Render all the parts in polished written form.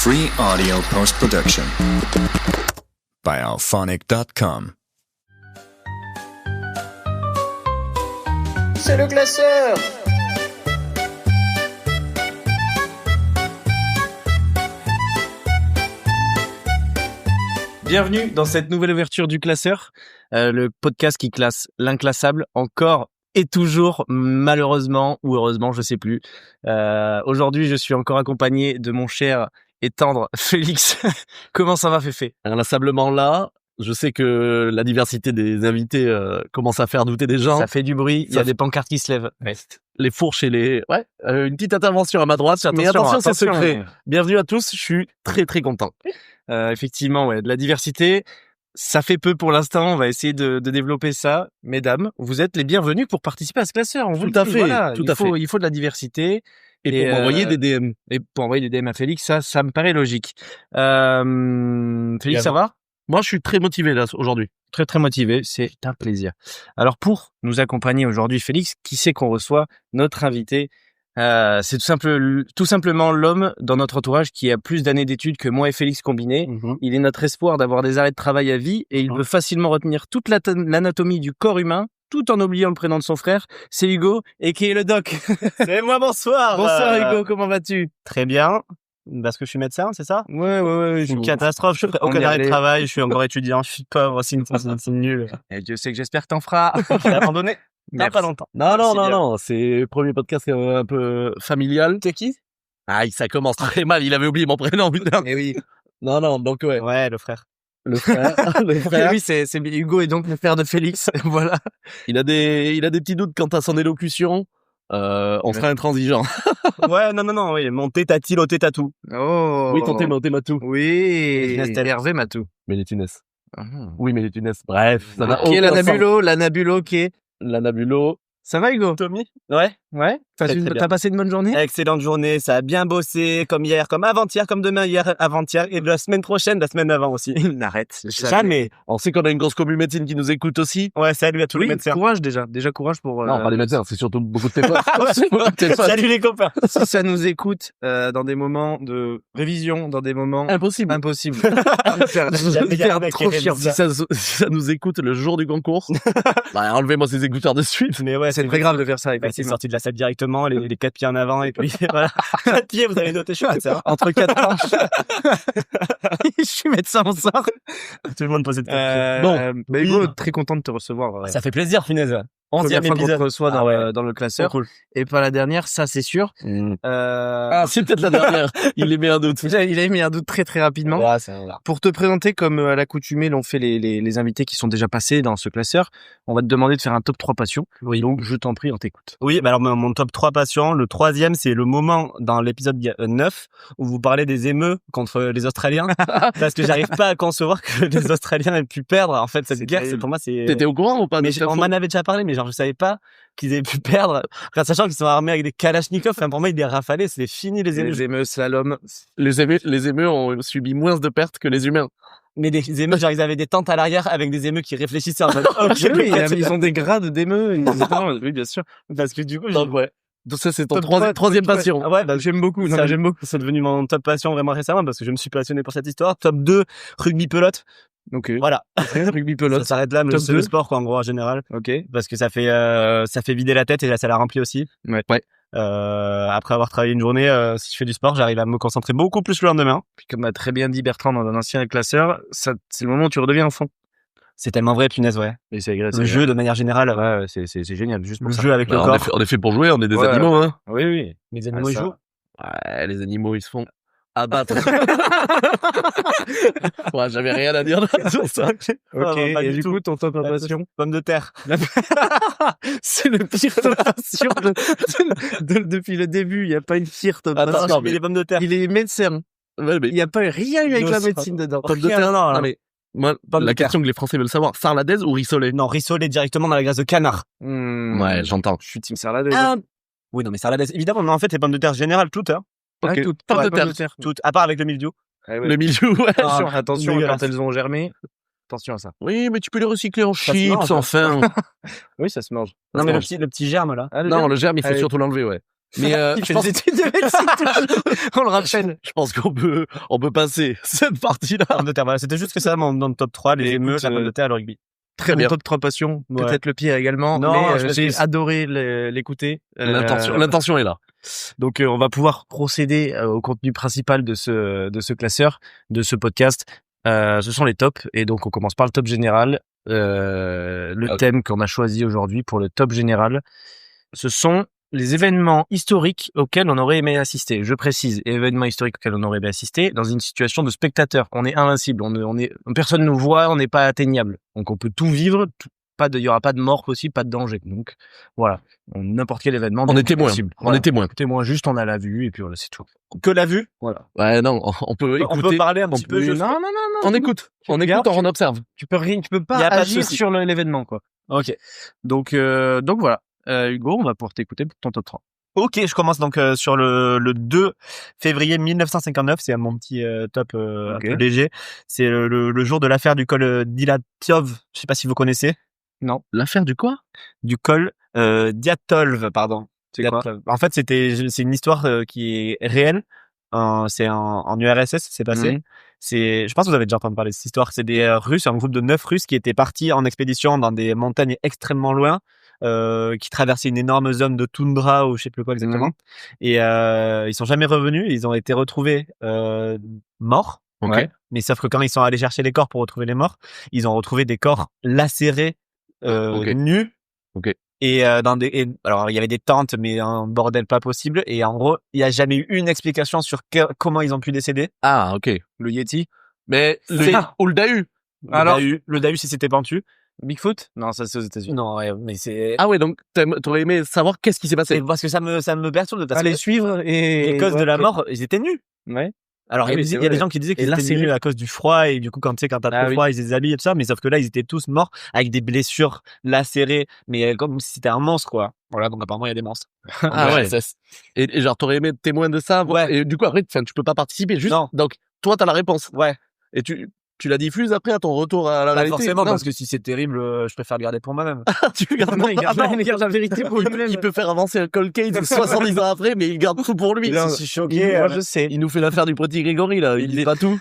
Free audio post-production by alphonic.com. C'est le classeur. Bienvenue dans cette nouvelle ouverture du classeur, le podcast qui classe l'inclassable encore et toujours, malheureusement ou heureusement, je sais plus. Aujourd'hui, je suis encore accompagné de mon cher et tendre Félix. Comment ça va, Féfé? Inlassablement là. Je sais que la diversité des invités commence à faire douter des gens. Ça fait du bruit, il y a des pancartes qui se lèvent. Les fourches et les... une petite intervention à ma droite. Mais attention, c'est secret. Bienvenue à tous, je suis très très content. Effectivement, de la diversité, ça fait peu pour l'instant. On va essayer de développer ça. Mesdames, vous êtes les bienvenus pour participer à ce classeur. Tout à fait, voilà, tout à fait. Il faut de la diversité. Et pour m'envoyer des DM. Et pour envoyer des DM à Félix, ça me paraît logique. Félix, ça va? Moi, je suis très motivé là aujourd'hui. Très très motivé, c'est un plaisir. Alors pour nous accompagner aujourd'hui, Félix, qui c'est qu'on reçoit? Notre invité, c'est tout simplement l'homme dans notre entourage qui a plus d'années d'études que moi et Félix combinés. Il est notre espoir d'avoir des arrêts de travail à vie et il veut facilement retenir toute l'anatomie du corps humain tout en oubliant le prénom de son frère. C'est Hugo et qui est le doc. C'est moi, bonsoir. Bonsoir Hugo, comment vas-tu? Très bien. Parce que je suis médecin, c'est ça? Ouais. C'est une catastrophe. Je fais aucun arrêt de travail. Je suis encore étudiant. Je suis pauvre. C'est nul. Et Dieu sait que j'espère que t'en feras. J'ai abandonné. Non, pas longtemps. Non. C'est le premier podcast un peu familial. T'es qui? Ça commence très mal. Il avait oublié mon prénom, putain. Eh oui. Non, donc ouais. Ouais, le frère. Le frère. Oui, c'est Hugo et donc le frère de Félix. Voilà. Il a des petits doutes quant à son élocution. On sera intransigeant. Ouais, non, oui. Monter tati, loter tatou. Oh. Oui, tenter matou. Oui. Hervé Matou. Mais les Tunes. Oui, mais les Tunes. Bref, ça n'a Qui est aucun la Nabulo qui est la Nabulo. Ça va Hugo? Tommy? Ouais. T'as bien. passé une bonne journée? Excellente journée, ça a bien bossé, comme hier, comme avant-hier, comme demain, hier, avant-hier, et la semaine prochaine, la semaine d'avant aussi. Arrête. Jamais. On sait qu'on a une grosse commune médecine qui nous écoute aussi. Ouais, salut à tous les médecins. Courage déjà courage pour... Non, pas les médecins, c'est surtout beaucoup de tes potes. Salut les copains. Si ça nous écoute dans des moments de révision, dans des moments... Impossible. Jamais Trop chiant. Si ça nous écoute le jour du concours, enlevez-moi ces écouteurs de suite. Mais ouais, c'est très grave de faire ça. C'est sorti de la salle directement, les 4 pieds en avant, et puis voilà. 4 pieds, vous avez noté chouette, ça. Entre 4 hanches. Je suis médecin, bonsoir. Tout le monde pose cette question. Hugo, très content de te recevoir. Ça fait plaisir, punaise. 11e épisode. On te reçoit dans le classeur. Cool. Et pas la dernière, ça c'est sûr. C'est peut-être la dernière. Il émet un doute. Il a émis un doute très très rapidement. Ouais, c'est vrai. Pour te présenter, comme à l'accoutumée l'ont fait les invités qui sont déjà passés dans ce classeur, on va te demander de faire un top 3 passions. Oui. Donc je t'en prie, on t'écoute. Oui, alors mon top 3 passions, le 3e, c'est le moment dans l'épisode 9 où vous parlez des émeutes contre les Australiens. Parce que j'arrive pas à concevoir que les Australiens aient pu perdre. En fait, cette guerre, pour moi, c'est... T'étais au courant ou pas? Mais on m'en avait déjà parlé, mais genre, je savais pas qu'ils avaient pu perdre. Sachant qu'ils sont armés avec des kalachnikovs, pour moi, ils les rafalaient, c'est fini les émeutes. Les émeutes, slalom. Les émeutes ont subi moins de pertes que les humains. Mais les émeutes, genre, ils avaient des tentes à l'arrière avec des émeutes qui réfléchissaient en mode, ils ont des grades d'émeutes. Oui, bien sûr. Parce que du coup, Donc ça, c'est ton troisième passion. Ouais, j'aime beaucoup. J'aime beaucoup. C'est devenu mon top passion vraiment récemment parce que je me suis passionné pour cette histoire. Top 2, rugby pelote. Donc, voilà. Rugby pelote. Ça s'arrête là, mais c'est le sport, quoi, en gros, en général. Ok. Parce que ça fait vider la tête et là, ça la remplit aussi. Ouais. Après avoir travaillé une journée, si je fais du sport, j'arrive à me concentrer beaucoup plus le lendemain. Puis comme a très bien dit Bertrand dans un ancien classeur, c'est le moment où tu redeviens enfant. C'est tellement vrai, punaise, ouais. Mais c'est agréable. Le jeu, de manière générale. Ouais, c'est génial. Juste pour le ça. jeu avec le corps. On est fait pour jouer, on est des animaux, hein. Oui. Les animaux, ils jouent. Ouais, les animaux, ils se font abattre. Ouais, j'avais rien à dire sur ça. Ok, et du coup, ton top passion? Pomme de terre. C'est le pire top passion depuis le début. Il n'y a pas une pire top passion. Attends, mais les pommes de terre. Il est médecin. Ouais, mais... Il n'y a pas rien eu avec la médecine dedans. Pomme de terre, non, mais moi, la question que les Français veulent savoir, sarladaise ou rissolet? Non, rissolet directement dans la graisse de canard. Ouais, j'entends. Je suis team sarladaise. Oui, non, mais sarladaise. Évidemment, mais en fait, les pommes de terre générales, toutes, hein. Ok. Toutes. Pommes de terre. Toutes. À part avec le mildiou. Le milieu, ouais. Attention, quand elles ont germé. Attention à ça. Oui, mais tu peux les recycler en Ça se chips, mange, enfin. Oui, ça se mange. Non, mais le petit germe, là. Ah, Non, le germe, il faut surtout l'enlever, ouais. Mais je pense... études de médecine. On le rappelle. Je pense qu'on peut passer cette partie-là. Pomme de terre, voilà. C'était juste que ça, dans le top 3, les émeutes, la pomme de terre, le rugby. Très bien. Top 3 passions. Ouais. Peut-être le pied également. Non, mais j'ai adoré l'écouter. L'intention est là. Donc, on va pouvoir procéder au contenu principal de ce classeur, de ce podcast. Ce sont les tops. Et donc, on commence par le top général. Le thème qu'on a choisi aujourd'hui pour le top général, ce sont les événements historiques auxquels on aurait aimé assister. Je précise, événements historiques auxquels on aurait aimé assister dans une situation de spectateur. On est invincible, personne nous voit, on n'est pas atteignable. Donc on peut tout vivre, il y aura pas de mort possible, pas de danger. Donc voilà, n'importe quel événement. On est témoin. On est témoin. Témoin, juste on a la vue et puis voilà, c'est tout. Que la vue. Voilà. Ouais, non, on peut écouter. On peut parler un petit peu. Non. On écoute. On écoute, on observe. Tu peux pas agir sur l'événement, quoi. Ok. Donc voilà. Hugo, on va pouvoir t'écouter pour ton top 3. Ok, je commence donc sur le 2 février 1959. C'est mon petit top un peu léger. C'est le jour de l'affaire du col Dilatov. Je sais pas si vous connaissez. Non. L'affaire du quoi? Du col Diatolv, pardon. C'est quoi? En fait, c'est une histoire qui est réelle. C'est en URSS, c'est passé. Je pense que vous avez déjà entendu parler de cette histoire. C'est des Russes, un groupe de 9 Russes qui étaient partis en expédition dans des montagnes extrêmement loin, qui traversaient une énorme zone de toundra ou je sais plus quoi exactement. Et ils sont jamais revenus. Ils ont été retrouvés morts. Okay. Mais sauf que quand ils sont allés chercher les corps pour retrouver les morts, ils ont retrouvé des corps lacérés, nus. Okay. Et alors il y avait des tentes, mais un bordel pas possible. Et en gros, il y a jamais eu une explication sur comment ils ont pu décéder. Ah, ok. Le Yeti. Mais ou le Dahu. Alors le Dahu si c'était pentu. Bigfoot? Non, ça c'est aux États-Unis. Non, ouais, mais c'est. Ah ouais, donc t'aurais aimé savoir qu'est-ce qui s'est passé. Parce que ça me perturbe parce les que suivre et les causes de la mort, ils étaient nus. Ouais. Alors, il y a des gens qui disaient qu'ils étaient nus à cause du froid et du coup, quand t'as trop froid, ils les habillent et tout ça. Mais sauf que là, ils étaient tous morts avec des blessures lacérées, mais comme si c'était un monstre, quoi. Voilà, donc apparemment, il y a des monstres. Ah ouais. Et genre, t'aurais aimé être témoin de ça. Ouais. Et du coup, après, tu peux pas participer. Juste. Non. Donc, toi, t'as la réponse. Ouais. Et tu la diffuses après à ton retour à la réalité. Forcément, parce que si c'est terrible, je préfère le garder pour moi-même. Tu gardes il garde la vérité pour lui-même. Il peut faire avancer un cold case 70 ans après, mais il garde tout pour lui. Je suis choqué. Moi, je sais. Il nous fait l'affaire du petit Grégory, là. Il dit pas tout.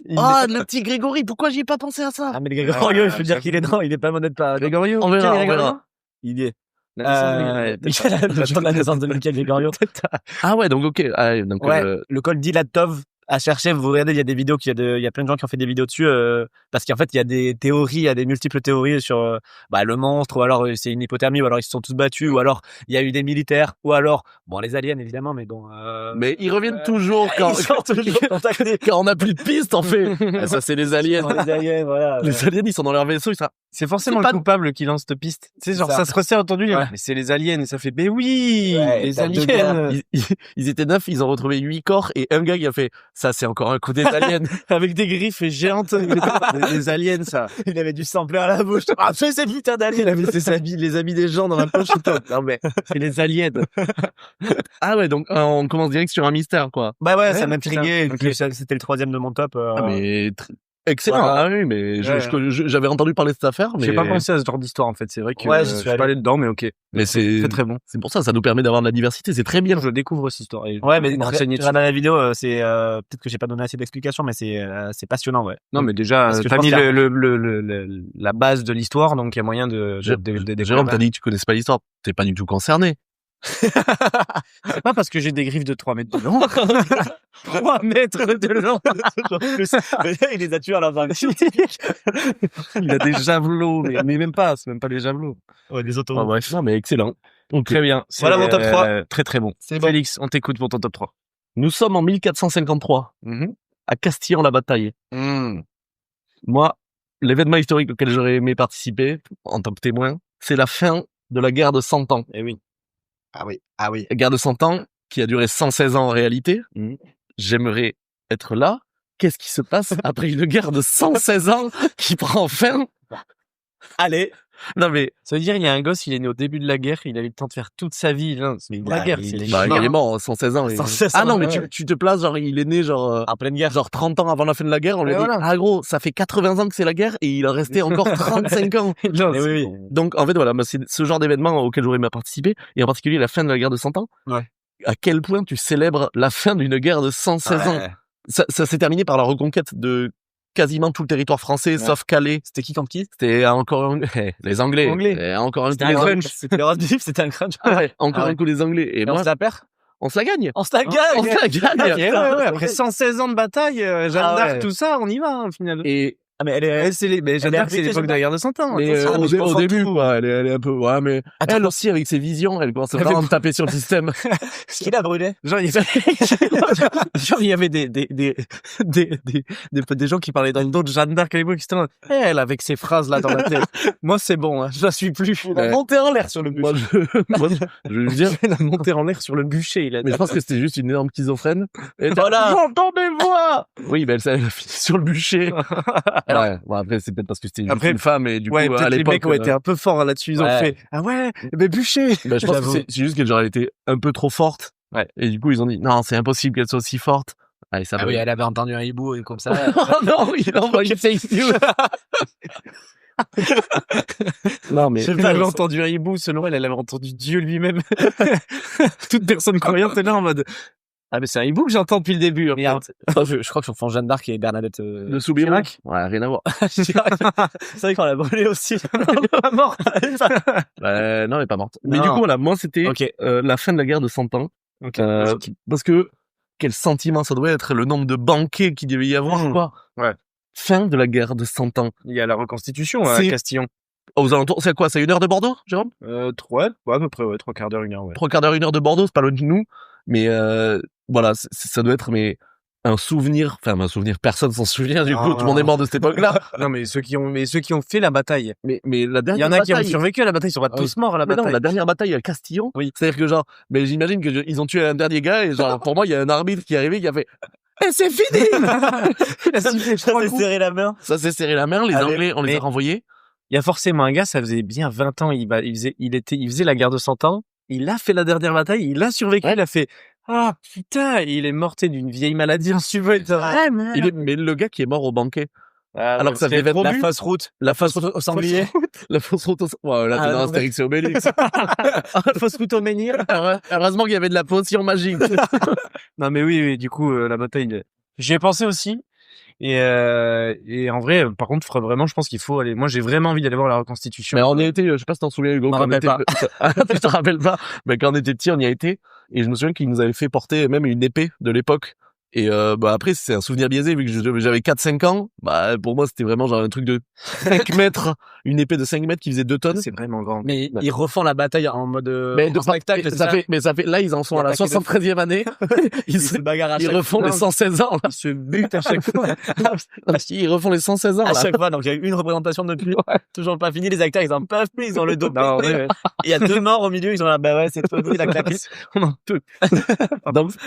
Le petit Grégory, pourquoi j'y ai pas pensé à ça? Ah, mais le Grégorio, je veux dire qu'il est non, il est pas honnête pas. Grégorio? On verra. Il y est. Michel, le jour de la naissance de Michael Grégorio. Ah ouais, donc ok. Donc, le col Dilatov. À chercher, vous regardez, il y a des vidéos, il y a plein de gens qui ont fait des vidéos dessus, parce qu'en fait, il y a des théories, il y a des multiples théories sur le monstre, ou alors c'est une hypothermie, ou alors ils se sont tous battus, ou alors il y a eu des militaires, ou alors les aliens évidemment, mais bon. Mais ils reviennent toujours quand on a plus de pistes en fait. Ça c'est les aliens. Les aliens, voilà. Les aliens, ils sont dans leur vaisseau, c'est forcément le coupable qui lance cette piste. Tu sais, genre, ça se resserre entendu. Mais c'est les aliens. Et ça fait, oui, les aliens. Ils étaient 9, ils ont retrouvé 8 corps et un gars qui a fait, ça c'est encore un coup des aliens. Avec des griffes géantes. Les aliens, ça. Il avait du sang plein à la bouche. Ah, c'est ces putains d'aliens. Il avait les habits des gens dans la poche. Non, mais, c'est les aliens. Ah ouais, donc, on commence direct sur un mystère, quoi. Bah ouais, ça m'intriguait. Okay. C'était le 3e de mon top. Ah, mais, excellent. Voilà. Ah oui, mais j'avais entendu parler de cette affaire, mais j'ai pas pensé à ce genre d'histoire en fait. C'est vrai que je suis pas allé dedans, mais ok. Mais c'est très très bon. C'est pour ça nous permet d'avoir de la diversité. C'est très bien. Je découvre cette histoire. Ouais, mais dans la vidéo, c'est peut-être que j'ai pas donné assez d'explications, mais c'est passionnant, ouais. Non, mais déjà, t'as mis la base de l'histoire, donc il y a moyen de. Jérôme, t'as dit que tu connaissais pas l'histoire. T'es pas du tout concerné. C'est pas parce que j'ai des griffes de 3 mètres de long. 3 mètres de long. Il les a tués à la vague. Il a des javelots, mais même pas, c'est même pas les javelots. Ouais, des autos. Bref, non, mais excellent. Donc, très bien. Voilà mon top 3. Très très bon. Félix, on t'écoute pour ton top 3. Nous sommes en 1453. À Castillon-la-Bataille. Moi, l'événement historique auquel j'aurais aimé participer, en tant que témoin, c'est la fin de la guerre de 100 ans. Eh oui. Ah oui. La guerre de 100 ans, qui a duré 116 ans en réalité. J'aimerais être là. Qu'est-ce qui se passe après une guerre de 116 ans qui prend fin? Allez, Non, mais, Ça veut dire, il y a un gosse, il est né au début de la guerre, il a eu le temps de faire toute sa vie. Non, c'est la guerre. il il est mort, 116 ans. 116 Ah non, ans, mais ouais. tu te places, genre, il est né, genre, En pleine guerre. genre 30 ans avant la fin de la guerre, on lui a Et dit, voilà. ah gros, ça fait 80 ans que c'est la guerre et il en restait encore 35 ans. Non, Eh oui, oui. Donc, en fait, voilà, moi, c'est ce genre d'événement auquel j'aurais aimé participer, et en particulier la fin de la guerre de 100 ans. Ouais. À quel point tu célèbres la fin d'une guerre de 116 ans. Ouais. Ça s'est terminé par la reconquête de quasiment tout le territoire français, sauf Calais. C'était qui contre qui? C'était encore les Anglais. Anglais. Et encore un coup C'était les un Anglais. crunch. C'était le roast beef, c'était un crunch. Ouais, encore Ah ouais. un coup les Anglais. Et Et on moi, se la perd? on se la gagne. On se la gagne! On se la gagne. Ok, ouais, après 116 ans de bataille, Jeanne Ah ouais. d'Arc, tout ça, on y va, hein, au final. Et Ah, mais elle est, Mais Jeanne est d'Arc, c'est arbitrée, l'époque de la guerre de 100 ans. mais attention. mais je au confonds début, tout. quoi, elle est un peu, ouais, mais Attends. elle aussi avec ses visions, elle commence vraiment à me taper sur le système. ce qu'il a brûlé. Genre, il y avait des gens qui parlaient dans une autre Jeanne d'Arc à l'époque, qui étaient là, elle, avec ces phrases-là dans la tête. Moi, c'est bon, hein, je la suis plus. Il a Ouais. monté en l'air sur le Moi, bûcher. je veux dire, Il a monté en l'air sur le bûcher, il a mais je pense que c'était juste une énorme schizophrène. Et Voilà. j'entends des voix! Oui, mais elle a fini sur le bûcher. Ouais, bon, après, c'est peut-être parce que c'était juste Après, une femme et du coup, Ouais, à peut-être les l'époque. mecs ont été un peu forts là-dessus, ils ont Ouais. fait, ah ouais, mais bûcher! Bah, je pense que J'avoue. c'est juste qu'elle genre, elle était un peu trop forte. Ouais. Et du coup, ils ont dit, non, c'est impossible qu'elle soit aussi forte. Allez, ça Ah va. oui, elle avait entendu un hibou et comme ça. Oh non, il a envoyé Face News. Non, mais. Elle avait entendu un hibou, ce Noël, elle avait entendu Dieu lui-même. Toute personne croyante est là en mode, ah, mais c'est un hibou que j'entends depuis le début, en Mais fait. je crois que sur fond Jeanne d'Arc et Bernadette, Le Soubirou. Chirac. Ouais, rien à voir. C'est vrai qu'on l'a brûlé aussi. Elle est pas morte. Non, elle est pas morte. Mais Non. du coup, voilà, moi, c'était Ok. la fin de la guerre de 100 ans. Ok. Parce que, quel sentiment ça doit être, le nombre de banquets qu'il devait y avoir, Mmh. quoi. Ouais. Fin de la guerre de 100 ans. Il y a la reconstitution à C'est- Castillon. Aux alentours, c'est quoi? C'est 1 heure de Bordeaux, Jérôme? Ouais, à peu près, ouais, 3/4 d'heure, 1 heure, ouais. 3/4 d'heure, 1 heure de Bordeaux, c'est pas loin de nous. Mais, voilà, ça doit être, mais, un souvenir, personne s'en souvient, du coup, Non. tout le monde est mort de cette époque-là. Non, mais ceux qui ont fait la bataille. Mais la Il dernière y en a qui ont bataille- survécu à la bataille, ils sont pas Ah oui. tous morts à la Mais non, bataille. la dernière bataille à Castillon. Oui. C'est-à-dire que genre, mais j'imagine que ils ont tué un dernier gars et genre, pour moi, il y a un arbitre qui est arrivé qui a fait, et c'est fini! Il a sifflé Ça 3 s'est coups. serré la main. Ça s'est serré la main, les Allez, Anglais, on les mais- a renvoyés. Il y a forcément un gars, ça faisait bien 20 ans, il faisait la guerre de 100 ans, il a fait la dernière bataille, il a survécu, Ouais. il a fait, ah, putain, il est morté d'une vieille maladie insupportable. Mais le gars qui est mort au banquet. Ah, Alors que ça fait 20 La fausse route. La fausse Au sanglier. La fausse route ouais, là, Ah, t'es dans non, Astérix et Obélix. fausse route au menhir. Heureusement qu'il y avait de la potion magique. Non, mais oui, du coup, la bataille, j'y ai pensé aussi. Et en vrai, par contre, vraiment, je pense qu'il faut aller. Moi, j'ai vraiment envie d'aller voir la reconstitution. Mais on y a été, je sais pas si t'en souviens, Hugo. Je m'en quand on rappelle était- Ah, tu te rappelles pas? Mais quand on était petit, on y a été. Et je me souviens qu'ils nous avaient fait porter même une épée de l'époque. Et bah après, c'est un souvenir biaisé, vu que j'avais 4-5 ans. Bah pour moi, c'était vraiment genre un truc de 5 mètres. Une épée de 5 mètres qui faisait 2 tonnes. C'est vraiment grand. Mais Ouais. ils refont la bataille en mode Mais en spectacle. c'est ça fait, là, ils en sont à la Attaquer de 73e année. Ils se bagarrent à Ils chaque refont les 116 ans, là. Ils se butent à chaque fois. Ils refont les 116 ans, À là. chaque fois, donc il y a eu une représentation depuis. Toujours pas fini. Les acteurs, ils en peuvent plus, ils ont le dos. Non, pété. ouais. Il y a 2 morts au milieu, ils sont là, bah ouais, c'est toi, il a claqué. On en peut.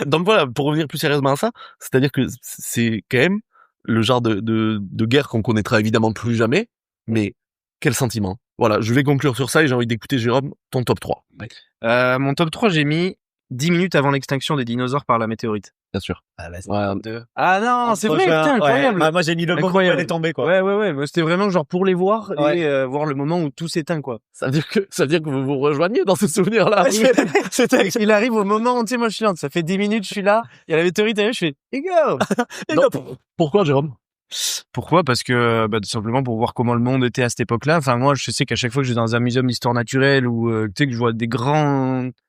Donc voilà, pour revenir plus sérieusement à ça, c'est-à-dire que c'est quand même le genre de guerre qu'on connaîtra évidemment plus jamais, mais quel sentiment. Voilà, je vais conclure sur ça et j'ai envie d'écouter, Jérôme, ton top 3. Mon top 3, j'ai mis 10 minutes avant l'extinction des dinosaures par la météorite. Bien sûr. Ah, bah, c'est Ouais. 2. Ah non, c'est vrai, putain, incroyable. Moi, j'ai mis le moment où Incroyable. elle est tombée, quoi. Ouais. Moi, c'était vraiment genre pour les voir Ouais. et voir le moment où tout s'éteint, quoi. Ça veut dire que vous vous rejoignez dans ce souvenir-là. Il arrive au moment, tu sais, moi, je suis là, ça fait 10 minutes, je suis là, il y a la météorite, et je fais, et go! Non, pourquoi, Jérôme? Pourquoi? Parce que, tout simplement pour voir comment le monde était à cette époque-là. Enfin, moi, je sais qu'à chaque fois que je vais dans un muséum d'histoire naturelle ou, tu sais, que je vois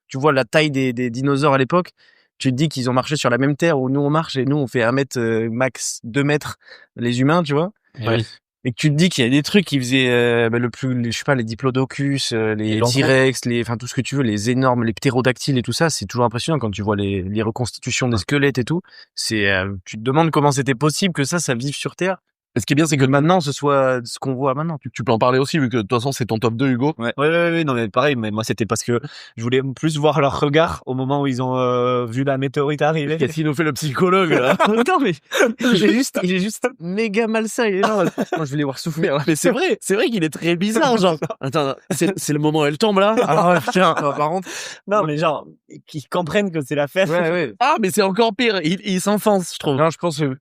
tu vois la taille des dinosaures à l'époque, tu te dis qu'ils ont marché sur la même terre où nous on marche et nous on fait 1 mètre, max 2 mètres, les humains, tu vois. Ouais. Et que tu te dis qu'il y a des trucs qui faisaient, je sais pas, les diplodocus, les l'enfant. T-Rex, enfin, tout ce que tu veux, les énormes, les ptérodactyles et tout ça, c'est toujours impressionnant quand tu vois les reconstitutions des squelettes et tout. Tu te demandes comment c'était possible que ça vive sur Terre. Ce qui est bien, c'est que maintenant, ce soit ce qu'on voit maintenant. tu peux en parler aussi, vu que de toute façon, c'est ton top 2, Hugo. Ouais, non, mais pareil, mais moi, c'était parce que je voulais plus voir leur regard au moment où ils ont vu la météorite arriver. Qu'est-ce qu'il nous fait le psychologue, là? Non, mais il est juste méga malsain. Il est là. Moi, je vais les voir souffrir. Là. Mais c'est vrai qu'il est très bizarre, genre. Attends, c'est le moment où elle tombe, là? Alors, tiens, par contre. Non, mais genre, qu'ils comprennent que c'est la fête. Ouais. Ah, mais c'est encore pire. Il s'enfonce, je trouve. Non, je pense que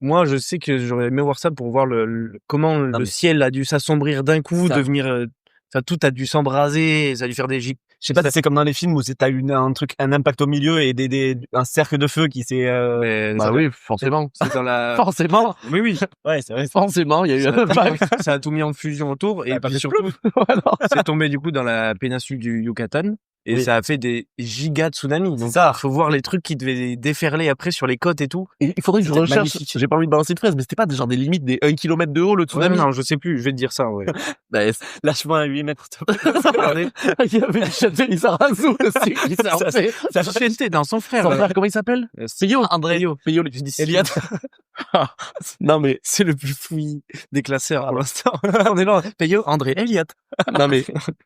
moi, je sais que j'aurais aimé voir ça pour voir comment le ciel a dû s'assombrir d'un coup, devenir, tout a dû s'embraser, ça a dû faire des gicles. Je sais pas si c'est comme dans les films où t'as eu un impact au milieu et un cercle de feu qui s'est, Bah oui, forcément. C'est dans la... Forcément. Oui. Ouais, c'est vrai. Forcément, il y a eu un impact. Ça a tout mis en fusion autour et pas puis fait surtout, c'est tombé du coup dans la péninsule du Yucatan. Et ça a fait des gigas tsunamis. Donc, ça. Faut voir les trucs qui devaient déferler après sur les côtes et tout. Et il faudrait que je recherche. Magnifique. J'ai pas envie de balancer de fraise, mais c'était pas genre des limites des 1 km de haut, le tsunami? Non, je sais plus. Je vais te dire ça, ouais. Lâche-moi à 8 mètres, s'il te plaît. Il y avait Michel Lizarazu aussi qui s'est enflé. Ça chantait dans son frère. Son frère, comment il s'appelle? Payot. Payot, tu dis Elliot. Non, mais C'est le plus fouillis des classeurs pour l'instant. On est là. Payot, André, Elliot. non, mais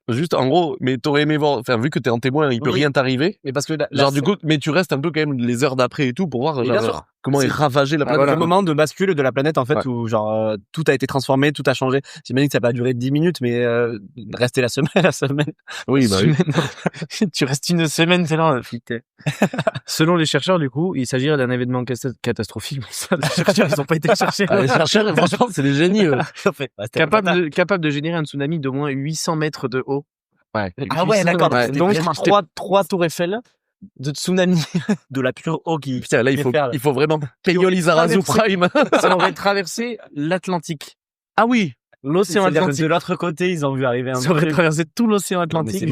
juste en gros, mais t'aurais aimé voir, enfin, vu que t'es en témoin, il peut rien t'arriver. Mais parce que Genre, du coup, mais tu restes un peu quand même les heures d'après et tout pour voir, bien genre, sûr. comment est ravagé la planète. le moment de bascule de la planète, en fait, où genre, tout a été transformé, tout a changé. J'imagine que ça va durer 10 minutes, mais, rester la semaine. Oui, bah oui. Tu restes une semaine, t'es là, putain. Selon les chercheurs, du coup, il s'agirait d'un événement catastrophique. Mais ça, les chercheurs, ils ont pas été cherchés. Les chercheurs, franchement, c'est des génies, eux. Capable de générer un tsunami d'au moins 800 mètres de haut. Ouais. Ah ouais, d'accord. Ouais. Donc, trois tours Eiffel de tsunami. De la pure eau qui... Putain, là, il faut vraiment Payot Lizarazu Prime. Ça aurait traversé l'Atlantique. Ah oui. L'océan C'est-à-dire que Atlantique. de l'autre côté, ils ont vu arriver un Ça aurait truc. traversé tout l'océan c'est Atlantique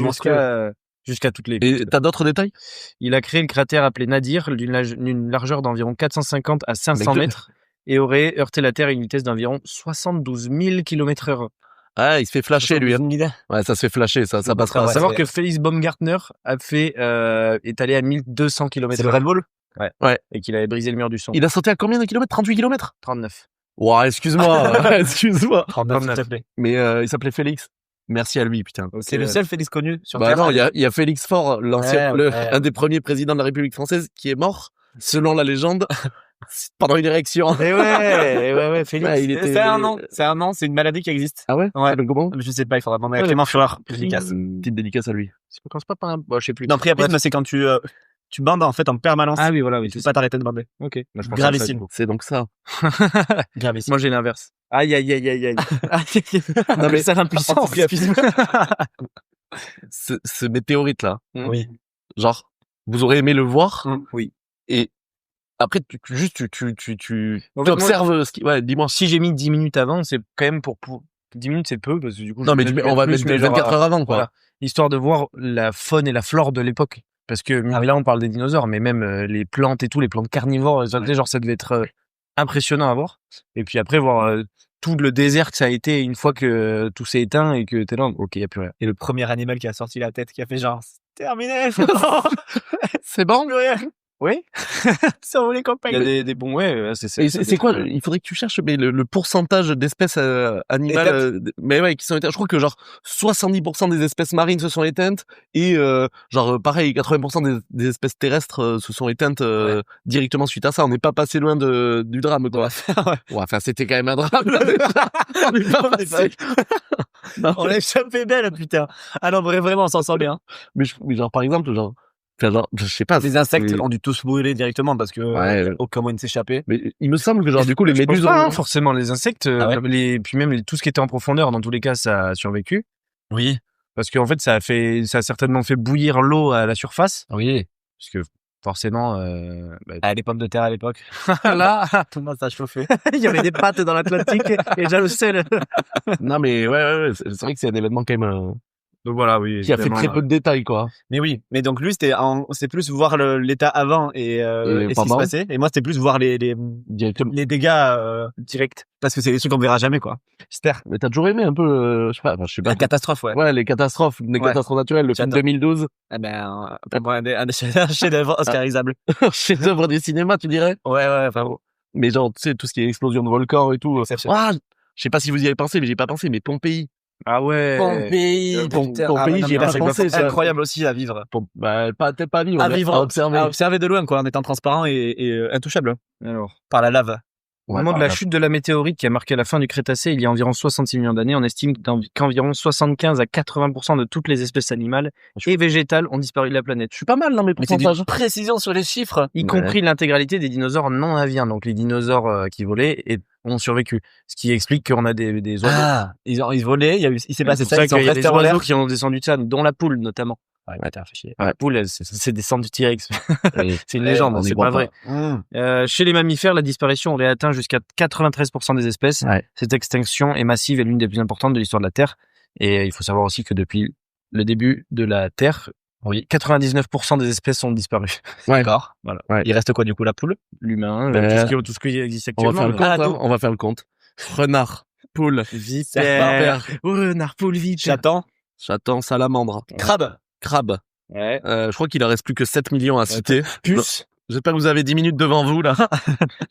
jusqu'à toutes les... Et t'as d'autres détails? Il a créé le cratère appelé Nadir d'une largeur d'environ 450 à 500 mètres et aurait heurté la Terre à une vitesse d'environ 72 000 km/h. Ah, il se fait flasher, lui. Hein. Ouais, ça se fait flasher, ça passera. À Ouais, savoir c'est- que Félix Baumgartner est allé à 1200 km/h. C'est le Red Bull? Ouais. Et qu'il avait brisé le mur du son. Il a sauté à combien de kilomètres? 38 kilomètres? 39. Ouah, excuse-moi. Excuse-moi. 39, s'il te plaît. Mais, il s'appelait Félix. Merci à lui, putain. C'est le seul Félix connu sur Bah Terre. non, il y a Félix Faure, l'ancien, Ouais. un des premiers présidents de la République française qui est mort, selon la légende, pendant une érection. Et ouais, Félix. Ouais, il était- C'est un nom, c'est une maladie qui existe. Ah ouais? Ouais. Ça s'appelle comment? Je sais pas, il faudra demander à Clément Fureur. Dédicace. Petite dédicace à lui. Ça commence pas par un... Bon, je sais plus. Non, priapisme, c'est quand tu bandes en fait en permanence. Ah oui, voilà, oui. Tu peux pas t'arrêter de bander. Ok. Moi, je pense Gravissime. C'est donc ça. Gravissime. Moi, j'ai l'inverse. Aïe. Non, mais ça l'impuissance. ce météorite-là, Oui. genre, vous aurez aimé le voir. Oui. Et après, tu En fait, observes ce qui, ouais, dis-moi. Si j'ai mis 10 minutes avant, c'est quand même pour 10 minutes, c'est peu, parce que du coup, Non, mais on va plus, mettre mais 24 heures avant, quoi. voilà. Histoire de voir la faune et la flore de l'époque. Parce que, là, on parle des dinosaures, mais même les plantes et tout, les plantes carnivores, genre, ça devait être impressionnant à voir. Et puis après, voir tout le désert que ça a été une fois que tout s'est éteint et que t'es là, ok, y a plus rien. Et le premier animal qui a sorti la tête, qui a fait genre, c'est terminé. C'est bon? Plus rien. Oui. Ça vaut les campagnes. Il y a des bons, ouais, Et c'est quoi? Il faudrait que tu cherches mais le pourcentage d'espèces animales, mais ouais, qui sont éteintes. Je crois que genre 70% des espèces marines se sont éteintes et genre pareil 80% des espèces terrestres se sont éteintes directement suite à ça. On n'est pas passé loin du drame, quoi. Ouais, enfin c'était quand même un drame. On n'est pas passé. On l'a échappé belle, putain. Ah non, vraiment, on s'en sort bien. Mais genre par exemple genre je sais pas. Les insectes mais- ont dû tous brûler directement parce que Ouais. aucun moyen de s'échapper. Mais il me semble que genre du coup les Je pense méduses pas, hein, forcément, les insectes, Ah ouais. puis même tout ce qui était en profondeur, dans tous les cas, ça a survécu. Oui. Parce qu'en fait, ça a certainement fait bouillir l'eau à la surface. Oui. Parce que forcément, Ah, les pommes de terre à l'époque. là, Tout le monde s'est chauffé. il y avait des pâtes dans l'Atlantique et déjà le sel. Non mais ouais, c'est vrai que c'est un événement quand même Donc voilà, oui. qui a fait très peu de détails, quoi. Mais oui. Mais donc lui, c'est plus voir l'état avant et ce qui se pendant. passait. Et moi, c'était plus voir les Directement. dégâts directs. Parce que c'est des trucs qu'on verra jamais, quoi. J'espère. Mais t'as toujours aimé un peu, je sais pas. La catastrophe, ouais. Ouais, les catastrophes naturelles, le film J'adore. 2012. Eh ben, pour moi, un chef-d'œuvre oscarisable. Chef-d'œuvre du cinéma, tu dirais? Ouais, bravo. Mais genre, tu sais, tout ce qui est explosion de volcan et tout. Ah, je sais pas si vous y avez pensé, mais j'ai pas pensé, mais Pompéi. Ah ouais. Pompéi, Pompéi, j'y ai pas pensé. C'est incroyable aussi à vivre. Peut-être pas à vivre. À vivre, à observer. À observer de loin, quoi, en étant transparent et intouchable. Alors, Par la lave. au moment de la chute de la météorite qui a marqué la fin du Crétacé il y a environ 66 millions d'années, on estime qu'environ 75 à 80% de toutes les espèces animales et végétales ont disparu de la planète. Je suis pas mal dans mes Mais c'est pourcentages. une précision sur les chiffres. Y compris l'intégralité des dinosaures non aviens, donc les dinosaures qui volaient et ont survécu. Ce qui explique qu'on a des oiseaux. Ah, ils volaient, il s'est passé C'est ça, ils pour ça sont qu'il y a restés des en l'air. oiseaux qui ont descendu de ça, dont la poule notamment. Ouais, t'as fait chier. La poule, c'est des cendres du T-Rex. Oui. C'est une légende, on y c'est croit pas vrai. Chez les mammifères, la disparition aurait atteint jusqu'à 93% des espèces. Ouais. Cette extinction est massive et l'une des plus importantes de l'histoire de la Terre. Et il faut savoir aussi que depuis le début de la Terre, 99% des espèces ont disparu. Ouais. D'accord. Voilà. Ouais. Il reste quoi, du coup, la poule? L'humain, tout ce qui existe On va actuellement. faire le compte, hein. On va faire le compte. Renard, poule, Vipère, renard, poule, vipère. chaton, salamandre, crabe. Ouais. Je crois qu'il en reste plus que 7 millions à citer. Puce. J'espère que vous avez 10 minutes devant vous, là.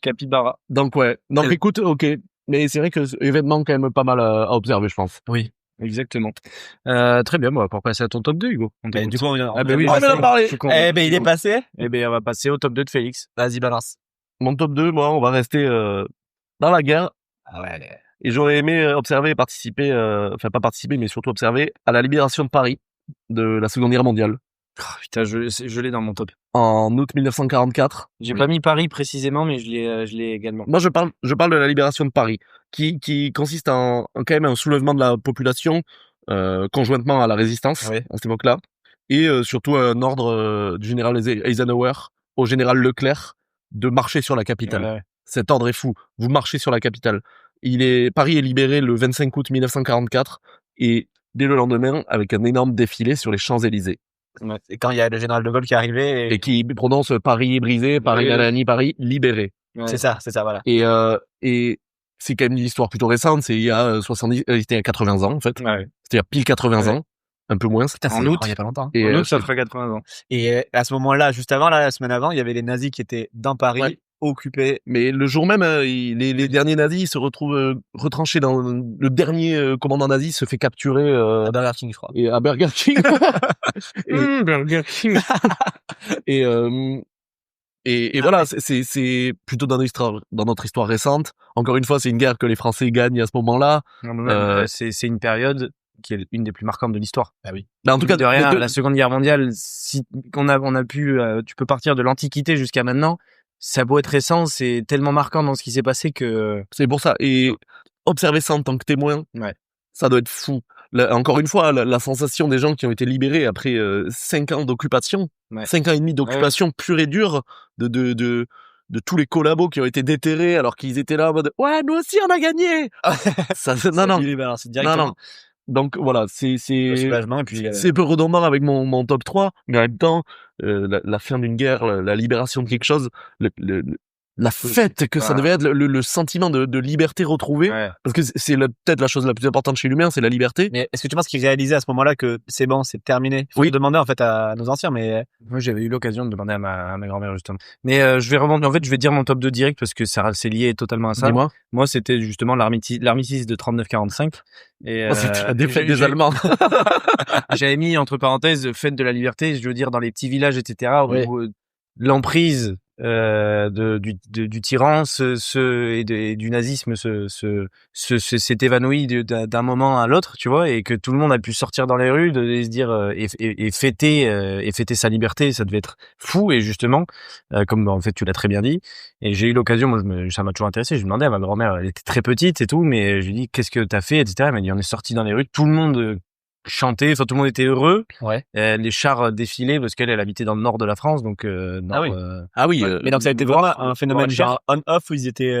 Capybara. Donc, ouais. Donc, écoute, ok. Mais c'est vrai que c'est événement quand même pas mal à observer, je pense. Oui. Exactement. Très bien, bon, on va pouvoir passer à ton top 2, Hugo. Du coup, on vient en parler. Eh ben, il est passé. Eh ben, on va passer au top 2 de Félix. Vas-y, balance. Mon top 2, moi, on va rester dans la guerre. Ah ouais. Et j'aurais aimé observer et participer, enfin pas participer, mais surtout observer à la libération de Paris de la Seconde Guerre mondiale. Oh, putain, je l'ai dans mon top. En août 1944. J'ai pas mis Paris précisément, mais je l'ai également. Moi, je parle de la libération de Paris, qui consiste en quand même un soulèvement de la population, conjointement à la résistance, Oui. à cette époque-là. Et surtout un ordre du général Eisenhower au général Leclerc de marcher sur la capitale. Ouais. Cet ordre est fou. Vous marchez sur la capitale. Paris est libéré le 25 août 1944 et dès le lendemain avec un énorme défilé sur les Champs-Élysées. Ouais. Et quand il y a le général de Gaulle qui est arrivé Et qui prononce Paris est brisé, Paris nanani, Paris libéré. Ouais. c'est ça, voilà. Et c'est quand même une histoire plutôt récente, c'est il y a 70, c'était il y a 80 ans en fait. Ouais. C'était il y a pile 80 Ouais. ans, un peu moins. Putain, En c'est août. il y a pas longtemps. Et En août, ça ferait 80 ans. Et à ce moment-là, juste avant, là, la semaine avant, il y avait les nazis qui étaient dans Paris, Ouais. occupés. mais le jour même, les derniers nazis ils se retrouvent retranchés dans le dernier commandant nazi se fait capturer À Burger King, je crois. et à Burger King. Burger King. Et voilà, c'est plutôt dans notre histoire récente. Encore une fois, c'est une guerre que les Français gagnent à ce moment-là. C'est une période qui est une des plus marquantes de l'histoire. Ah oui. Mais en tout cas, de rien, la Seconde Guerre mondiale, on a pu, tu peux partir de l'Antiquité jusqu'à maintenant. Ça a beau être récent, c'est tellement marquant dans ce qui s'est passé que. c'est pour ça. Et observer ça en tant que témoin, Ouais. ça doit être fou. Encore une fois, la sensation des gens qui ont été libérés après 5 ans d'occupation, Ouais. 5 ans et demi d'occupation pure et dure de tous les collabos qui ont été déterrés alors qu'ils étaient là en mode ouais, nous aussi on a gagné. Ça, non. C'est directement. Non. Donc voilà, Le soulagement, et puis, c'est peu redondant avec mon top 3, mais en même temps, la fin d'une guerre, la libération de quelque chose, la fête que ça devait être, le sentiment de liberté retrouvée, Ouais. parce que c'est peut-être la chose la plus importante chez l'humain, c'est la liberté. Mais est-ce que tu penses qu'ils réalisaient à ce moment-là que c'est bon, c'est terminé? Faut demander en fait à nos anciens, mais Moi, j'avais eu l'occasion de demander à ma grand-mère justement. Mais je vais rebondir. En fait, je vais dire mon top 2 direct parce que ça c'est lié totalement à ça. Dis-moi. Moi, c'était justement l'armistice de 39-45. Et C'était la défaite des Allemands. J'avais mis entre parenthèses fête de la liberté. Je veux dire dans les petits villages, etc. Où l'emprise du tyran et du nazisme s'est évanoui d'un moment à l'autre, tu vois, et que tout le monde a pu sortir dans les rues et se dire et fêter sa liberté, ça devait être fou. Et justement, comme en fait tu l'as très bien dit, et j'ai eu l'occasion, moi ça m'a toujours intéressé, je demandais à ma grand-mère, elle était très petite et tout, mais je lui dis qu'est-ce que t'as fait, etc. Elle m'a dit on est sorti dans les rues, tout le monde chantait, enfin tout le monde était heureux. ouais. Les chars défilaient parce qu'elle habitait dans le nord de la France, donc Ah oui. Mais donc ça a été vraiment un phénomène cher. genre on-off où ils étaient.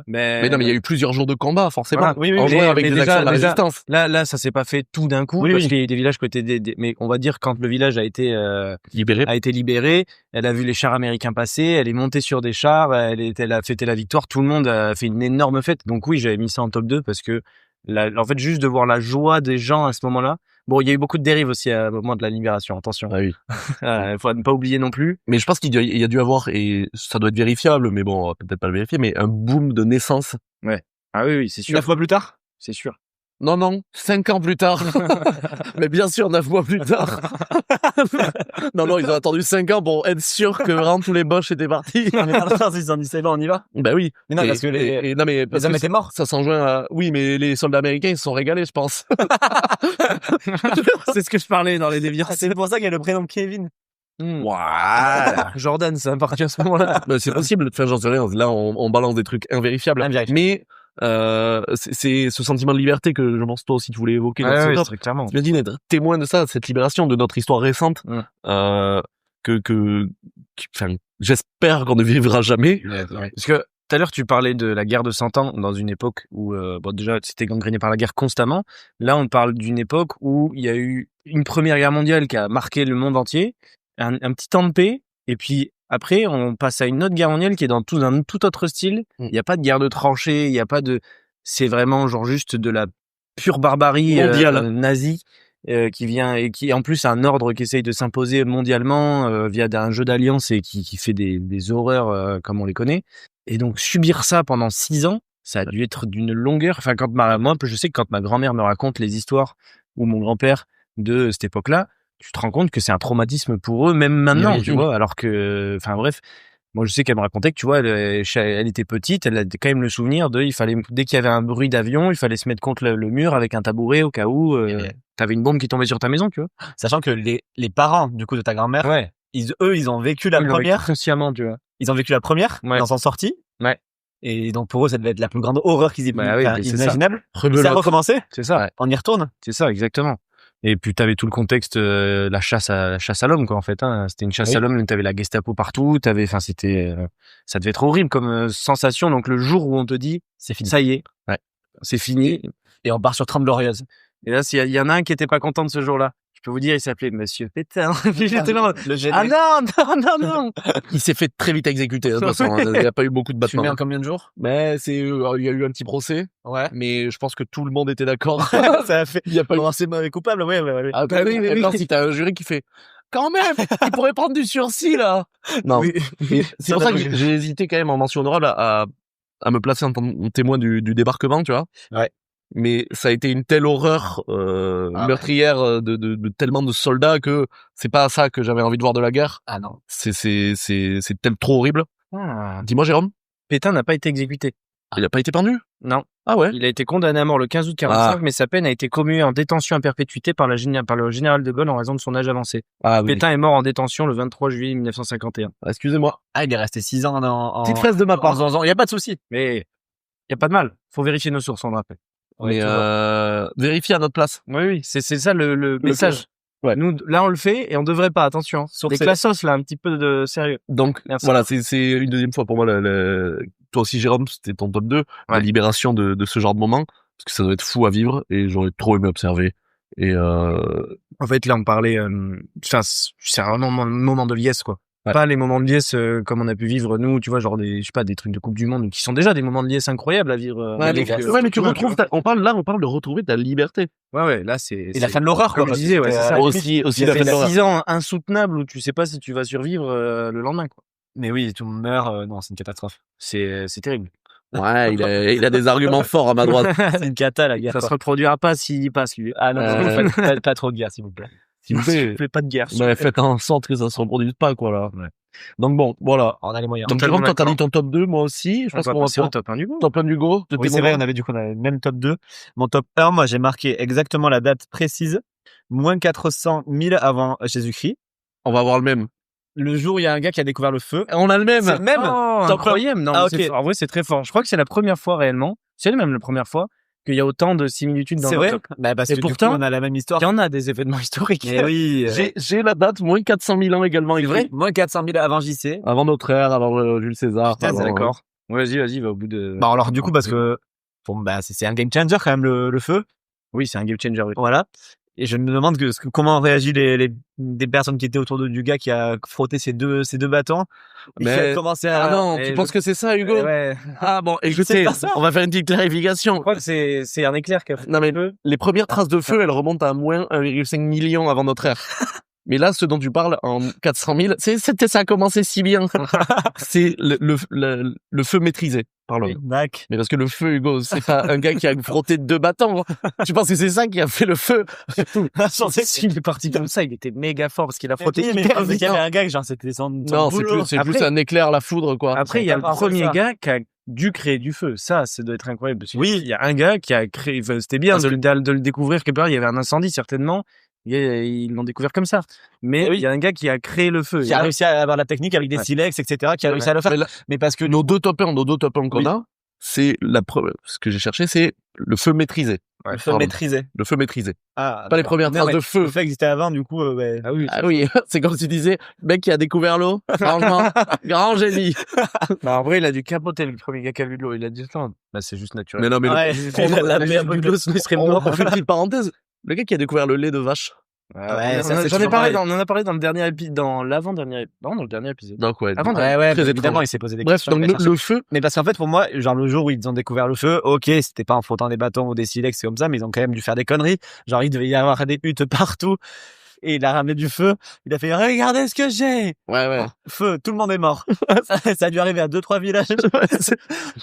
Mais non, mais il y a eu plusieurs jours de combat, forcément. Voilà. Oui, en jouant avec mais des déjà- actions de la déjà- résistance. Là, ça s'est pas fait tout d'un coup, Oui, parce oui. qu'il y a eu des villages qui ont été mais on va dire quand le village a été libéré, elle a vu les chars américains passer, elle est montée sur des chars, elle a fêté la victoire, tout le monde a fait une énorme fête. Donc oui, j'avais mis ça en top 2 parce que en fait, juste de voir la joie des gens à ce moment-là. Bon, il y a eu beaucoup de dérives aussi au moment de la Libération, attention. Ah oui. Faut ne pas oublier non plus. Mais je pense qu'il y a dû avoir, et ça doit être vérifiable, mais bon, on va peut-être pas le vérifier, mais un boom de naissance. Ah oui, c'est sûr. 9 mois plus tard? C'est sûr. Non, 5 ans plus tard. Mais bien sûr, 9 mois plus tard. non, ils ont attendu 5 ans pour être sûr que vraiment tous les boches étaient partis. Mais dans le sens, ils ont dit c'est bon, on y va. Bah oui. Mais non, parce que les hommes étaient morts. Ça s'enjoint à... Oui, mais les soldats américains, ils se sont régalés, je pense. C'est ce que je parlais dans les déviants. C'est pour ça qu'il y a le prénom Kevin. Voilà. Jordan, ça appartient à ce moment-là. Bah, c'est possible. Enfin, j'en sais rien. Là, on balance des trucs invérifiables. Mais c'est ce sentiment de liberté que je pense toi aussi tu voulais évoquer. Très clairement. T'imagines être témoin de ça, cette libération de notre histoire récente, enfin, j'espère qu'on ne vivra jamais. Parce que tout à l'heure tu parlais de la guerre de 100 ans dans une époque où bon déjà c'était gangréné par la guerre constamment. Là on parle d'une époque où il y a eu une première guerre mondiale qui a marqué le monde entier, un petit temps de paix, et puis après, on passe à une autre guerre mondiale qui est dans un tout autre style. Il n'y a pas de guerre de tranchées, il n'y a pas de... C'est vraiment genre juste de la pure barbarie nazie qui vient et qui en plus a un ordre qui essaye de s'imposer mondialement via un jeu d'alliance et qui fait des horreurs comme on les connaît. Et donc subir ça pendant 6 ans, ça a dû être d'une longueur. Enfin, moi, je sais que quand ma grand-mère me raconte les histoires ou mon grand-père de cette époque-là, tu te rends compte que c'est un traumatisme pour eux, même maintenant, tu vois, alors que, enfin bref, moi je sais qu'elle me racontait que, tu vois, elle était petite, elle a quand même le souvenir il fallait, dès qu'il y avait un bruit d'avion, il fallait se mettre contre le mur avec un tabouret au cas où t'avais une bombe qui tombait sur ta maison, tu vois. Sachant que les parents, du coup, de ta grand-mère, ils ont vécu la première. Consciemment, tu vois. Ils ont vécu la première, ils en sont sortis. Ouais. Et donc pour eux, ça devait être la plus grande horreur qu'ils aient imaginable. Ça a recommencé. C'est ça. On y retourne. C'est ça, exactement. Et puis t'avais tout le contexte, la chasse à l'homme, quoi, en fait. Hein. C'était une chasse à l'homme. T'avais la Gestapo partout. Ça devait être horrible comme sensation. Donc le jour où on te dit, c'est fini. Ça y est, c'est fini. Et on part sur Trente Glorieuses. Et là, il y en a un qui était pas content de ce jour-là. Je peux vous dire, il s'appelait Monsieur Pétain. Le génie. Non. Il s'est fait très vite exécuter, de toute façon. Il n'y a pas eu beaucoup de battements. Tu mets en combien de jours? Mais il y a eu un petit procès. Ouais. Mais je pense que tout le monde était d'accord. Ça a fait. Il y a pas eu. C'est mauvais coupable, ouais. Ah, bah oui. Alors, si t'as un jury qui fait, quand même, il pourrait prendre du sursis, là. Non. Oui. C'est pour ça que j'ai hésité quand même en mention honorable à me placer en témoin du débarquement, tu vois. Ouais. Mais ça a été une telle horreur meurtrière de tellement de soldats que c'est pas ça que j'avais envie de voir de la guerre. Ah non. C'est trop horrible. Dis-moi, Jérôme. Pétain n'a pas été exécuté. Il a pas été pendu? Non. Ah ouais? Il a été condamné à mort le 15 août 45, mais sa peine a été commuée en détention à perpétuité par le général de Gaulle en raison de son âge avancé. Ah, oui. Pétain est mort en détention le 23 juillet 1951. Excusez-moi. Ah, il est resté 6 ans en... Petite fraise de ma part. Il y a pas de souci. Mais il y a pas de mal. Faut vérifier nos sources, on le rappelle. Mais vérifier à notre place. Oui, c'est ça le message. Ouais. Nous, là, on le fait et on devrait pas. Attention. Des classos, là, un petit peu de sérieux. Donc, voilà, c'est une deuxième fois pour moi. Toi aussi, Jérôme, c'était ton top 2. La libération de ce genre de moment. Parce que ça doit être fou à vivre et j'aurais trop aimé observer. Et en fait, là, on parlait... c'est vraiment un moment de liesse, quoi. Ouais. Pas les moments de liesse comme on a pu vivre nous, tu vois, genre des trucs de Coupe du Monde qui sont déjà des moments de liesse incroyables à vivre. Mais tu retrouves on parle de retrouver ta liberté. Ouais, là c'est la fin de l'horreur, comme quoi. je disais, c'est ça. Aussi la fin de l'horreur. 6 ans insoutenable où tu sais pas si tu vas survivre le lendemain, quoi. Mais oui, tout le monde meurt, non, c'est une catastrophe. C'est terrible. Ouais, il a des arguments forts à ma droite. C'est une cata, la guerre. Ça se reproduira pas s'il passe, lui. Ah non, pas trop de guerre, s'il vous plaît. S'il vous plaît, faites pas de guerre. Mais faites en sorte que ça se reproduise pas, quoi, là. Ouais. Donc bon, voilà. On a les moyens. Donc Jérôme, toi, t'as dit ton top 2, moi aussi. Je pense qu'on va passer au top 1 du go. Top 1 du go. Oui, c'est vrai, on avait le même top 2. Mon top 1, moi, j'ai marqué exactement la date précise. Moins 400 000 avant Jésus-Christ. On va avoir le même. Le jour où il y a un gars qui a découvert le feu. On a le même. C'est le même. Oh, incroyable. Non, okay. En vrai, c'est très fort. Je crois que c'est la première fois réellement. C'est même la première fois qu'il y a autant de similitudes dans le top. Bah, parce que pourtant, on a la même histoire. Il y en a des événements historiques. Et oui. J'ai la date, moins 400 000 ans également. C'est vrai? Moins 400 000 avant JC. Avant notre ère, avant Jules César. Putain, d'accord. Vas-y, va au bout de... Bah, alors, du coup, parce que, bon, bah, c'est un game changer quand même, le feu. Oui, c'est un game changer. Oui. Voilà. Et je me demande comment ont réagi des personnes qui étaient autour du gars qui a frotté ces deux bâtons. Et qui a commencé à... Ah non, tu penses que c'est ça, Hugo? Ouais. Ah bon, écoutez, on va faire une petite clarification. Je crois que c'est un éclair qui a fait. Non mais les premières traces de feu, elles remontent à moins 1,5 million avant notre ère. Mais là, ce dont tu parles en 400 000, ça a commencé si bien. C'est le feu maîtrisé par l'homme. D'accord. Mais parce que le feu, Hugo, c'est pas un gars qui a frotté 2 bâtons. Tu penses que c'est ça qui a fait le feu? S'il est parti comme ça, il était méga fort parce qu'il a frotté Mais hyper il y vite. avait un gars que genre c'était son Non, boulot. c'est plus un éclair, la foudre, quoi. Après, il y a le pas premier ça. gars qui a dû créer du feu. Ça doit être incroyable. Parce que Oui. il y a un gars qui a créé, enfin, c'était bien de le découvrir quelque part. Il y avait un incendie, certainement. Ils l'ont découvert comme ça. Mais il y a un gars qui a créé le feu. Qui a réussi à avoir la technique avec des silex, etc., qui a réussi à le faire. Mais parce que nos deux top 1 qu'on a, c'est ce que j'ai cherché, c'est le feu maîtrisé. le feu maîtrisé. Le feu maîtrisé. Ah, Pas les premières traces de feu. Le feu existait avant, du coup, ouais. Ah oui. Ah oui, c'est comme tu disais, le mec qui a découvert l'eau. Franchement, grand génie. Bah, en vrai, il a dû capoter le premier gars qui a vu de l'eau. Il a dit, attends, bah, c'est juste naturel. Mais non, mais Ouais. la merde de l'eau, il serait mort. on fait une petite parenthèse. Le gars qui a découvert le lait de vache. Ouais, ça, c'est j'en ai toujours parlé, pareil. on en a parlé dans le dernier épisode, dans l'avant-dernier, non, dans le dernier épisode. Donc ouais. Avant, Ouais, très évidemment, étrange. il s'est posé des Bref, questions. donc le feu, Mais parce qu'en fait, pour moi, genre, le jour où ils ont découvert le feu, ok, c'était pas en frottant des bâtons ou des silex, c'est comme ça, mais ils ont quand même dû faire des conneries. Genre, il devait y avoir des huttes partout. Et il a ramené du feu. Il a fait, regardez ce que j'ai! ouais. Feu, tout le monde est mort. Ça a dû arriver à 2-3 villages.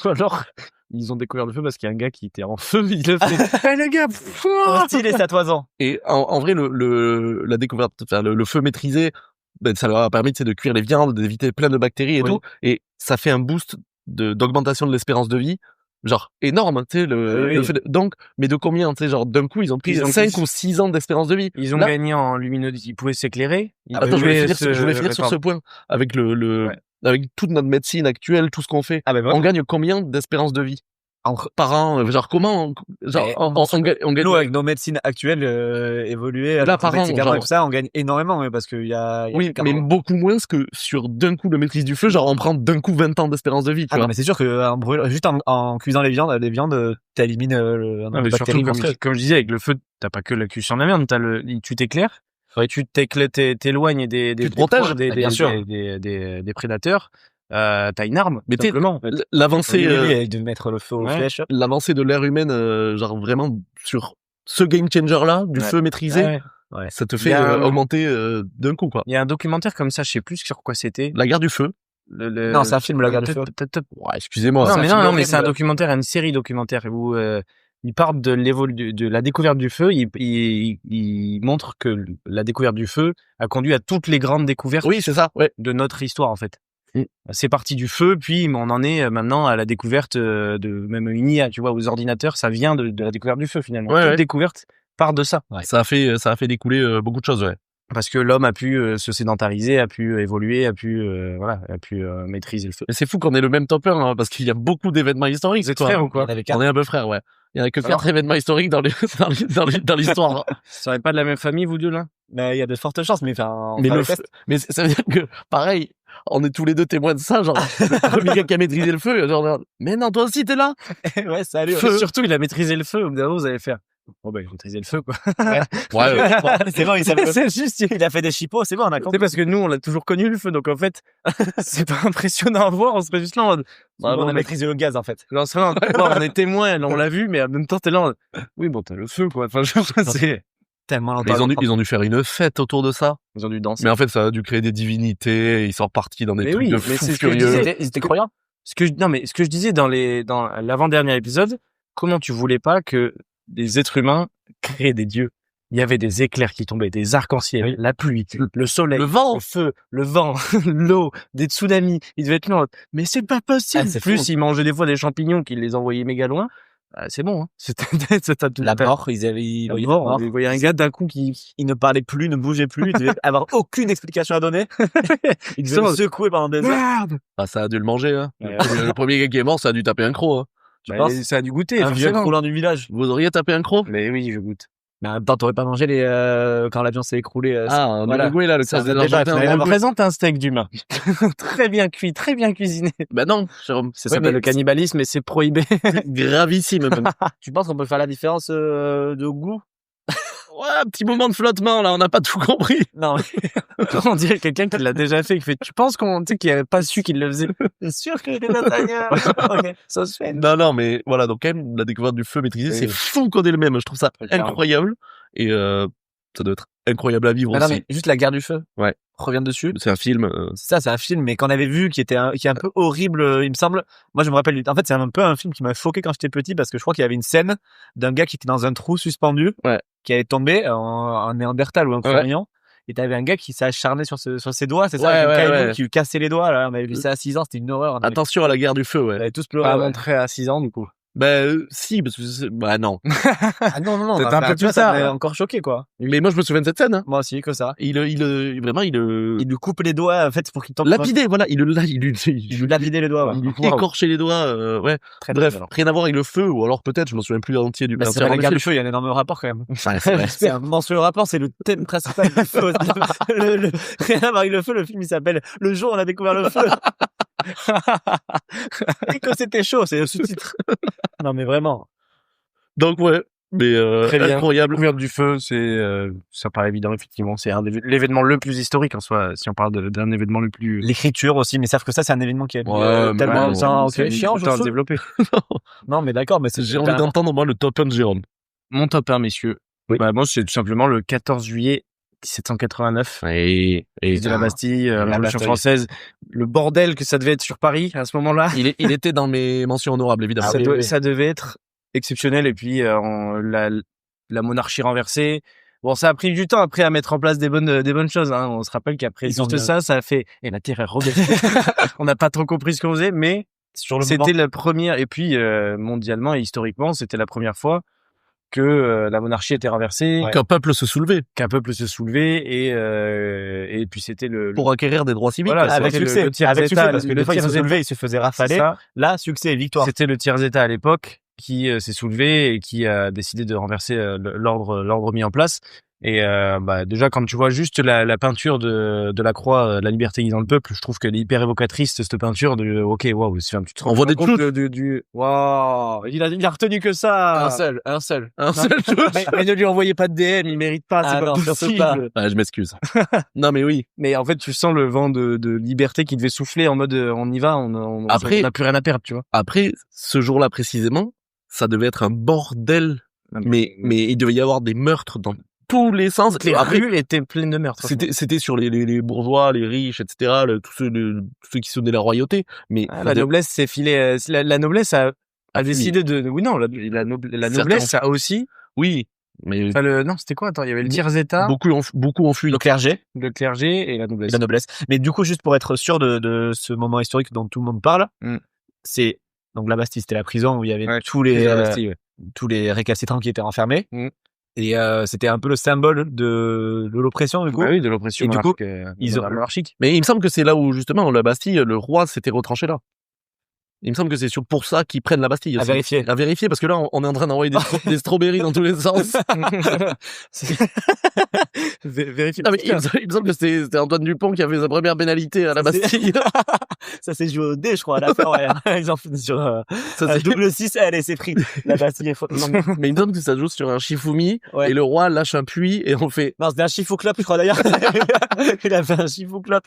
Ou alors, ils ont découvert le feu parce qu'il y a un gars qui était en feu, il a fait, hey, les gars, Hostile et satoisant. Et en vrai, la découverte, enfin, le feu maîtrisé, ben, ça leur a permis de cuire les viandes, d'éviter plein de bactéries et Oui. tout. Et ça fait un boost d'augmentation de l'espérance de vie. Genre, énorme, tu sais, le fait donc, mais de combien, tu sais, genre, d'un coup, ils ont pris 5 ou 6 ans d'espérance de vie. Ils ont Là- gagné en luminosité. Ils pouvaient s'éclairer. Attends, je voulais finir sur ce point. Avec avec toute notre médecine actuelle, tout ce qu'on fait. Ah, ben On gagne combien d'espérance de vie? Par an, genre, comment, genre, on gagne, Nous, avec nos médecines actuelles évoluées, Là, par an, et genre. tout ça, on gagne énormément, ouais, parce qu'il y a oui, mais beaucoup moins que sur d'un coup le maîtrise du feu, genre on prend d'un coup 20 ans d'espérance de vie, tu Ah vois. non, mais c'est sûr que juste en cuisant les viandes, t'élimines le Non, mais surtout, comme je disais, avec le feu, t'as pas que la cuisson de la viande, tu t'éclaires. Tu t'éloignes des Tu te protèges, bien sûr. des prédateurs. T'as une arme, Mais tu sais, simplement. l'avancée, de mettre le feu aux ouais. flèches. l'avancée de l'ère humaine, genre vraiment sur ce game changer là, du feu maîtrisé, Ouais. ça te Il fait y a augmenter d'un coup, quoi. Il y a un documentaire comme ça, je sais plus sur quoi c'était. La guerre du feu. Non, c'est un film, La guerre du feu. Ouais, excusez-moi. Non, mais film c'est un documentaire, une série documentaire où il parle de la découverte du feu. Il montre que la découverte du feu a conduit à toutes les grandes découvertes Oui, c'est ça, ouais. de notre histoire, en fait. C'est parti du feu, puis on en est maintenant à la découverte de même une IA, tu vois, aux ordinateurs. Ça vient de la découverte du feu, finalement. Ouais, Toute ouais. découverte part de ça. Ouais. Ça a fait découler beaucoup de choses, ouais. Parce que l'homme a pu se sédentariser, a pu évoluer, a pu maîtriser le feu. Mais c'est fou qu'on ait le même top 1, hein, parce qu'il y a beaucoup d'événements historiques. Vous êtes frères ou quoi? Il y en avait On 4. est un peu frères, ouais. Il y en a que 4 événements historiques dans l'histoire. Vous serez pas de la même famille, vous deux, là? Mais il y a de fortes chances, mais enfin, Mais ça veut dire que, pareil, on est tous les deux témoins de ça, genre, le premier gars qui a maîtrisé le feu, genre, mais non, toi aussi, t'es là? ouais, salut. Feu. Surtout, il a maîtrisé le feu. Au bout d'un moment, vous allez faire. Bon, ben, il a maîtrisé le feu, quoi. Ouais. C'est bon, il savait. C'est juste, Il a fait des chipots, c'est bon, on a c'est compris. parce que nous, on l'a toujours connu, le feu. Donc, en fait, c'est pas impressionnant à voir. On serait juste là en mode, On a mec, maîtrisé le gaz, en fait. genre, on serait là en mode, on est témoins, on l'a vu, mais en même temps, t'es là en mode, oui, bon, t'as le feu, quoi. Enfin, c'est, Tellement Mais ils ont dû faire une fête autour de ça. ils ont dû danser. Mais en fait, ça a dû créer des divinités, ils sont repartis dans des Mais trucs oui, de mais fous c'est ce que je furieux. disais. Ils étaient croyants. Ce que je disais dans l'avant-dernier épisode, comment tu voulais pas que des êtres humains créent des dieux? Il y avait des éclairs qui tombaient, des arcs-en-ciel, la pluie, le soleil, Le vent. le feu, le vent, l'eau, des tsunamis. Ils devaient être là. Mais c'est pas possible. Ah, c'est Plus, fou. ils mangeaient des fois des champignons qu'ils les envoyaient méga loin. C'est bon, hein. C'était La mort, ils la mort. Ils voyaient un gars d'un coup qui, il ne parlait plus, ne bougeait plus, il devait avoir aucune explication à donner. Il devait le secouer pendant des heures. merde! Ah, ça a dû le manger, hein. Ouais. Le premier gars qui est mort, ça a dû taper un croc, hein. Bah, penses ça a dû goûter, Un vieux forcément. croulant du village. Vous auriez tapé un croc? Mais oui, je goûte. Mais en même temps, t'aurais pas mangé quand l'avion s'est écroulé. Ah, voilà. Uruguay, là, le Ça casse faisait des déjà, Argentins. il fallait On avoir- présente un steak d'humain. Très bien cuit, très bien cuisiné. Bah non, Jérôme. Ça Ouais, s'appelle mais le cannibalisme et c'est prohibé. Gravissime, même. Tu penses qu'on peut faire la différence de goût ouais, un petit moment de flottement, là, on n'a pas tout compris. Non, mais on dirait quelqu'un qui l'a déjà fait, qui fait, tu penses qu'on, tu sais, qu'il avait pas su qu'il le faisait. C'est sûr que les lasagnes. Ok, ça se fait. Non, mais voilà, donc quand même, la découverte du feu maîtrisé, Oui, c'est oui. fou qu'on ait le même. Je trouve ça Clairement. incroyable. Et ça doit être incroyable à vivre Mais non, aussi. mais juste la guerre du feu. Ouais. On revient dessus. C'est un film. C'est ça, c'est un film, mais qu'on avait vu qui est un peu horrible, il me semble. Moi, je me rappelle, en fait, c'est un peu un film qui m'a choqué quand j'étais petit parce que je crois qu'il y avait une scène d'un gars qui était dans un trou suspendu, Ouais. qui allait tomber en Néandertal ou un Cromagnon. Et t'avais un gars qui s'est acharné sur ses doigts, c'est ça, Ouais, avec un ouais, caillou ouais. qui lui cassait les doigts, là. On avait vu ça à 6 ans, c'était une horreur. Attention à la guerre du feu, On ouais. avait tous pleuré. Pas ouais. montré à 6 ans, du coup. Si, parce que bah non. Ah non, Peut-être un peu tu plus vois, ça tard, m'avait hein. encore choqué, quoi. Mais moi, je me souviens de cette scène, hein. Moi aussi, que ça. Vraiment, il Il lui coupe les doigts, en fait, pour qu'il tombe. lapidé, voilà. Il Il lui lavidait les doigts, ouais. il lui écorchait les doigts, ouais. Très Bref, violent. rien à voir avec le feu, ou alors peut-être, je m'en souviens plus entier du Bah, c'est vrai, la guerre du feu, il y a un énorme rapport, quand même. Ouais, c'est vrai. C'est un monstrueux rapport, c'est le thème principal du feu. Rien à voir avec le feu, le film il s'appelle Le jour où on a découvert le feu. Et que c'était chaud, c'est le sous-titre. Non mais vraiment. Donc ouais, mais Très bien. incroyable. Découverte du feu, ça paraît évident, effectivement. C'est l'événement le plus historique, en soi, si on parle d'un événement le plus. L'écriture aussi, mais sauf que ça c'est un événement qui est Ouais, tellement ouais, ok, chiant, je à trouve. développer. Non mais d'accord, mais c'est J'ai envie d'entendre moi le top 1 de Jérôme. Mon top 1, messieurs. Oui. Bah, moi, c'est tout simplement le 14 juillet 1789. Et De la Bastille, la Révolution Bastille. française, le bordel que ça devait être sur Paris à ce moment-là. il était dans mes mentions honorables, évidemment. Ça devait être exceptionnel. Et puis la monarchie renversée. Bon, ça a pris du temps après à mettre en place des bonnes choses. Hein. On se rappelle qu'après Ils ont juste bien- ça a fait et la terre est rebaissée. On n'a pas trop compris ce qu'on faisait, mais sur le c'était la première. Et puis mondialement et historiquement, c'était la première fois que la monarchie était renversée, Ouais. Qu'un peuple se soulevait qu'un peuple se soulevait et puis c'était le pour acquérir des droits civiques. Voilà, quoi. avec c'était succès, le tiers avec état, succès, parce que le des fois il se tiers soulevait, il se faisait c'est rafaler. ça. Là, succès et victoire. C'était le tiers état à l'époque qui s'est soulevé et qui a décidé de renverser l'ordre mis en place. Et déjà quand tu vois juste la peinture de la croix, la liberté qui est dans le peuple, je trouve qu'elle est hyper évocatrice cette peinture de OK, waouh, tu te rends On voit des compte du waouh, il a retenu que ça. Un seul. Un Non. seul mais ne lui envoyez pas de DM, il mérite pas, c'est Ah pas non, surtout possible. pas. Ouais, je m'excuse. Non, mais oui. Mais en fait, tu sens le vent de liberté qui devait souffler en mode on y va, on Après- n'a plus rien à perdre, tu vois. Après, ce jour-là précisément, ça devait être un bordel. Mais il devait y avoir des meurtres dans tous les sens. Les Après, rues étaient pleines de meurtres. c'était sur les bourgeois, les riches, etc., tous ceux qui sonnaient la royauté. Mais Ah, la noblesse s'est filée. La noblesse a décidé de. Oui, non, la Certains noblesse a aussi. oui, mais Enfin, non, c'était quoi? Attends, il y avait le tiers état, beaucoup ont fui. Le clergé. le clergé et la noblesse. La noblesse. Mais du coup, juste pour être sûr de ce moment historique dont tout le monde parle, c'est donc la Bastille, c'était la prison où il y avait Ouais, tous les la Bastille, ouais. tous les récalcitrants qui étaient enfermés. Mm. Et c'était un peu le symbole de l'oppression du coup. Bah oui, de l'oppression Et du coup, ils ont monarchique. Mais il me semble que c'est là où, justement, la Bastille, le roi s'était retranché là. Il me semble que c'est pour ça qu'ils prennent la Bastille. À aussi. vérifier. À vérifier, parce que là, on est en train d'envoyer des strawberries dans tous les sens. Vérifie. Non, mais il me semble que c'était Antoine Dupont qui a fait sa première pénalité à la Bastille. Ça s'est joué au dé, je crois, à la fin. Ouais. Ils ont fait sur Ça, un c'est- double 6. Allez, c'est pris. La Bastille est faute. Non, Mais il me semble que ça se joue sur un Shifumi, Ouais. et le roi lâche un puits, et on fait... non, c'était un chifou-clope, je crois d'ailleurs. Il a fait un chifou-clope.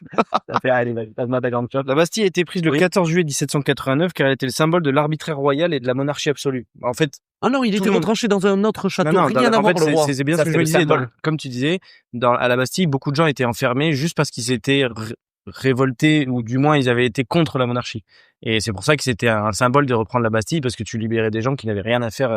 Ça fait, allez, vas-y, passe-moi ta grande clope. La Bastille a été prise le Oui. 14 juillet 1789 car elle était le symbole de l'arbitraire royal et de la monarchie absolue. En fait, Ah non, il Tout était le monde- retranché dans un autre château, rien à en voir fait, le roi. c'est bien Ça, ce que c'est je me le disais. symbole. Comme tu disais, à la Bastille, beaucoup de gens étaient enfermés juste parce qu'ils étaient révoltés ou du moins ils avaient été contre la monarchie. Et c'est pour ça que c'était un symbole de reprendre la Bastille parce que tu libérais des gens qui n'avaient rien à faire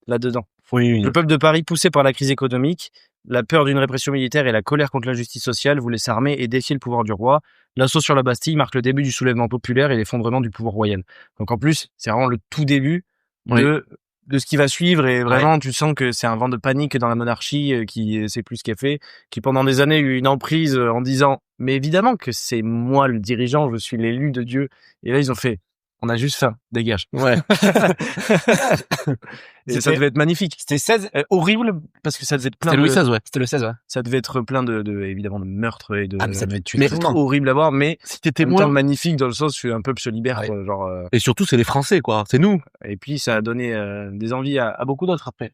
là-dedans. Oui, Le peuple de Paris, poussé par la crise économique, la peur d'une répression militaire et la colère contre l'injustice sociale, voulait s'armer et défier le pouvoir du roi. L'assaut sur la Bastille marque le début du soulèvement populaire et l'effondrement du pouvoir royal. Donc en plus, c'est vraiment le tout début Oui. de ce qui va suivre et vraiment tu sens que c'est un vent de panique dans la monarchie qui sait plus ce qu'elle fait, qui pendant des années a eu une emprise en disant mais évidemment que c'est moi le dirigeant, je suis l'élu de Dieu. Et là ils ont fait on a juste faim, dégage. Ouais. Et ça devait être magnifique. C'était 16. Horrible parce que ça devait être plein C'était Louis de XVI, ouais. C'était le 16, ouais. ça devait être plein de évidemment de meurtres et de Ah, mais ça devait tuer Mais tout le trop monde. horrible à voir mais Si en t'étais même temps moi... magnifique dans le sens où un peuple se libère Ouais. quoi, genre Et surtout, c'est les Français, quoi. C'est nous. et puis ça a donné des envies à beaucoup d'autres après,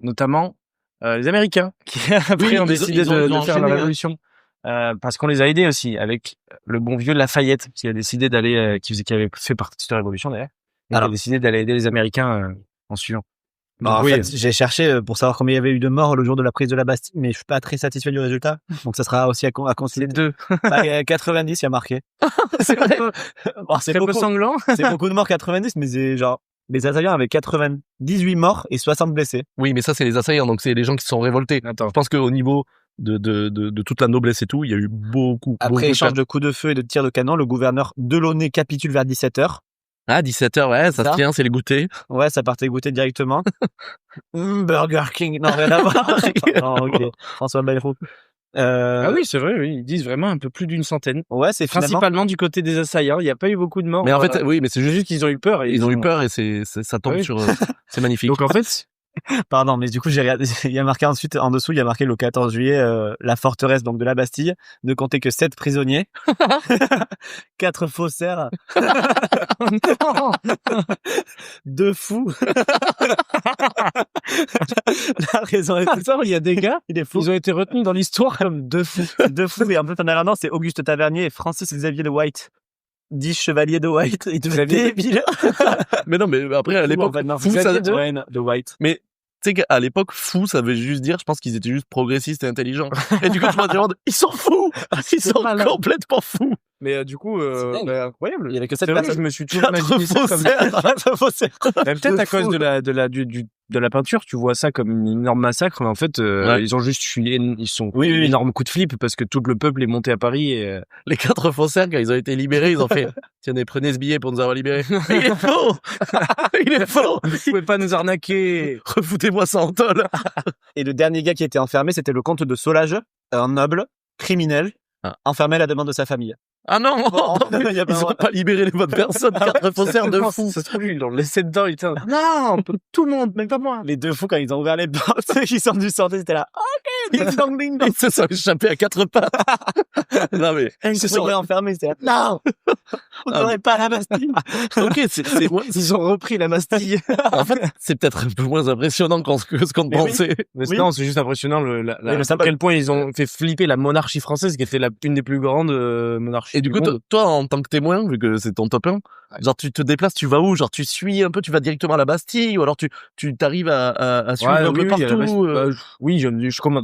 notamment Les Américains qui après ont décidé ils ont de faire enchaîné, la ouais. révolution. Parce qu'on les a aidés aussi avec le bon vieux Lafayette, qui a décidé d'aller, qui avait fait partie de cette révolution d'ailleurs, et qui a décidé d'aller aider les Américains en suivant. Bah, en Oui. fait, j'ai cherché pour savoir combien il y avait eu de morts le jour de la prise de la Bastille, mais je suis pas très satisfait du résultat. Donc ça sera aussi à C'est consulter. 2. 90, il y a marqué. C'est vrai. Bon, c'est Très peu beaucoup, sanglant. c'est beaucoup de morts 90, mais c'est genre les assaillants avaient 98 morts et 60 blessés. Oui, mais ça, c'est les assaillants, donc c'est les gens qui se sont révoltés. Attends. Je pense qu'au niveau de toute la noblesse et tout, il y a eu beaucoup Après de échange pertes. de coups de feu et de tirs de canon, le gouverneur Delaunay capitule vers 17h. Ah, 17h, ouais, ça se tient, c'est les goûters. Ouais, ça partait goûter directement. Burger King, non, rien à voir. Non, ok. François Bayrou. Ah oui, c'est vrai, oui. Ils disent vraiment un peu plus d'une centaine. Ouais, c'est finalement. Principalement du côté des assaillants. Il n'y a pas eu beaucoup de morts. Mais en fait, oui, mais c'est juste juste qu'ils ont eu peur. ils ont eu peur et ça tombe Ah oui. sur, c'est magnifique. Donc en fait, Pardon, mais du coup, j'ai regardé, il y a marqué ensuite, en dessous, il y a marqué le 14 juillet, la forteresse, donc, de la Bastille, ne comptait que 7 prisonniers, 4 faussaires, 2 fous. La raison est tout ça, il y a des gars, il est fou. ils ont été retenus dans l'histoire comme 2 fous. 2 fous, et en fait, en irlandais, c'est Auguste Tavernier et Francis Xavier de White. 10 chevaliers de White, ils devaient être débiles. Mais non, mais après, à l'époque, fou, ça, de White. mais, tu sais qu'à l'époque, fou, ça veut juste dire, je pense qu'ils étaient juste progressistes et intelligents. Et du coup, je me demande, ils sont fous! Ils sont malin. complètement fous! Mais du coup, dingue. incroyable. Il y avait que 7 C'est vrai que personnes. je me suis toujours 4 imaginé ça comme Faussaires. Mais peut-être de à cause fou. de la peinture, tu vois ça comme un énorme massacre, mais en fait, Ouais. ils ont juste ils sont Oui, oui, oui. énorme coup de flip parce que tout le peuple est monté à Paris et Les 4 faussaires, quand ils ont été libérés, ils ont fait, tenez, prenez ce billet pour nous avoir libérés. Mais il est faux! Il est faux! vous pouvez pas nous arnaquer. Refoutez-moi ça en tôle! Et le dernier gars qui était enfermé, c'était le comte de Solage, un noble, criminel, Ah. enfermé à la demande de sa famille. Ah non! Il y a pas Ils ont pas libéré les bonnes personnes, 4 faussaires de fous! Ça se trouve, ils l'ont laissé dedans, il était non, tout le monde, même pas moi. Les 2 fous, quand ils ont ouvert les portes, ils sont dû sortir, c'était là. Ok, ding dong, ding dong. Ils se sont échappés à 4 pattes! Non mais, Ils se sont réenfermés, c'était là. Non! On Ah. n'aurait pas la Bastille. ok, c'est, Ils ont repris la Bastille. en fait, c'est peut-être un peu moins impressionnant que ce qu'on Mais oui. pensait. Mais Oui. non, c'est juste impressionnant le à symbole. quel point ils ont fait flipper la monarchie française, qui était une des plus grandes monarchies. Et du coup, monde. toi, en tant que témoin, vu que c'est ton top 1, genre, tu te déplaces, tu vas où? Genre, tu suis un peu, tu vas directement à la Bastille, ou alors tu t'arrives à suivre un peu oui, à la partout? Bastille. Oui,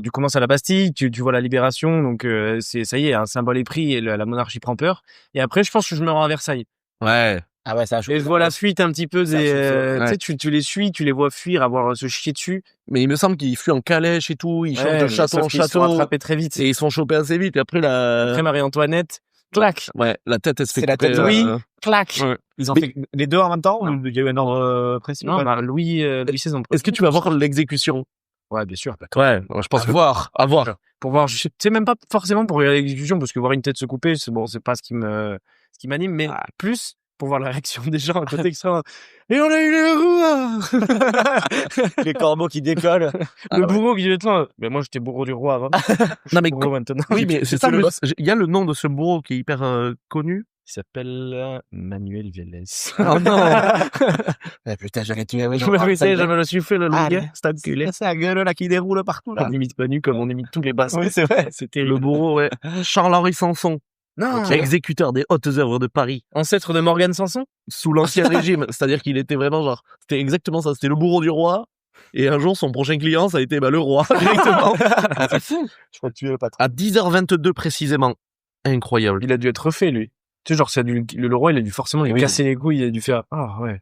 tu commences à la Bastille, tu vois la libération, donc ça y est, un symbole est pris et la monarchie prend peur. Et après, je pense que je me rends à Versailles. Ouais. Ah ouais, ça a Et je vois la fuite un petit peu Ça, des, c'est ouais. tu sais, tu les suis, tu les vois fuir, avoir se chier dessus. Mais il me semble qu'ils fuient en calèche et tout, ils changent de mais château sauf en qu'ils se sont château. rattrapés très vite. Et ils sont chopés assez vite. Et après, Après Marie-Antoinette, clac, ouais, la tête, elle se fait C'est la couper, tête de Louis. clac. ouais. Ils ont Mais- fait les 2 en même temps, Non. ou il y a eu un ordre précis? Non, ou pas bah, Louis XVI. Est-ce que tu vas voir l'exécution? Ouais, bien sûr. Ouais, je pense que... À voir. Pour voir, je sais même pas forcément pour regarder l'exécution, parce que voir une tête se couper, c'est bon, c'est pas ce qui m'anime, mais plus pour voir la réaction des gens à côté extrêmement. Et on a eu le roi! Les corbeaux qui décollent. Le bourreau qui dit, attends, mais moi j'étais bourreau du roi avant. Non, mais Bourreau maintenant. oui, mais c'est ça le le boss. Il y a le nom de ce bourreau qui est hyper connu. Il s'appelle Manuel Vélez. Oh non! Putain, j'aurais tué. Je me fais, je me le suis fait, le Ah, gars. C'est enculé. C'est la gueule là qui déroule partout là. On imite pas nu comme on imite tous les basses. Oui, c'est vrai. C'était Le bourreau, ouais. Charles-Henri Sanson, Non! exécuteur des hautes œuvres de Paris, Ancêtre de Morgane Sanson? sous l'Ancien Régime. C'est-à-dire qu'il était vraiment genre, c'était exactement ça. C'était le bourreau du roi. Et un jour, son prochain client, ça a été le roi, directement. C'est fou! Je crois que tu es le patron. À 10h22 précisément. Incroyable. Il a dû être refait, lui. Tu sais, genre, le roi, il a dû forcément lui Oui. casser les couilles, il a dû faire, ah, ouais.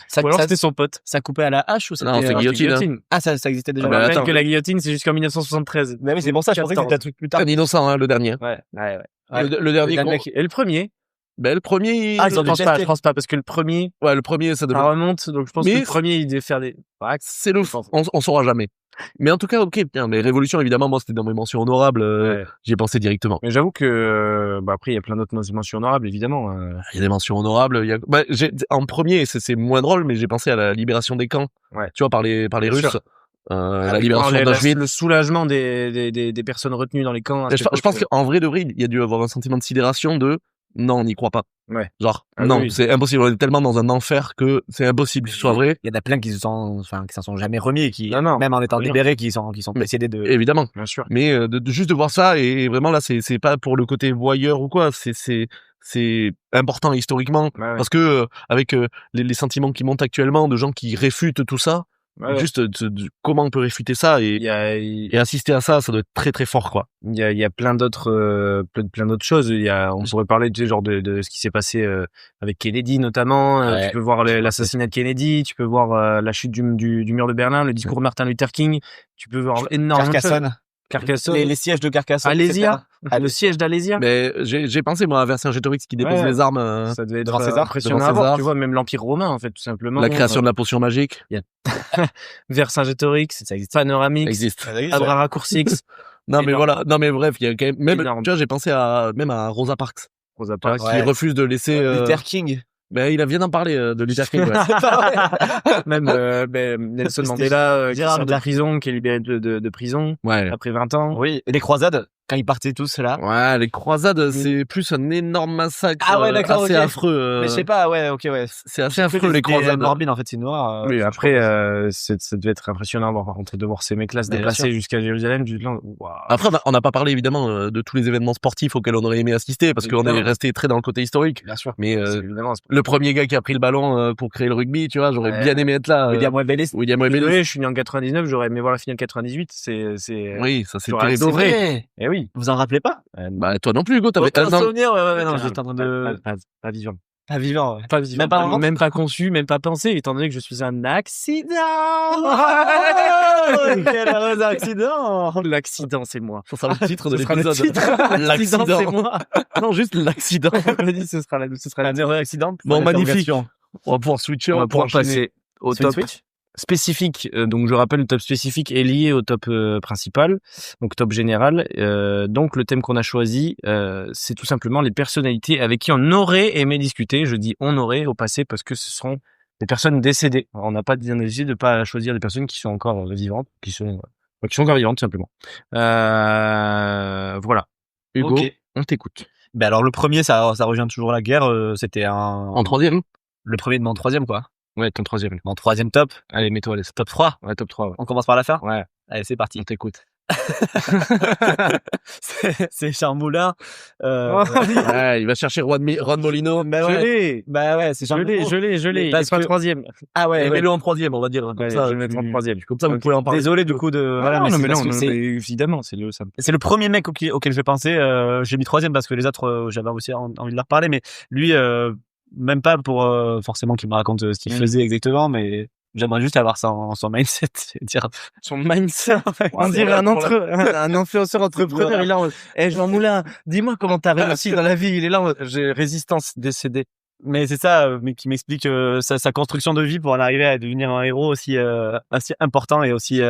Ça, Ou alors ça, c'était son pote. ça coupait à la hache ou c'était Non, c'est Alors, guillotine, hein. Ah, ça existait déjà. Je bah, rappelle attends. que la guillotine, c'est jusqu'en 1973. Mais oui, c'est pour ça, je pensais que c'était un truc plus tard. Un innocent, hein, le dernier. Ouais. Ouais. Le dernier, Le dernier Et le premier? ben, le premier, Ah, ils ont Je pense détesté. pas, je pense pas, parce que le premier, ouais, le premier, ça devait... ça remonte, donc je pense Mais- que le premier, il devait faire des... C'est le fond. On saura jamais. Mais en tout cas, ok, bien, les révolutions, évidemment, moi, c'était dans mes mentions honorables, Ouais. j'y ai pensé directement. Mais j'avoue que, après, il y a plein d'autres mentions honorables, évidemment. Il y a des mentions honorables, en premier, c'est moins drôle, mais j'ai pensé à la libération des camps. Ouais. Tu vois, par les Bien Russes. sûr. La libération d'Auschwitz. Le soulagement des personnes retenues dans les camps. à Et cette je pense époque. qu'en vrai de vrai, il y a dû avoir un sentiment de sidération de, non, on n'y croit pas. Ouais. Genre, Ah non, oui. c'est impossible. On est tellement dans un enfer que c'est impossible que ce soit vrai. Il y en a plein qui s'en sont jamais remis et qui, Non. même en étant Bien. libérés, qui sont Mais- décédés de. Évidemment. Bien sûr. Mais de juste de voir ça, et vraiment là, c'est pas pour le côté voyeur ou quoi, c'est important historiquement. Ouais. Parce que avec les sentiments qui montent actuellement de gens qui réfutent tout ça, Ouais. juste comment on peut réfuter ça Il y a, et assister à ça, ça doit être très très fort, quoi. il y a plein d'autres plein d'autres choses. On pourrait parler tu sais, genre de ce qui s'est passé avec Kennedy notamment. Ouais. Tu peux voir l'assassinat de Kennedy, tu peux voir la chute du mur de Berlin, le discours de Martin Luther King. Tu peux voir énormément de choses. Carcassonne. Carcassonne. Les sièges de Carcassonne. Alésia. etc. Le siège d'Alésia. Mais j'ai pensé moi à Vercingétorix qui dépose Ouais. les armes, Ça devait être devant César. impressionnant Devant à voir. César. Tu vois, même l'Empire romain, en fait, tout simplement. la création de la potion magique. Vercingétorix, ça existe. Panoramix. Existe. Abraracoursix. Non mais Énorme. voilà, non mais bref, il y a quand même Énorme. tu vois, j'ai pensé même à Rosa Parks Rosa tu vois, Parks. qui refuse de laisser Luther King. ben il vient d'en parler de Luther King. Ouais. Même Nelson C'était Mandela qui Gérard sort de Darc. prison, qui est libéré de prison Ouais. après 20 ans. Oui. Et les croisades, quand ils partaient tous là. Ouais, les croisades, c'est plus un énorme massacre. Ah ouais, d'accord, assez ok. affreux. Mais je sais pas, ouais, ok, ouais. C'est assez affreux les croisades. Morbide, en fait, c'est noir. Oui, après, ça devait être impressionnant de voir ces mecs-là se Bien déplacer sûr. jusqu'à Jérusalem. Waouh. Après, on n'a pas parlé évidemment de tous les événements sportifs auxquels on aurait aimé assister parce qu'on est Évidemment. resté très dans le côté historique. Bien sûr. Mais Évidemment. le premier gars qui a pris le ballon pour créer le rugby, tu vois, j'aurais bien aimé être là. William Webelis. William Webelis. Oui, je suis né en 99, j'aurais aimé voir la finale 98. Oui, ça c'est J'aurais terrible. adoré. Eh oui. Vous en rappelez pas? Bah toi non plus, Hugo, t'avais Aucun un an. souvenir, ouais, non, j'étais en train de. Pas vivant. Pas vivant, ouais. Pas vivant. Même pas en même pas conçu, même pas pensé, étant donné que je suis un accident. Quel heureux accident! L'accident, c'est moi. Ça sera le titre de Ce sera le l'épisode. titre. L'accident, c'est moi. Non, juste l'accident. Je me dis, ce sera Un heureux accident. Bon, Point magnifique. d'interrogation. On va pouvoir switcher, On va pouvoir enchaîner. passer au Sur une top Switch spécifique. Donc, je rappelle, le top spécifique est lié au top principal, donc top général. Donc, le thème qu'on a choisi, c'est tout simplement les personnalités avec qui on aurait aimé discuter. Je dis on aurait au passé parce que ce seront des personnes décédées. On n'a pas décidé de pas choisir des personnes qui sont encore vivantes, qui sont encore vivantes, tout simplement. Voilà. Hugo, Ok. on t'écoute. Ben alors, le premier, ça rejoint toujours la guerre. C'était En troisième? le premier de mon troisième, quoi. Ouais, ton troisième. Mon troisième top. Allez, mets-toi à l'aise. Top 3. Ouais, top 3. Ouais. On commence par la fin? Ouais. Allez, c'est parti. On t'écoute. C'est Charles Moulin. Ouais, il va chercher Ron Molino. Bah ouais. l'ai. Bah ouais, c'est Charles Moulin. Je l'ai. Il Parce est pas que- troisième. Ah ouais, ouais. Mets-le en troisième, on va dire. Comme Ouais, ça, je vais le mettre en troisième. Comme ça, vous pouvez en parler. Désolé du coup de. Voilà, mais non, c'est mais parce non, que non, c'est- mais évidemment, c'est le ça. c'est le premier mec auquel je vais penser. J'ai mis troisième parce que les autres, j'avais aussi envie de leur parler, mais lui, même pas pour forcément qu'il me raconte ce qu'il faisait exactement, mais j'aimerais juste avoir son mindset et dire. Son mindset. On dirait un influenceur entrepreneur. Il est là en mode, Jean Moulin, dis-moi comment t'as réussi dans la vie. Il est là en mode, j'ai résistance décédée. Mais c'est ça, mais qui m'explique sa construction de vie pour en arriver à devenir un héros aussi important et aussi.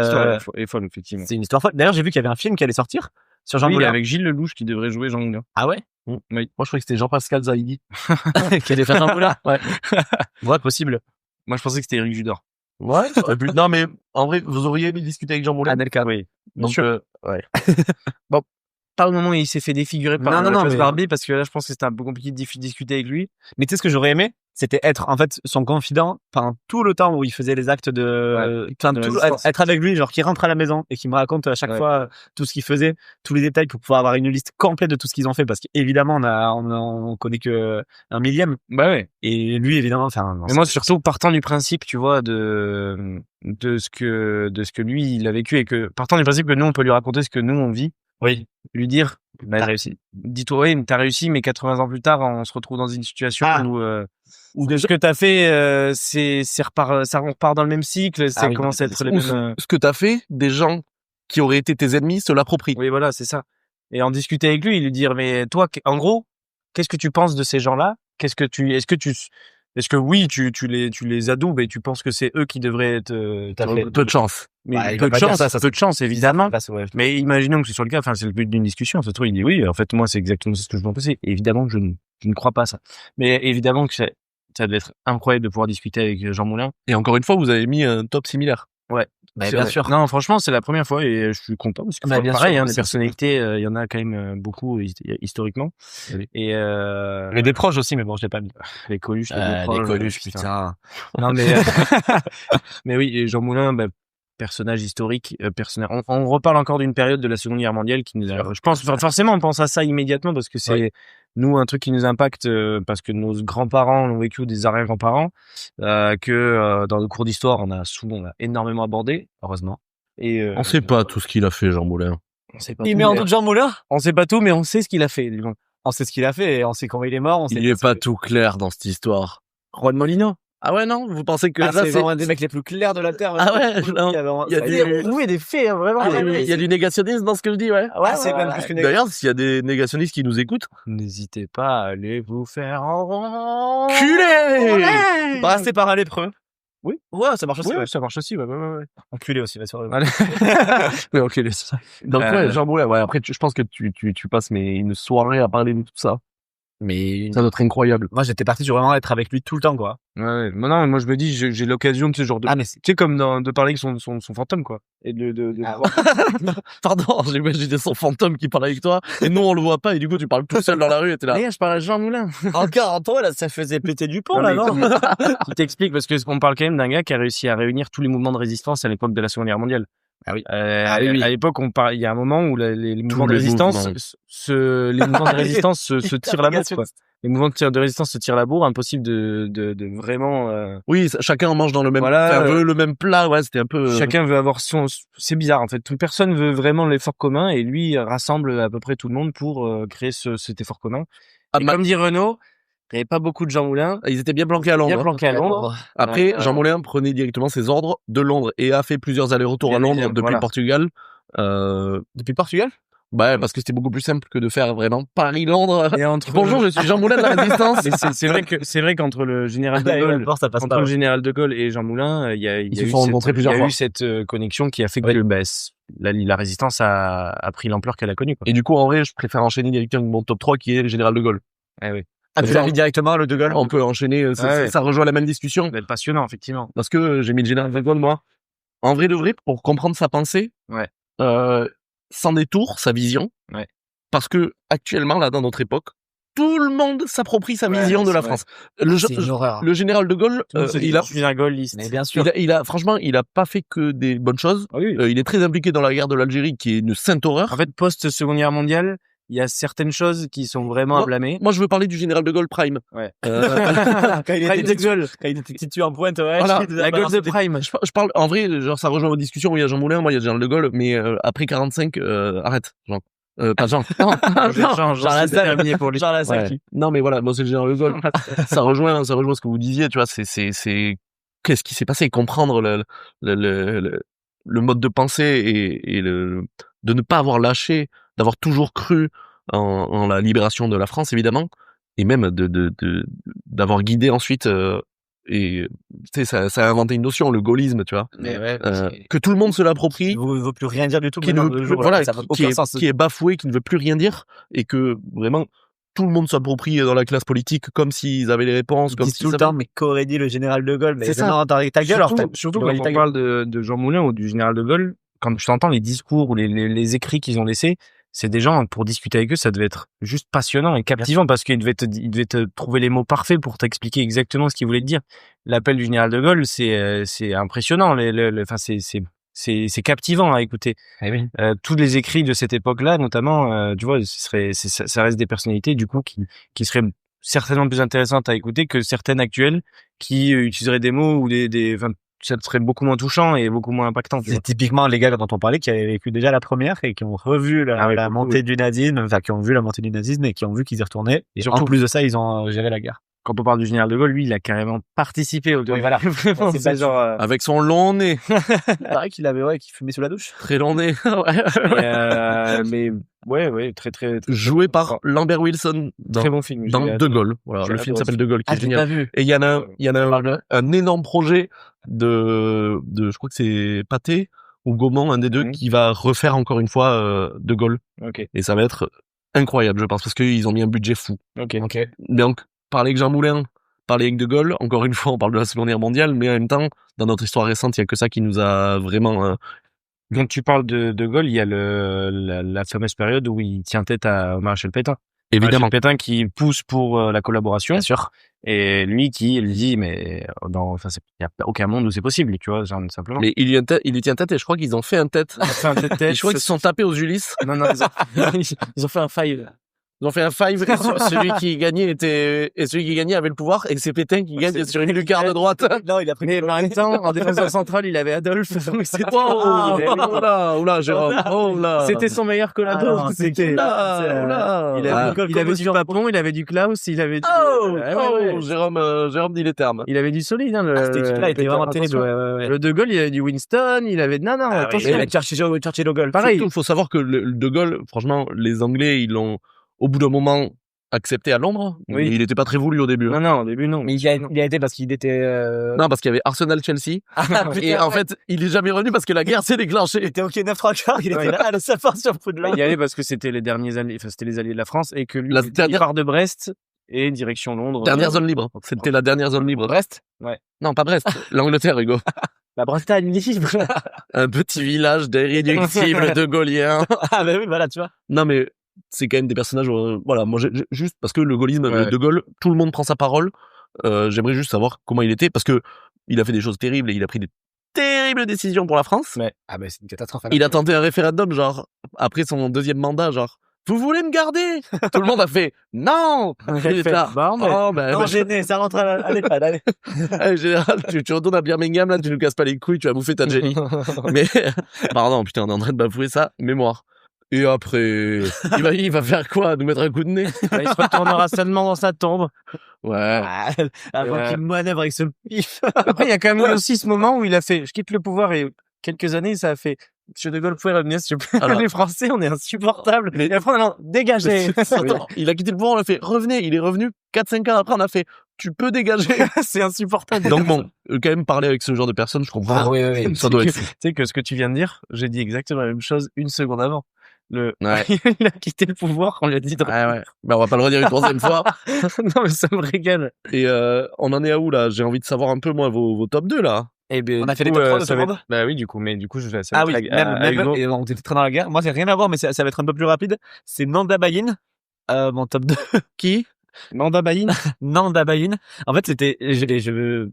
Et folle, effectivement. C'est une histoire folle. D'ailleurs, j'ai vu qu'il y avait un film qui allait sortir sur Jean Oui, Moulin. avec Gilles Lelouch qui devrait jouer Jean Moulin. Ah ouais? Oui. Moi, je croyais que c'était Jean-Pascal Zaidi. Qui allait faire Jean Moulin. Ouais. Ouais, possible. Moi, je pensais que c'était Eric Judor. Ouais. Non, mais en vrai, vous auriez aimé discuter avec Jean Moulin. Anelka. Oui. Donc, sûr. ouais. Pas au moment où il s'est fait défigurer par Non, Klaus mais- Barbie, parce que là, je pense que c'était un peu compliqué de discuter avec lui. Mais tu sais ce que j'aurais aimé, c'était être en fait son confident pendant tout le temps où il faisait les actes de, enfin, de tout- résistance. être avec lui, genre qui rentre à la maison et qui me raconte à chaque Ouais. fois tout ce qu'il faisait, tous les détails pour pouvoir avoir une liste complète de tout ce qu'ils ont fait, parce qu'évidemment on connaît que un millième Bah ouais. et lui évidemment, enfin. non, Mais moi, surtout partant du principe, tu vois, de ce que lui il a vécu et que partant du principe que nous on peut lui raconter ce que nous on vit, oui, lui dire, t'as réussi. dis-toi, oui, mais t'as réussi, mais 80 ans plus tard, on se retrouve dans une situation Ah. où ce que t'as fait, on repart dans le même cycle, Ah oui, commence à être les Ou mêmes. ce que t'as fait, des gens qui auraient été tes ennemis se l'approprient. Oui, voilà, c'est ça. Et en discuter avec lui, et lui dire, mais toi, en gros, qu'est-ce que tu penses de ces gens-là? Est-ce que oui, tu les adoubes et tu penses que c'est eux qui devraient être, Peu de chance. mais Bah, il peu va de pas dire chance, ça, peu de chance, évidemment. Parce que, ouais. Mais imaginons que ce soit le cas, enfin, c'est le but d'une discussion. Ça se trouve, il dit oui, en fait, moi, c'est exactement ce que je pensais. Et évidemment que je ne crois pas à ça. Mais évidemment que ça devait être incroyable de pouvoir discuter avec Jean Moulin. Et encore une fois, vous avez mis un top similaire. Ouais. Bah, bien sûr. Non, franchement, c'est la première fois et je suis content parce que bien pareil, sûr, hein, les personnalités, il y en a quand même beaucoup historiquement. Oui. Et Mais des proches aussi, mais bon, je l'ai pas mis. les Coluche, Les Coluche, putain. Non mais mais oui, et Jean Moulin, personnage historique, personnage. On reparle encore d'une période de la Seconde Guerre mondiale qui nous a. Je pense forcément, on pense à ça immédiatement parce que c'est nous un truc qui nous impacte parce que nos grands-parents l'ont vécu, des arrière-grands-parents, que dans le cours d'histoire on a énormément abordé, heureusement. Et On sait pas tout ce qu'il a fait, Jean Moulin. on sait pas Il tout, met en mais- doute Jean Moulin. on sait pas tout, mais on sait ce qu'il a fait. On sait ce qu'il a fait et on sait comment il est mort. On sait Il est pas tout clair dans cette histoire. Juan Molino. Ah ouais, non? Vous pensez que Ah, ça, c'est vraiment un des mecs les plus clairs de la Terre. Ah ouais, non. Il y a des faits, hein, vraiment. il y a du négationnisme dans ce que je dis, ouais. Ouais, c'est même plus que D'ailleurs, s'il y a des négationnistes qui nous écoutent, N'hésitez pas à aller vous faire culé! Passer par un lépreux. Oui. Ouais, ça marche aussi. Oui, Ouais. ça marche aussi, ouais. Enculé aussi, va sur le. Oui, ok, c'est ça. Donc ouais, Jean Moulin, ouais, après, je pense que tu passes une soirée à parler de tout ça. Mais Ça doit être incroyable. moi, j'étais parti sur vraiment être avec lui tout le temps, quoi. Ouais. Non, moi je me dis, j'ai l'occasion de ce genre de. Ah, mais Tu sais, comme de parler avec son fantôme, quoi. Et de Ah, Pardon, j'ai son fantôme qui parle avec toi, et nous on le voit pas, et du coup tu parles tout seul dans la rue, et t'es là. je parle à Jean Moulin. encore, Antoine, là, ça faisait péter du pont, là, non? Je t'explique parce que on parle quand même d'un gars qui a réussi à réunir tous les mouvements de résistance à l'époque de la Seconde Guerre mondiale. Ah oui. À oui. l'époque, il y a un moment où les mouvements de les résistance, mouvements. les mouvements de résistance se tirent la bourre, quoi. Les mouvements de résistance se tirent la bourre, impossible de vraiment. Oui, chacun mange dans le même, Voilà, veut le même plat, ouais, c'était un peu. Chacun veut avoir c'est bizarre en fait. Personne veut vraiment l'effort commun et lui rassemble à peu près tout le monde pour créer cet effort commun. Et comme dit Renaud, il n'y avait pas beaucoup de Jean Moulin. Ils étaient bien planqués à Londres. Bien planqués à Londres. Après, Ouais. Jean Moulin prenait directement ses ordres de Londres et a fait plusieurs allers-retours Bien à Londres évidemment, depuis voilà. le Portugal. Depuis le Portugal? Bah, parce que c'était beaucoup plus simple que de faire vraiment Paris-Londres. Et entre Bonjour, je suis Jean Moulin de la Résistance. Mais c'est vrai qu'entre le général de Gaulle, ça passe entre pas. le général de Gaulle et Jean Moulin, il y a Ils eu se sont rencontrés plusieurs il y a fois. eu cette connexion qui a fait que la résistance a pris l'ampleur qu'elle a connue, quoi. Et du coup, en vrai, je préfère enchaîner directement avec mon top 3 qui est le général de Gaulle. Eh oui. Ah, tu l'as mis directement, le De Gaulle? On peut enchaîner, ça rejoint la même discussion. Ça va être passionnant, effectivement. Parce que j'ai mis le général de Gaulle, moi. En vrai de vrai, pour comprendre sa pensée. Ouais. Sans détour, sa vision. Ouais. Parce que, actuellement, là, dans notre époque, tout le monde s'approprie sa vision de la France. C'est une horreur. Le général de Gaulle, Je suis un gaulliste. Mais bien sûr. franchement, il a pas fait que des bonnes choses. Ah oui. Il est très impliqué dans la guerre de l'Algérie, qui est une sainte horreur. En fait, post-Seconde Guerre mondiale, il y a certaines choses qui sont vraiment à blâmer. Moi, je veux parler du général de Gaulle Prime. Ouais. Quand il Prime de Gaulle. Quand il était titulaire en pointe, ouais. Voilà, La Gaulle de Prime. Je parle, en vrai, genre, ça rejoint vos discussions où il y a Jean Moulin, moi, il y a Jean de Gaulle, mais après 45, arrête, Jean. Pas Jean. Non, Jean Lassalle. terminé pour lui. Jean Lassalle. Ouais. Non, mais voilà, moi, c'est le général de Gaulle. ça rejoint ce que vous disiez, tu vois, c'est, qu'est-ce qui s'est passé? Comprendre le mode de pensée et de ne pas avoir lâché, d'avoir toujours cru en la libération de la France, évidemment, et même d'avoir guidé ensuite, et, tu sais, ça a inventé une notion, le gaullisme, tu vois. Mais ouais. Que tout le monde se l'approprie, Il ne veut plus rien dire du tout. qui ne veut plus, voilà, ça n'a qui aucun sens. est bafoué, qui ne veut plus rien dire, et que vraiment tout le monde s'approprie dans la classe politique comme s'ils avaient les réponses, Ils comme disent s'ils tout le savaient. temps, mais qu'aurait dit le général de Gaulle? Mais C'est ça. non, ta gueule, en fait. Surtout Il quand aurait dit ta on gueule. parle de Jean Moulin ou du général de Gaulle, quand je t'entends les discours ou les écrits qu'ils ont laissés, c'est des gens, pour discuter avec eux, ça devait être juste passionnant et captivant parce qu'ils devaient te trouver les mots parfaits pour t'expliquer exactement ce qu'ils voulaient te dire. L'appel du général de Gaulle, c'est impressionnant. Enfin, c'est captivant à écouter. Tous les écrits de cette époque-là, notamment, tu vois, ça reste des personnalités, du coup, qui seraient certainement plus intéressantes à écouter que certaines actuelles qui utiliseraient des mots ou enfin, ça serait beaucoup moins touchant et beaucoup moins impactant. Tu vois. C'est typiquement les gars dont on parlait qui avaient vécu déjà la première et qui ont revu la montée du nazisme, enfin qui ont vu la montée du nazisme et qui ont vu qu'ils y retournaient. Et surtout, en plus de ça, ils ont géré la guerre. Quand on parle du général de Gaulle, lui, il a carrément participé au. Oui, voilà. Vraiment, c'est genre. Avec son long nez, Pareil qu'il avait, qui fumait sous la douche. très long nez, ouais. Mais ouais, très Joué par Lambert Wilson dans, très bon film. dans J'ai De Gaulle. Voilà, j'ai le film adoré s'appelle De Gaulle, qui est je l'ai génial. pas vu. Et il y en a un énorme projet de, je crois que c'est Pathé ou Gaumont, un des deux, qui va refaire encore une fois De Gaulle. Ok. Et ça va être incroyable, je pense, parce qu'ils ont mis un budget fou. Ok. Donc, parler avec Jean Moulin, parler avec De Gaulle. Encore une fois, on parle de la Seconde Guerre mondiale, mais en même temps, dans notre histoire récente, il y a que ça qui nous a vraiment... Donc tu parles de Gaulle, il y a la fameuse période où il tient tête au maréchal Pétain. Évidemment. Maréchal Pétain qui pousse pour la collaboration. Bien sûr. Et lui qui lui dit mais il y a aucun monde où c'est possible, tu vois, genre, simplement. Mais il y tient tête et je crois qu'ils ont fait un tête. Et je crois qu'ils se sont tapés aux Ulysses. Non, Ils ont fait un five. Ils ont fait un five et celui qui gagnait avait le pouvoir et c'est Pétain qui gagne sur une lucarne de droite. Non, il a pris. Mais en même temps, en défenseur central, il avait Adolphe. Donc c'était Oula, Jérôme. C'était son meilleur collabo. C'était. Il avait du Papon, il avait du Klaus, il avait du... Jérôme dit les termes. Il avait du solide, hein, Celui-là était vraiment terrible. Ouais. Le De Gaulle, il avait du Winston, il avait... Non, attention. Il avait Churchill De Gaulle. Pareil. Surtout, il faut savoir que le De Gaulle, franchement, les Anglais, ils l'ont, au bout d'un moment, accepté à Londres. Oui. Il était pas très voulu au début. Non, au début, non. Mais il a été parce qu'il était. Non, parce qu'il y avait Arsenal-Chelsea. Et en fait, il est jamais revenu parce que la guerre s'est déclenchée. Il était OK 9-3-4, il était là, le seul sur Poudlard. Il y allait parce que c'était les derniers alliés, enfin, c'était les alliés de la France et que lui, La il dernière- part de Brest et direction Londres. Dernière zone libre. C'était la dernière zone libre. Brest. Non, pas Brest. L'Angleterre, Hugo. La Bretagne libre. Un petit village d'irréductibles de Gauliens. Ah, bah oui, voilà, tu vois. Non, mais c'est quand même des personnages, voilà, moi, juste parce que le gaullisme, Ouais. De Gaulle, tout le monde prend sa parole. J'aimerais juste savoir comment il était parce que il a fait des choses terribles et il a pris des terribles décisions pour la France. Mais, c'est une catastrophe. Il a tenté un référendum, genre, après son deuxième mandat, genre, vous voulez me garder? Tout le monde a fait, non! Il était là, Non, gêné, ça rentre à l'EHPAD, allez. Allez, général, tu retournes à Birmingham, là, tu nous casses pas les couilles, tu vas bouffer ta Jenny. Mais, pardon, putain, on est en train de bafouer ça, mémoire. Et après, il va faire quoi? Nous mettre un coup de nez? Il se retournera seulement dans sa tombe. Ouais. Avant qu'il manœuvre avec ce pif. Après, il y a quand même eu aussi ce moment où il a fait, je quitte le pouvoir et quelques années, ça a fait, Monsieur De Gaulle, vous pouvez revenir, s'il vous plaît. Alors. Les Français, on est insupportables. Et après, on a dégagé. Attends, il a quitté le pouvoir, on a fait, revenez, il est revenu 4-5 ans après, on a fait, tu peux dégager. C'est insupportable. Donc bon, quand même parler avec ce genre de personnes, je comprends. oui. Ça doit être Tu sais que ce que tu viens de dire, j'ai dit exactement la même chose une seconde avant. Ouais. Il a quitté le pouvoir, on lui a dit. Ouais. Ben, on va pas le redire une troisième fois. Non, mais ça me régale. Et, on en est à où, là? J'ai envie de savoir un peu, moi, vos top 2, là. Eh ben, On a fait les top 3 de tout le monde? Bah oui, du coup, du coup, Ah oui, même, et on était très dans la guerre. Moi, c'est rien à voir, mais ça va être un peu plus rapide. C'est Nanda Bayin, mon top 2. Qui? Nanda Bayin. Nanda Bayin. En fait, c'était,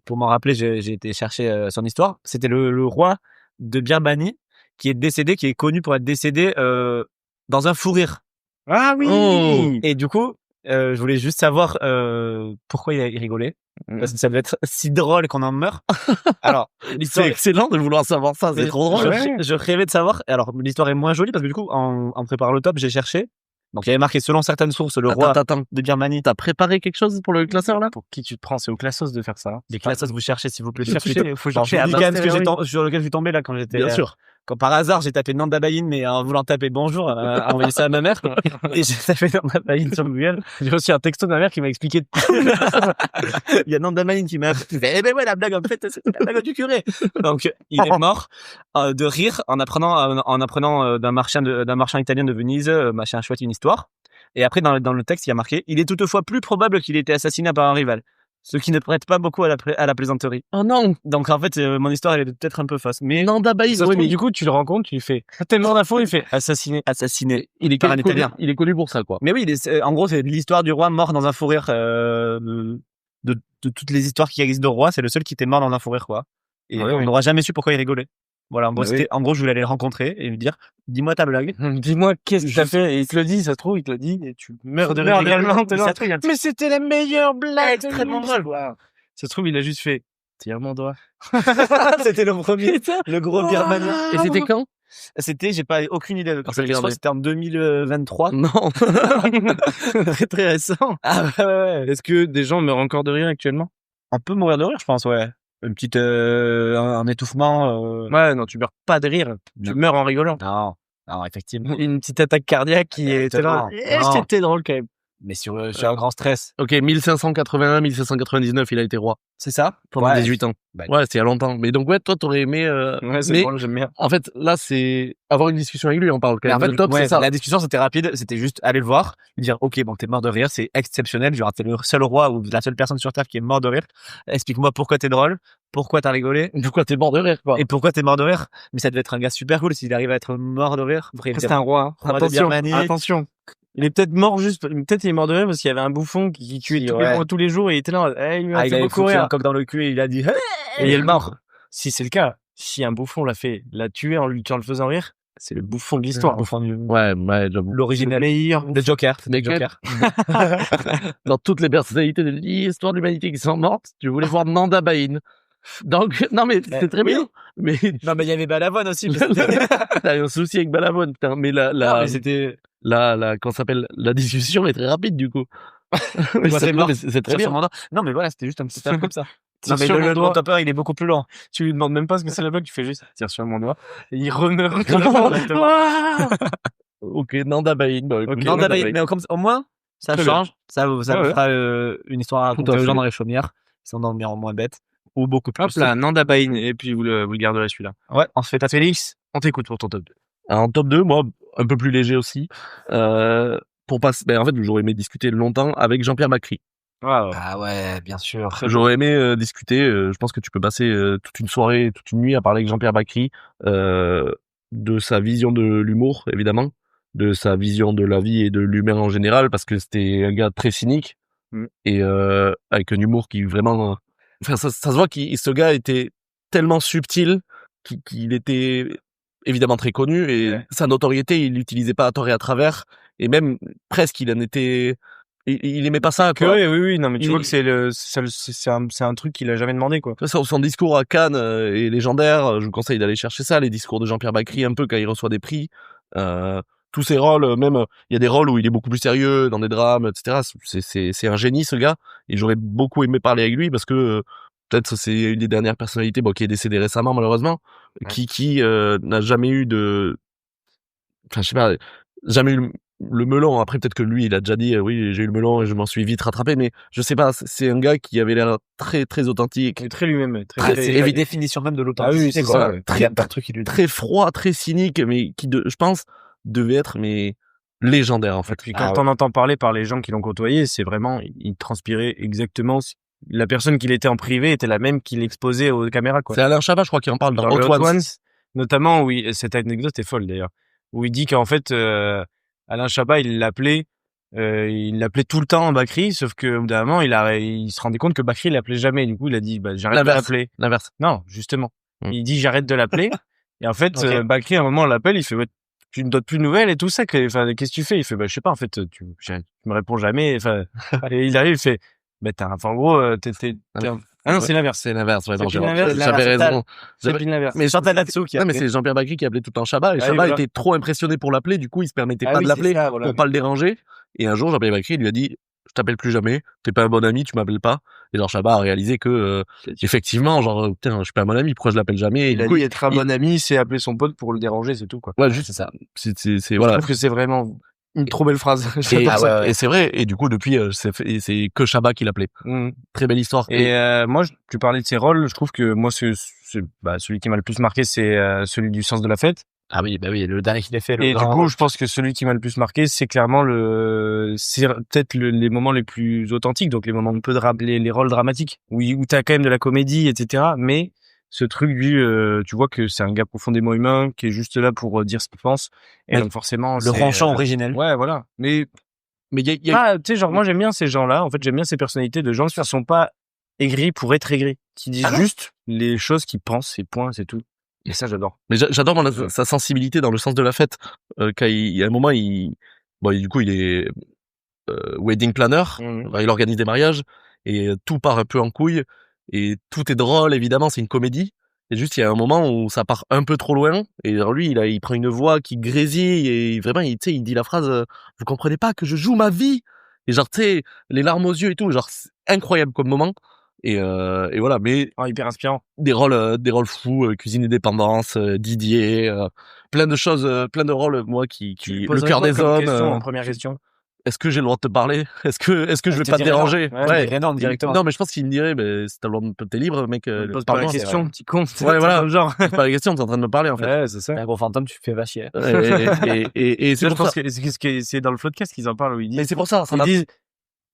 pour m'en rappeler, j'ai été chercher son histoire. C'était le roi de Birmanie qui est connu pour être décédé dans un fou rire. Ah oui. Oh. Et du coup, je voulais juste savoir pourquoi il rigolait. Parce que ça devait être si drôle qu'on en meurt. Alors, C'est excellent de vouloir savoir ça, c'est trop drôle. Je rêvais de savoir. Alors, l'histoire est moins jolie parce que du coup, en préparant le top, j'ai cherché. Donc, il y avait marqué selon certaines sources, le roi Attends, de Birmanie. t'as préparé quelque chose pour le classeur, là? Pour qui tu te prends? C'est au Classos de faire ça. Des classes, vous cherchez, s'il vous plaît. Faut Genre, chercher je à vous dis quand même ce que posteriori. sur lequel je suis tombé là quand j'étais. Bien sûr. Quand par hasard j'ai tapé Nanda Bayin, mais en voulant taper bonjour, envoyer ça à ma mère. Et j'ai tapé Nanda Bayin sur Google. J'ai reçu un texto de ma mère qui m'a expliqué. Il y a Nanda Bayin qui m'a fait, eh ben ouais, la blague, en fait, c'est la blague du curé. Donc, il est mort, de rire en apprenant d'un marchand italien de Venise, machin chouette, une histoire. Et après, dans le texte, il y a marqué, il est toutefois plus probable qu'il ait été assassiné par un rival. Ce qui ne prête pas beaucoup à la plaisanterie. Oh non! Donc en fait, mon histoire elle est peut-être un peu fausse, mais Nanda Bayin, Ça se trouve, du coup, tu le rencontres, tu lui fais, t'es mort d'info, il fait, assassiné. il est par un Italien. Il est connu pour ça, quoi. Mais oui, en gros, c'est l'histoire du roi mort dans un fou rire. De toutes les histoires qui existent de roi, c'est le seul qui était mort dans un fou rire, quoi. Et Ouais, on oui. n'aura jamais su pourquoi il rigolait. Voilà, en gros, Oui. en gros, je voulais aller le rencontrer et lui dire, dis-moi ta blague. Dis-moi, qu'est-ce que t'as fait? Et il te le dit, ça se trouve, il te le dit, et tu meurs de rire également. T'es là. Mais c'était la meilleure blague! Extrêmement de drôle. Ça se trouve, il a juste fait, tiens mon doigt. C'était le premier, le gros birmanien. Et c'était quand? C'était, j'ai pas aucune idée de quand Je vais je crois regarder. que c'était en 2023. Non. Très, très récent. Ah ouais. Est-ce que des gens meurent encore de rire actuellement? On peut mourir de rire, je pense, ouais. Une petite, un étouffement. Ouais, non, tu meurs pas de rire. Tu Non. meurs en rigolant. Non, effectivement. Une petite attaque cardiaque qui était là. Exactement. C'était drôle quand même. Mais sur un grand stress. Ok, 1581, 1599, il a été roi. C'est ça? Pendant 18 ans. Bah, Ouais, c'est il y a longtemps. Mais donc, ouais, toi, t'aurais aimé, Ouais, c'est mais, bon, j'aime bien. en fait, là, c'est avoir une discussion avec lui, on parle quand Mais même. en fait, Le top, c'est ça. la discussion, c'était rapide. C'était juste aller le voir, lui dire, OK, bon, t'es mort de rire, c'est exceptionnel. Genre, t'es le seul roi ou la seule personne sur Terre qui est mort de rire. Explique-moi pourquoi t'es drôle, pourquoi t'as rigolé, Pourquoi t'es mort de rire, quoi. et pourquoi t'es mort de rire. Mais ça devait être un gars super cool s'il arrive à être mort de rire. Après, C'est un roi. Roi de Attention, Birmanie. attention. Il est peut-être mort peut-être il est mort de rire parce qu'il y avait un bouffon qui tuait Si, tous les jours et il était là, il m'a il fait avait beaucoup foutu rire. un coq dans le cul et il a dit, Et il est mort. Si c'est le cas, si un bouffon l'a tué en le faisant rire, c'est le bouffon de l'histoire. Ouais, j'avoue. l'original. Meilleur. Le Joker. Mais Le Joker. Dans toutes les personnalités de l'histoire de l'humanité qui sont mortes, tu voulais voir Nanda Bain. Donc, non, mais c'est très oui. bien. Mais, Non, mais il y avait Balavoine aussi. t'as un souci avec Balavoine, putain. Mais c'était, comment ça s'appelle? La discussion est très rapide, du coup. Mais Moi, c'est mort. c'est très bien. Non, mais voilà, c'était juste un petit truc comme ça. Tire Non, mais sur le mon doigt. top 1, il est beaucoup plus long. Tu lui demandes même pas ce que c'est la blague, tu fais juste tire sur mon doigt et il remeurt. Ok, Nanda Bain. Bah, écoute, Ok, Non, Nanda mais Bain. au moins, ça Très change. Ça Ouais, vous ouais. fera une histoire à raconter à aux gens fait. dans les chaumières. Ils sont dormir moins bêtes. Ou beaucoup plus. Hop là, Nanda Bain et puis vous le garderez celui-là. Ouais, on se fait tasser. Félix, on t'écoute pour ton top 2. En top 2, moi, un peu plus léger aussi. Pour passer, en fait, j'aurais aimé discuter longtemps avec Jean-Pierre Bacry. Ah ouais, bien sûr. J'aurais aimé discuter. Je pense que tu peux passer toute une soirée, toute une nuit à parler avec Jean-Pierre Bacry de sa vision de l'humour, évidemment, de sa vision de la vie et de l'humain en général, parce que c'était un gars très cynique et avec un humour qui vraiment. Enfin, ça se voit que ce gars était tellement subtil qu'il était évidemment très connu et sa notoriété, il l'utilisait pas à tort et à travers, et même presque il en était. Il aimait pas ça, quoi. Oui, non, mais tu vois que c'est un truc qu'il a jamais demandé, quoi. Son discours à Cannes est légendaire. Je vous conseille d'aller chercher ça, les discours de Jean-Pierre Bacry, un peu quand il reçoit des prix. Tous ses rôles, même il y a des rôles où il est beaucoup plus sérieux dans des drames, etc. C'est un génie, ce gars. Et j'aurais beaucoup aimé parler avec lui parce que peut-être c'est une des dernières personnalités, qui est décédée récemment malheureusement, qui n'a jamais eu de, enfin je sais pas, jamais eu le melon. Après peut-être que lui il a déjà dit oui, j'ai eu le melon et je m'en suis vite rattrapé, mais je sais pas, c'est un gars qui avait l'air très très authentique, Il est très lui-même. C'est la définition même de l'authenticité. Ah oui, c'est ça. Très, très froid, très cynique, mais qui je pense devait être légendaire en fait. Puis quand on entend parler par les gens qui l'ont côtoyé, c'est vraiment, il transpirait exactement. La personne qu'il était en privé était la même qu'il exposait aux caméras, quoi. C'est Alain Chabat, je crois, qui en parle dans le Hot Hot Ones. Ones, notamment, oui, cette anecdote est folle d'ailleurs, où il dit qu'en fait, Alain Chabat, il l'appelait tout le temps Bacry, sauf que au bout d'un moment, il se rendait compte que Bacry l'appelait jamais. Du coup, il a dit, j'arrête de l'appeler. L'inverse. Non, justement. Il dit, j'arrête de l'appeler. Et en fait, Bacry, à un moment, on l'appelle, il fait, tu ne donnes plus de nouvelles et tout ça. Qu'est-ce que tu fais? Il fait, je sais pas, en fait, tu me réponds jamais. Enfin, et il arrive, il fait, en gros, ah non, c'est l'inverse. C'est l'inverse, ouais, non, C'est l'inverse. j'avais raison. C'est l'inverse. Mais Chantal là-dessous qui a. non, mais c'est Jean-Pierre Bacry qui appelait tout le temps Chabat, et Ah oui, Chabat voilà. était trop impressionné pour l'appeler, du coup, il se permettait Ah pas oui, de l'appeler c'est ça, voilà. pour pas le déranger. Et un jour, Jean-Pierre Bacry lui a dit, je t'appelle plus jamais, t'es pas un bon ami, tu m'appelles pas. Et genre, Chabat a réalisé que, effectivement, genre, putain, je suis pas un bon ami, pourquoi je l'appelle jamais? Et Il du a coup, dit être un bon ami, c'est appeler son pote pour le déranger, c'est tout, quoi. ouais, juste, C'est ça. c'est, Je voilà. trouve que c'est vraiment une trop belle phrase. Et, J'adore ça. et c'est vrai, et du coup, depuis, c'est que Chabat qui l'appelait. Très belle histoire. Et moi, tu parlais de ses rôles, je trouve que moi, celui qui m'a le plus marqué, c'est celui du Sens de la fête. Ah oui, le dernier qu'il a fait. Et du coup, je pense que celui qui m'a le plus marqué, c'est clairement c'est peut-être les moments les plus authentiques, donc les moments un peu les rôles dramatiques, où t'as quand même de la comédie, etc. Mais ce truc tu vois que c'est un gars profondément humain, qui est juste là pour dire ce qu'il pense. Et donc forcément, le ronchon originel. Ouais, voilà. Mais il y a, tu sais, genre, moi, j'aime bien ces gens-là. En fait, j'aime bien ces personnalités de gens qui ne sont pas aigris pour être aigris, qui disent juste les choses qu'ils pensent, et point, c'est tout. Et ça, j'adore. mais j'adore sa sensibilité dans le sens de la fête. Quand il y a un moment, du coup, il est wedding planner. Enfin, il organise des mariages et tout part un peu en couille et tout est drôle. Évidemment, c'est une comédie. Et juste, il y a un moment où ça part un peu trop loin. Et alors lui, il prend une voix qui grésille et vraiment, il dit la phrase vous comprenez pas que je joue ma vie. Et genre, tu sais, les larmes aux yeux et tout. Genre, c'est incroyable comme moment. Et voilà, mais Hyper inspirant. des rôles fous, Cuisine et Dépendance, Didier, plein de choses, plein de rôles, moi qui le cœur des hommes. Première question. est-ce que j'ai le droit de te parler? Est-ce que je vais pas te déranger? Ouais. Non, directement. Non, mais je pense qu'il me dirait, si t'as le droit t'es libre, mec, Pose pas la question, petit con. Ouais, voilà. Genre. C'est pas la question, t'es en train de me parler, en fait. Ouais, c'est ça. Un gros fantôme, tu fais vachier. Et c'est Je pour pense ça. que c'est dans le podcast qu'ils en parlent où ils disent. Mais c'est pour ça. Ils disent,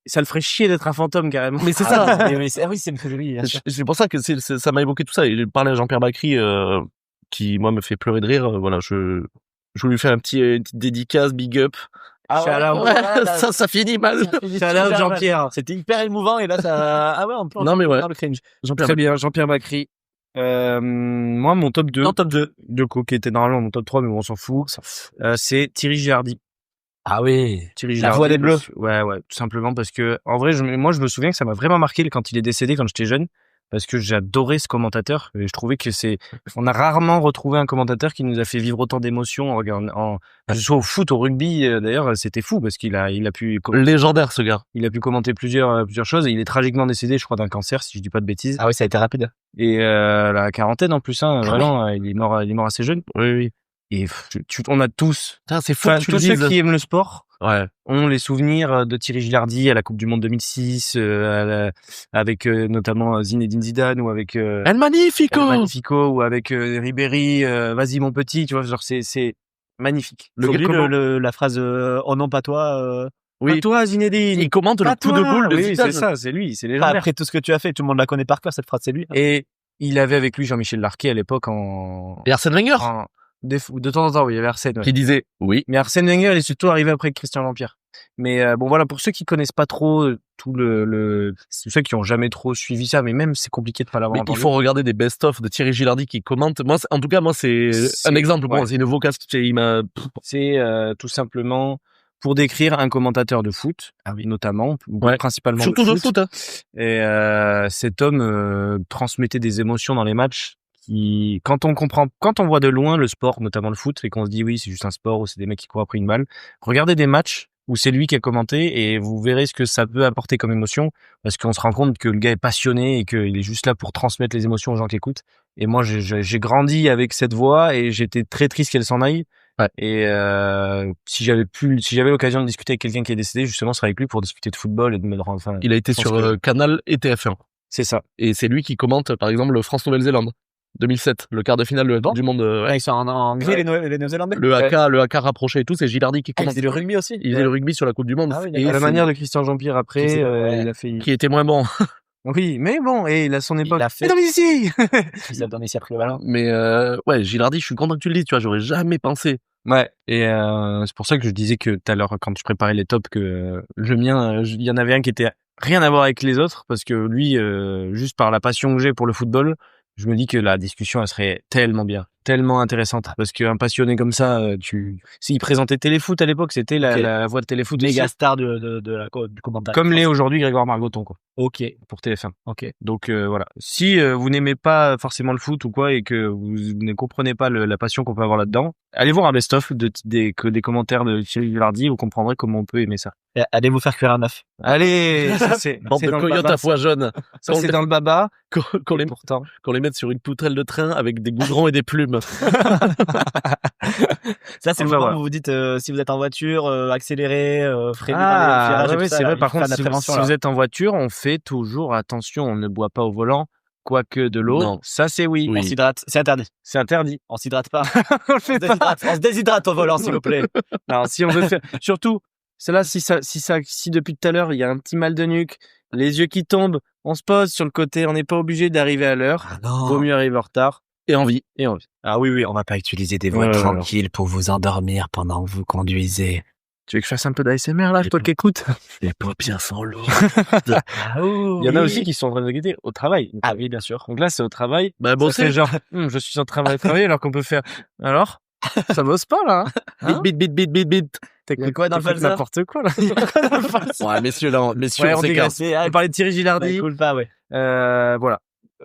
ça le ferait chier d'être un fantôme, carrément. Mais c'est ça. Oui, c'est une théorie. C'est pour ça que ça m'a évoqué tout ça. Et j'ai parlé à Jean-Pierre Bacry, qui, moi, me fait pleurer de rire. Voilà, je voulais lui faire une petite dédicace, big up. Ça finit mal. Shout-out Jean-Pierre. C'était hyper émouvant et là ça. Ah ouais, on peut. Non, mais ouais. Dans le cringe. Très bien, Jean-Pierre Bacry. Moi, mon top 2. Non, top 2. De coup, qui était normalement mon top 3, mais bon, on s'en fout. C'est Thierry Gilardi. Ah oui. Thierry La Gilardi. voix des Bleus. Ouais, tout simplement parce que, en vrai, moi, je me souviens que ça m'a vraiment marqué quand il est décédé quand j'étais jeune. Parce que j'adorais ce commentateur et je trouvais que on a rarement retrouvé un commentateur qui nous a fait vivre autant d'émotions que ce soit au foot, au rugby. D'ailleurs, c'était fou parce qu'il a pu, Légendaire, ce gars. il a pu commenter plusieurs choses et il est tragiquement décédé, je crois, d'un cancer, si je dis pas de bêtises. Ah oui, ça a été rapide. Et la quarantaine en plus, vraiment, il est mort assez jeune. Oui. Et on a tous, C'est fou enfin, que tu le tous ceux dises. qui aiment le sport, Ouais. ont les souvenirs de Thierry Gilardi à la Coupe du Monde 2006, avec notamment Zinedine Zidane ou avec El Magnifico! El Magnifico ou avec Ribéry, vas-y mon petit, tu vois, genre c'est magnifique. La phrase oh non pas toi. Oui. Pas toi Zinedine. Il commente le Pas coup de toi. boule de Oui, Zidane. c'est ça, c'est lui, c'est légendaire. Après tout ce que tu as fait, tout le monde la connaît par cœur cette phrase, c'est lui. Et il avait avec lui Jean-Michel Larquet à l'époque Et Arsène Wenger. de temps en temps, oui, il y avait Arsène. Ouais. Qui disait oui. Mais Arsène Wenger, il est surtout arrivé après Christian Jean-Pierre. Mais bon voilà, pour ceux qui connaissent pas trop tout ceux qui ont jamais trop suivi ça, mais même c'est compliqué de pas l'avoir Mais entendu. il faut regarder des best-of de Thierry Gilardi qui commente. Moi, en tout cas, c'est un exemple. Ouais. Bon, c'est une vocation. Il m'a. C'est tout simplement pour décrire un commentateur de foot, notamment, Ouais. principalement Surtout de foot. Hein. Et cet homme transmettait des émotions dans les matchs qui, quand on voit de loin le sport, notamment le foot, et qu'on se dit oui, c'est juste un sport ou c'est des mecs qui courent après une balle, regardez des matchs où c'est lui qui a commenté et vous verrez ce que ça peut apporter comme émotion, parce qu'on se rend compte que le gars est passionné et qu'il est juste là pour transmettre les émotions aux gens qui écoutent. Et moi, j'ai grandi avec cette voix et j'étais très triste qu'elle s'en aille. Ouais. Et si j'avais l'occasion de discuter avec quelqu'un qui est décédé, justement, ce serait avec lui pour discuter de football et de me rendre. Enfin, Il a été sur Canal et TF1. c'est ça. Et c'est lui qui commente, par exemple, le France-Nouvelle-Zélande 2007, le quart de finale du monde. Ils sont en anglais, les Néo-Zélandais. Le AK rapproché et tout, c'est Gilardi qui Il commente. faisait le rugby aussi. Il faisait le rugby sur la Coupe du Monde. Ah oui, et À la c'est- manière de Christian Jean-Pierre après, il a fait. qui était moins bon. Oui, mais bon, et il a son époque. a fait- Mais non, mais ici. Il a donné ici après le ballon. Mais ouais, Gilardi, je suis content que tu le dises, tu vois, j'aurais jamais pensé. Ouais. Et c'est pour ça que je disais que tout à l'heure, quand je préparais les tops, que le mien, il y en avait un qui était rien à voir avec les autres, parce que lui, juste par la passion que j'ai pour le football, je me dis que la discussion, elle serait tellement bien, tellement intéressante, parce qu'un passionné comme ça, s'il présentait Téléfoot à l'époque, c'était la voix de Téléfoot aussi. Méga star du commentaire. Comme l'est aujourd'hui Grégoire Margoton, quoi. Ok. Pour TF1. Ok. Donc voilà. Si vous n'aimez pas forcément le foot ou quoi et que vous ne comprenez pas la passion qu'on peut avoir là-dedans, allez voir un best-of des commentaires de Thierry Gilardi, vous comprendrez comment on peut aimer ça. Et allez vous faire cuire un œuf. Allez, ça c'est Bande c'est de dans le coyotes baba. à foie jaune. Ça c'est dans le baba. Pourtant. Qu'on les mette sur une poutrelle de train avec des goudrons et des plumes. Ça, c'est le Enfin, moment voilà. où vous dites si vous êtes en voiture, accélérez, freinez dans les Ah, virages et ouais, tout ça, c'est là, vrai. il Par fait contre, la si prévention, vous là. êtes en voiture, on fait toujours attention. On ne boit pas au volant, quoique de l'eau. Non. Ça c'est oui. Oui. On s'hydrate. C'est interdit. C'est interdit. On s'hydrate pas. On le fait pas. On se déshydrate au volant, s'il vous plaît. Alors, si on veut faire, surtout, c'est là, si depuis tout à l'heure, il y a un petit mal de nuque, les yeux qui tombent, on se pose sur le côté, on n'est pas obligé d'arriver à l'heure. Vaut mieux arriver en retard. Et en vie. Et on vit. Ah oui, on va pas utiliser des voix tranquilles pour vous endormir pendant que vous conduisez. Tu veux que je fasse un peu d'ASMR là, toi qui écoutes? Les paupières sont lourdes. Il y en a aussi qui sont en train de guetter au travail. Ah oui, bien sûr. Donc là, c'est au travail. Bah bon, Ça fait genre, je suis en train de travailler alors qu'on peut faire, alors? Ça bosse pas, là, hein? Bit. T'écoutes quoi dans le T'écoutes falsa? n'importe quoi, là. Ouais, messieurs, on Ouais, on s'écarte. digresse. On parlait de Thierry Gilardi. Cool pas, ouais. Voilà.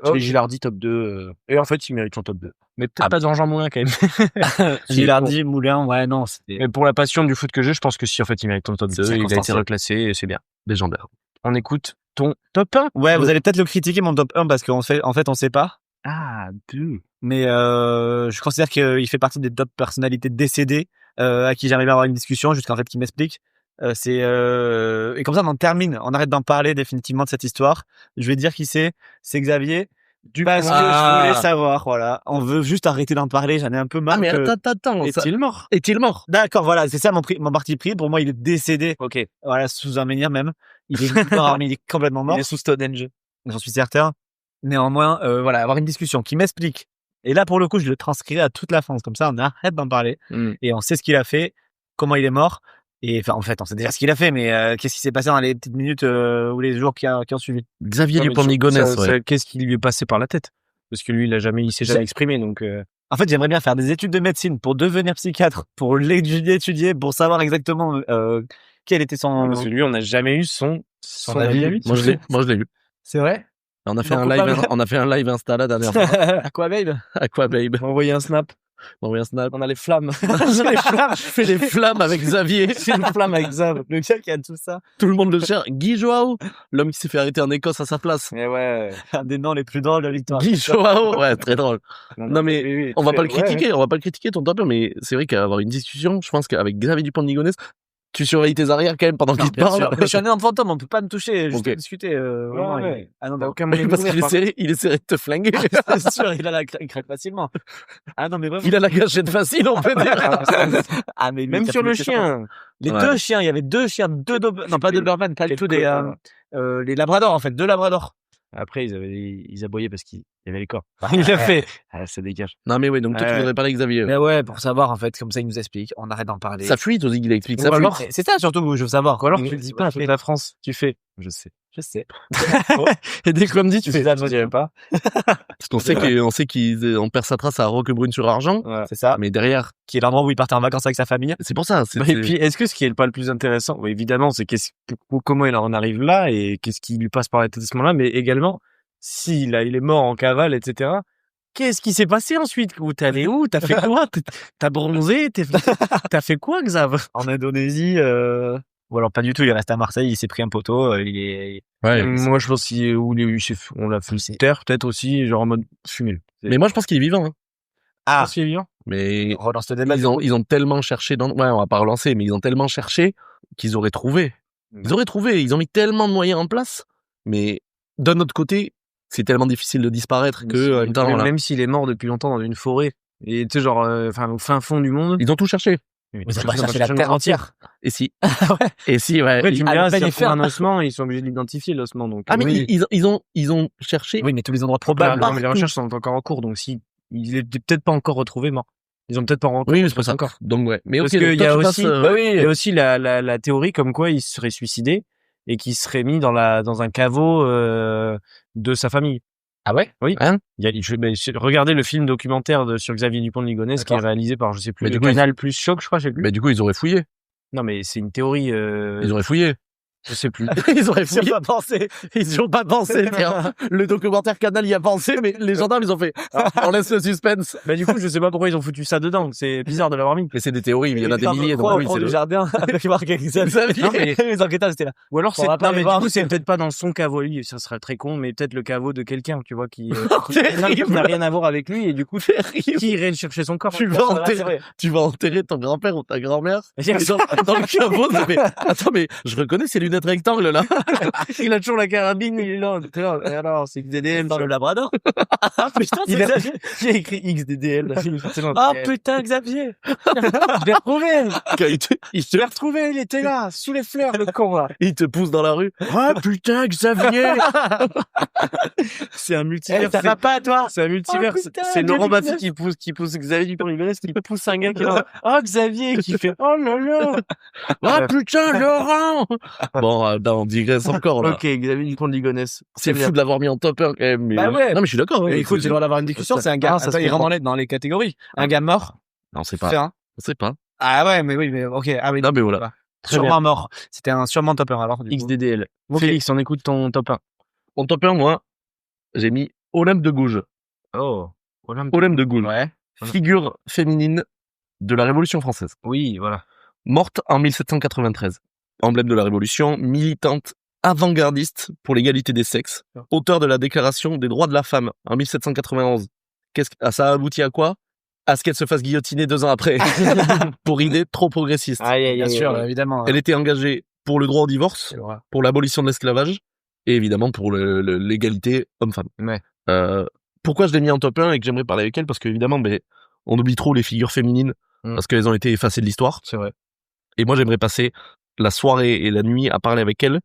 Thierry Gilardi, top 2. Et en fait, il mérite son top 2. Mais peut-être pas Jean Moulin, quand même. Gilardi, Moulin, ouais, non, c'était. Mais pour la passion du foot que j'ai, je pense que si, en fait, il mérite ton top C'est 2. Il a été circonstanciel. reclassé et c'est bien. Légendaire. On écoute ton top 1. Ouais, vous allez peut-être le critiquer, mon top 1, parce qu'en fait, on sait pas. Ah, 2. Mais je considère qu'il fait partie des top personnalités décédées à qui j'arrive à avoir une discussion jusqu'en fait qu'il m'explique. Et comme ça, on en termine. On arrête d'en parler définitivement de cette histoire. Je vais dire qui c'est. C'est Xavier. Parce que je voulais savoir, voilà. On veut juste arrêter d'en parler. J'en ai un peu marre. Ah, mais attends. Est-il mort? Est-il mort? D'accord, voilà. C'est ça mon parti pris. Pour moi, il est décédé. Ok. Voilà, sous un menhir même. Il est mort, mais il est complètement mort. Il est sous Stonehenge. J'en suis certain. Néanmoins, voilà, avoir une discussion qui m'explique. Et là, pour le coup, je le transcrirai à toute la France. Comme ça, on arrête d'en parler. Et on sait ce qu'il a fait, comment il est mort. Et enfin, en fait, on sait déjà ce qu'il a fait, mais qu'est-ce qui s'est passé dans les petites minutes ou les jours qui ont suivi. Xavier Dupont-de-Ligonnès, ouais. Qu'est-ce qui lui est passé par la tête? Parce que lui, il s'est jamais exprimé, donc. En fait, j'aimerais bien faire des études de médecine pour devenir psychiatre, pour l'étudier, pour savoir exactement quel était son. Parce que lui, on n'a jamais eu son avis à lui. Moi, je l'ai eu. C'est vrai? On a fait un live Insta la dernière fois. À quoi, babe? On a envoyé un snap. On a les flammes. Je fais les flammes avec Xavier. Je fais une flamme avec Xav. Le gars qui a tout ça. Tout le monde le cherche. Guy Joao, l'homme qui s'est fait arrêter en Écosse à sa place. Mais ouais. Un des noms les plus drôles de la victoire. Guy Joao, ouais, très drôle. Non, mais on va pas le critiquer, on va pas le critiquer ton top, mais c'est vrai qu'avoir une discussion, je pense qu'avec Xavier Dupont-de-Ligonnès, tu surveilles tes arrières quand même pendant qu'il te parle. Mais je suis un énorme fantôme, on peut pas me toucher, juste discuter. Vraiment, ouais. Ah non, aucun Oui, parce qu'il il essaierait de te flinguer. c'est sûr, il craque facilement. Ah non, mais vraiment. Il a la gâchette facile, on peut dire. Ah, mais lui, même sur le chien. Les deux chiens, il y avait deux chiens, non pas de Doberman, pas du tout les Labradors en fait, deux Labradors. Après, ils aboyaient parce qu'il y avait les corps. Il l'a fait. Ah, ça dégage. Non, mais oui, donc toi, tu voudrais parler avec Xavier. Mais ouais, pour savoir, en fait, comme ça, il nous explique. On arrête d'en parler. Ça fuit, Tozi, il explique ça. Alors, c'est ça, surtout, que je veux savoir. Ou alors, tu le dis pas. Toute la France, tu fais. Je sais. Et dès que l'homme dit, tu fais. Ça, je dirais pas. Parce qu'on sait qu'on perd sa trace à Roquebrune-sur-Argent. Ouais. C'est ça. Mais derrière. Qui est l'endroit où il partait en vacances avec sa famille. C'est pour ça. Et puis, est-ce que ce qui est pas le plus intéressant, évidemment, c'est comment il en arrive là et qu'est-ce qui lui passe par la tête à ce moment-là, mais également, il est mort en cavale, etc. Qu'est-ce qui s'est passé ensuite? T'es allé où? T'as fait quoi? T'as bronzé? T'as fait quoi, Xav? En Indonésie, ou alors pas du tout, il reste à Marseille, il s'est pris un poteau, Ouais. Moi, je pense on l'a fait terre, peut-être aussi, genre en mode fumé. Mais moi, je pense qu'il est vivant, hein. Ah. Je pense qu'il est vivant. Mais. Relance le débat. Ils ont tellement cherché ouais, on va pas relancer, mais ils ont tellement cherché qu'ils auraient trouvé. Ils ont mis tellement de moyens en place. Mais, d'un autre côté, c'est tellement difficile de disparaître que, en même temps, même s'il est mort depuis longtemps dans une forêt, et tu sais, genre, au fin fond du monde. ils ont tout cherché. Ils ont pas cherché la terre entière. Et si. Et si, ouais. Après, tu me diras, s'ils trouvent un ossement, ils sont obligés de l'identifier, l'ossement, donc. Ah, mais ils ont cherché. Oui, mais tous les endroits probables. Non, mais les recherches sont encore en cours, donc il est peut-être pas encore retrouvé mort. Ils ont peut-être pas rencontré. Oui, mais c'est pas ça encore. Donc, ouais. Mais parce ok, qu'il y a aussi, il y a aussi la théorie comme quoi il se serait suicidé et qu'il serait mis dans un caveau, de sa famille. Ah ouais? Oui. Hein? Regardez le film documentaire sur Xavier Dupont-de-Ligonnès qui est réalisé par, je sais plus, mais Canal plus Choc, je crois, je sais plus. Mais du coup, ils auraient fouillé. Non, mais c'est une théorie, Ils auraient fouillé. je sais plus. Ils auraient fouillé. Ils ont pas pensé. Ils y ont pas pensé. Le documentaire Canal y a pensé, mais les gendarmes, ils ont fait. On laisse le suspense. Bah, du coup, je sais pas pourquoi ils ont foutu ça dedans. C'est bizarre de l'avoir mis. Mais c'est des théories, il y en a des milliers. Donc oui, c'est le jardin avec Marc Xavier. Non, mais Les enquêteurs, c'était là. Ou alors On va pas non, mais les du voir. coup, c'est peut-être pas dans son caveau, lui. Ça serait très con, mais peut-être le caveau de quelqu'un, tu vois, qui Terrible. n'a rien à voir avec lui, et du coup, qui irait chercher son corps? tu vas enterrer ton grand-père ou ta grand-mère dans le caveau. Mais attends, mais je reconnais ces lunettes rectangles là. Il a toujours la carabine, il est là. Et alors, c'est XDDL. Dans le Labrador. Ah putain, Il a écrit XDDL. Ah putain, Xavier. Je l'ai retrouvé. Je l'ai retrouvé, il était là, sous les fleurs, le con, là. Il te pousse dans la rue. Ah putain, Xavier. C'est un multivers. Ça va pas, toi? C'est un multivers. Oh, putain, C'est Laurent Xavier Baffy qui pousse Xavier Dupont-de-Ligonnès, qui pousse un gars qui est là. Oh, Xavier, qui fait, oh là là. Ah putain, Laurent. Bon, on digresse encore là. Ok, Xavier Dupont-de-Ligonnès. C'est fou de l'avoir mis en top 1 quand même. Mais... Bah ouais. Non, mais je suis d'accord. Mais écoute, j'ai le droit d'avoir une discussion, c'est un gars. ça Attends, se il rentre comprend. dans les catégories. Un gars mort. Non, c'est pas. Fait un. On sait pas. Ah ouais, mais oui, mais ok. Ah oui. Non, mais voilà. Sûrement mort. C'était sûrement top 1 alors. Du coup. XDDL. Félix, on écoute ton top 1. Mon top 1, moi, j'ai mis Olympe de Gouges. Oh. Olympe de Gouges. Ouais. Figure féminine de la Révolution française. Oui, voilà. Morte en 1793. Emblème de la Révolution, militante, avant-gardiste pour l'égalité des sexes, auteur de la Déclaration des droits de la femme en 1791. Ça a abouti à quoi? à ce qu'elle se fasse guillotiner 2 ans après pour idée trop progressiste. Bien sûr, évidemment. Elle était engagée pour le droit au divorce, pour l'abolition de l'esclavage et évidemment pour l'égalité homme-femme. Ouais. Pourquoi je l'ai mis en top 1 et que j'aimerais parler avec elle, parce qu'évidemment, on oublie trop les figures féminines parce qu'elles ont été effacées de l'histoire. C'est vrai. Et moi, j'aimerais passer la soirée et la nuit à parler avec elle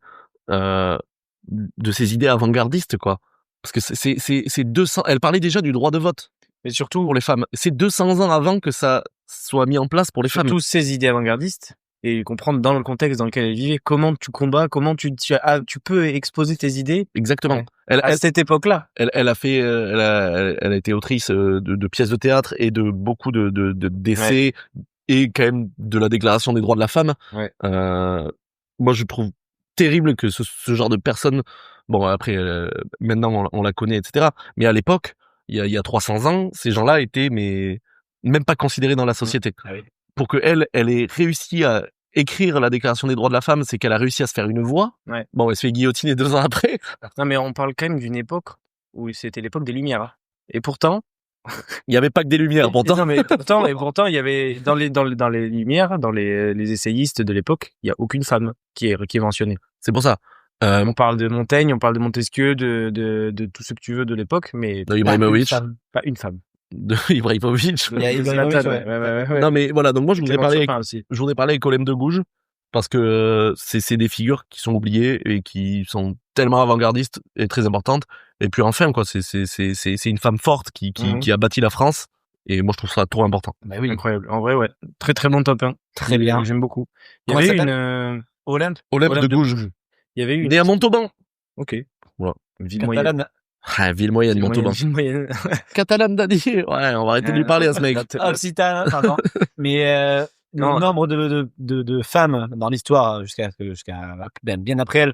de ces idées avant-gardistes, quoi. Parce que c'est 200. Elle parlait déjà du droit de vote. Mais surtout pour les femmes. C'est 200 ans avant que ça soit mis en place pour les femmes. Surtout ces idées avant-gardistes et comprendre dans le contexte dans lequel elle vivait comment tu combats, comment tu peux exposer tes idées. Exactement. Ouais. À cette époque-là. Elle a fait, elle a été autrice de pièces de théâtre et de beaucoup d'essais et quand même de la Déclaration des droits de la femme. Ouais. Moi, je trouve terrible que ce genre de personne, bon après maintenant on la connaît, etc. Mais à l'époque, il y a 300 ans, ces gens-là étaient même pas considérés dans la société. Ah oui. Pour que elle ait réussi à écrire la Déclaration des droits de la femme, c'est qu'elle a réussi à se faire une voix. Ouais. Bon, elle se fait guillotiner 2 ans après. Non, mais on parle quand même d'une époque où c'était l'époque des Lumières. Et pourtant, il n'y avait pas que des Lumières. Pourtant, non, mais pourtant, il y avait dans les Lumières, dans les essayistes de l'époque, il y a aucune femme qui est mentionnée. C'est pour ça. On parle de Montaigne, on parle de Montesquieu, de tout ce que tu veux de l'époque, mais de Ibrahimovic. Pas une femme. De Ibrahimovic. Il y a Ibrahimovic, ouais. Non, mais voilà. Donc moi, je voudrais parler avec Olem de Gouges parce que c'est des figures qui sont oubliées et qui sont tellement avant-gardistes et très importantes. Et puis enfin, quoi, c'est une femme forte qui a bâti la France. Et moi, je trouve ça trop important. Bah oui. Incroyable. En vrai, ouais. Très, très bon top 1. Très bien. J'aime beaucoup. Il y avait une, Olem de Gouges. Il y avait une. Né à Montauban. Ok. Voilà. Ville moyenne. Ah, ville moyenne, Montauban. Ville moyenne. Catalane, Dadi. Ouais, on va arrêter de lui parler à ce mec. Occitan, pardon. Mais, le nombre de femmes dans l'histoire jusqu'à bien après elle,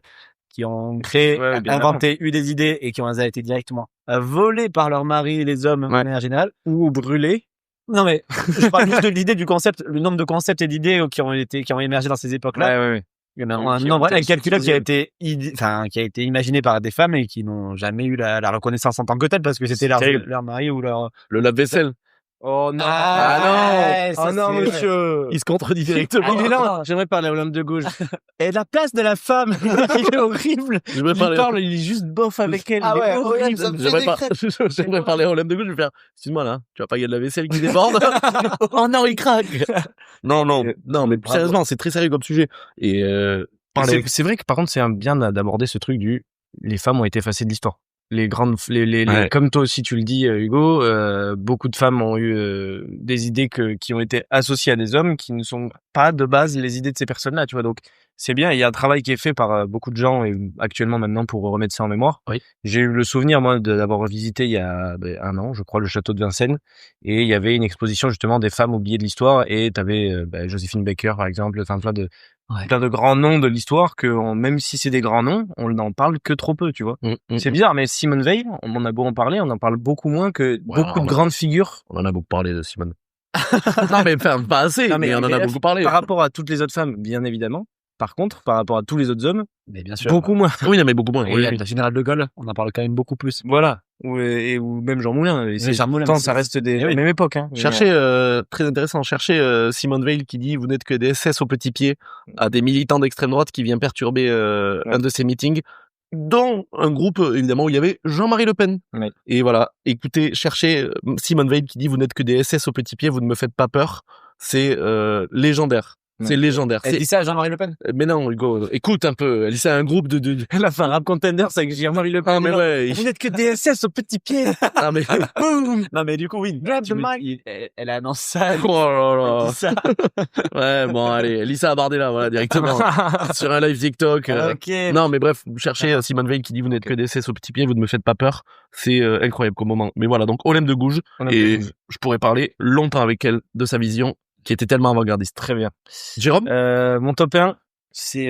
qui ont créé, inventé, eu des idées et qui ont été directement volées par leur mari, les hommes, de manière générale, ou brûlées. Non, mais, je parle juste de l'idée du concept, le nombre de concepts et d'idées qui ont émergé dans ces époques-là. Ouais. Il y en a un nombre incalculable qui a été imaginé par des femmes et qui n'ont jamais eu la reconnaissance en tant que telle parce que c'était leur mari ou leur... Le lave-vaisselle. Oh non! Non, monsieur! Il se contredit directement. Il est là. J'aimerais parler à Olympe de Gouges. Et la place de la femme, il est horrible. Il est juste bof avec elle. Ah ouais, horrible. J'aimerais parler à Olympe de Gouges, je vais faire, excuse-moi là, tu vas pas gagner de la vaisselle qui déborde? Oh non, il craque! Non, mais sérieusement, c'est très sérieux comme sujet. Et, c'est vrai que par contre, c'est bien d'aborder ce truc les femmes ont été effacées de l'histoire. Comme toi aussi tu le dis, Hugo, beaucoup de femmes ont eu des idées qui ont été associées à des hommes qui ne sont pas de base les idées de ces personnes-là, tu vois. Donc c'est bien, il y a un travail qui est fait par beaucoup de gens et actuellement maintenant pour remettre ça en mémoire. Oui. J'ai eu le souvenir moi d'avoir visité il y a 1 an, je crois, le château de Vincennes et il y avait une exposition justement des femmes oubliées de l'histoire et t'avais Joséphine Baker par exemple, enfin plein de grands noms de l'histoire même si c'est des grands noms, on n'en parle que trop peu, tu vois. C'est bizarre, mais Simone Veil, on en a beau en parler, on en parle beaucoup moins que beaucoup de grandes figures. On en a beaucoup parlé de Simone. Non, mais pas assez, mais on en a beaucoup parlé. Par rapport à toutes les autres femmes, bien évidemment. Par contre, par rapport à tous les autres hommes, mais bien sûr, beaucoup moins. Oui, non, mais beaucoup moins. Oui. La générale de Gaulle, on en parle quand même beaucoup plus. Voilà. Ou même Jean Moulin. Ça reste même époque. Hein. Cherchez, très intéressant, Simone Veil qui dit « Vous n'êtes que des SS au petit pied » à des militants d'extrême droite qui vient perturber un de ses meetings, dont un groupe, évidemment, où il y avait Jean-Marie Le Pen. Ouais. Et voilà, écoutez, cherchez Simone Veil qui dit « Vous n'êtes que des SS au petit pied, vous ne me faites pas peur ». C'est légendaire. C'est légendaire. Elle dit ça à Jean-Marie Le Pen? Mais non, Hugo, écoute un peu. Elle dit ça à un groupe Elle a fait un rap contender avec Jean-Marie Le Pen. Ah, mais ouais. Vous n'êtes que des SS au petit pied. Ah, mais. Non, mais du coup, oui. Grab the mic. Elle annonce ça. Oh là là. Ça. Ouais, bon, allez. Elle dit ça à Bardella, voilà, directement. Sur un live TikTok. Ok. Non, mais bref, vous cherchez Simone Veil qui dit vous n'êtes que des SS au petit pied, vous ne me faites pas peur. C'est incroyable comme moment. Mais voilà, donc Olem de Gouges. Et je pourrais parler longtemps avec elle de sa vision qui était tellement avant-gardiste. Très bien. Jérôme? Mon top 1, c'est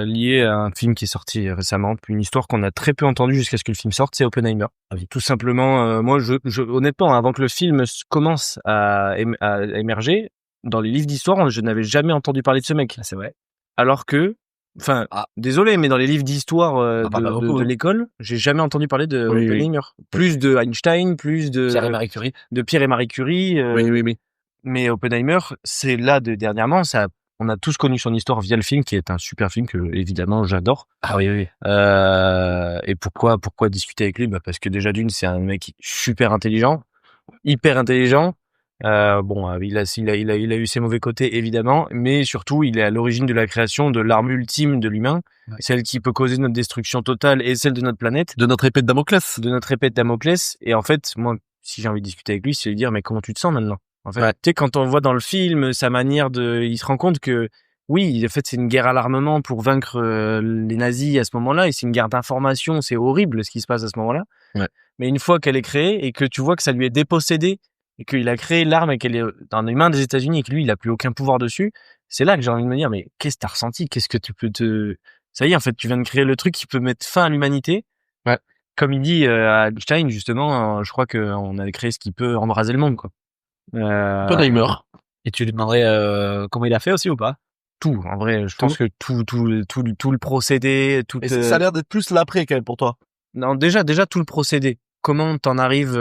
lié à un film qui est sorti récemment, puis une histoire qu'on a très peu entendue jusqu'à ce que le film sorte, c'est Oppenheimer. Tout simplement, moi, honnêtement, avant que le film commence à émerger, dans les livres d'histoire, je n'avais jamais entendu parler de ce mec. C'est vrai. Alors que enfin, désolé, mais dans les livres d'histoire beaucoup, de l'école, j'ai jamais entendu parler de Oui, Oppenheimer. Plus de Einstein, plus de Pierre et Marie Curie. de Pierre et Marie Curie. Oui. Mais Oppenheimer, c'est là dernièrement, ça, on a tous connu son histoire via le film, qui est un super film que évidemment j'adore. Ah oui. Et pourquoi discuter avec lui? Bah parce que déjà d'une, c'est un mec super intelligent, hyper intelligent. Il a eu ses mauvais côtés évidemment, mais surtout il est à l'origine de la création de l'arme ultime de l'humain, celle qui peut causer notre destruction totale et celle de notre planète, De notre épée de Damoclès. Et en fait, moi, si j'ai envie de discuter avec lui, c'est lui dire mais comment tu te sens maintenant? En fait, tu sais, quand on voit dans le film sa manière il se rend compte que oui, en fait, c'est une guerre à l'armement pour vaincre les nazis à ce moment-là, et c'est une guerre d'information, c'est horrible ce qui se passe à ce moment-là. Ouais. Mais une fois qu'elle est créée et que tu vois que ça lui est dépossédé et qu'il a créé l'arme et qu'elle est dans les mains des États-Unis et que lui, il a plus aucun pouvoir dessus, c'est là que j'ai envie de me dire, mais qu'est-ce que t'as ressenti? Qu'est-ce que tu peux ça y est, en fait, tu viens de créer le truc qui peut mettre fin à l'humanité. Ouais. Comme il dit à Einstein, justement, je crois qu'on a créé ce qui peut embraser le monde, quoi. Oppenheimer. Et tu lui demanderais comment il a fait aussi ou pas? Tout, en vrai, je pense que tout le procédé, tout. Et ça a l'air d'être plus l'après quand même pour toi. Non, déjà tout le procédé. Comment t'en arrives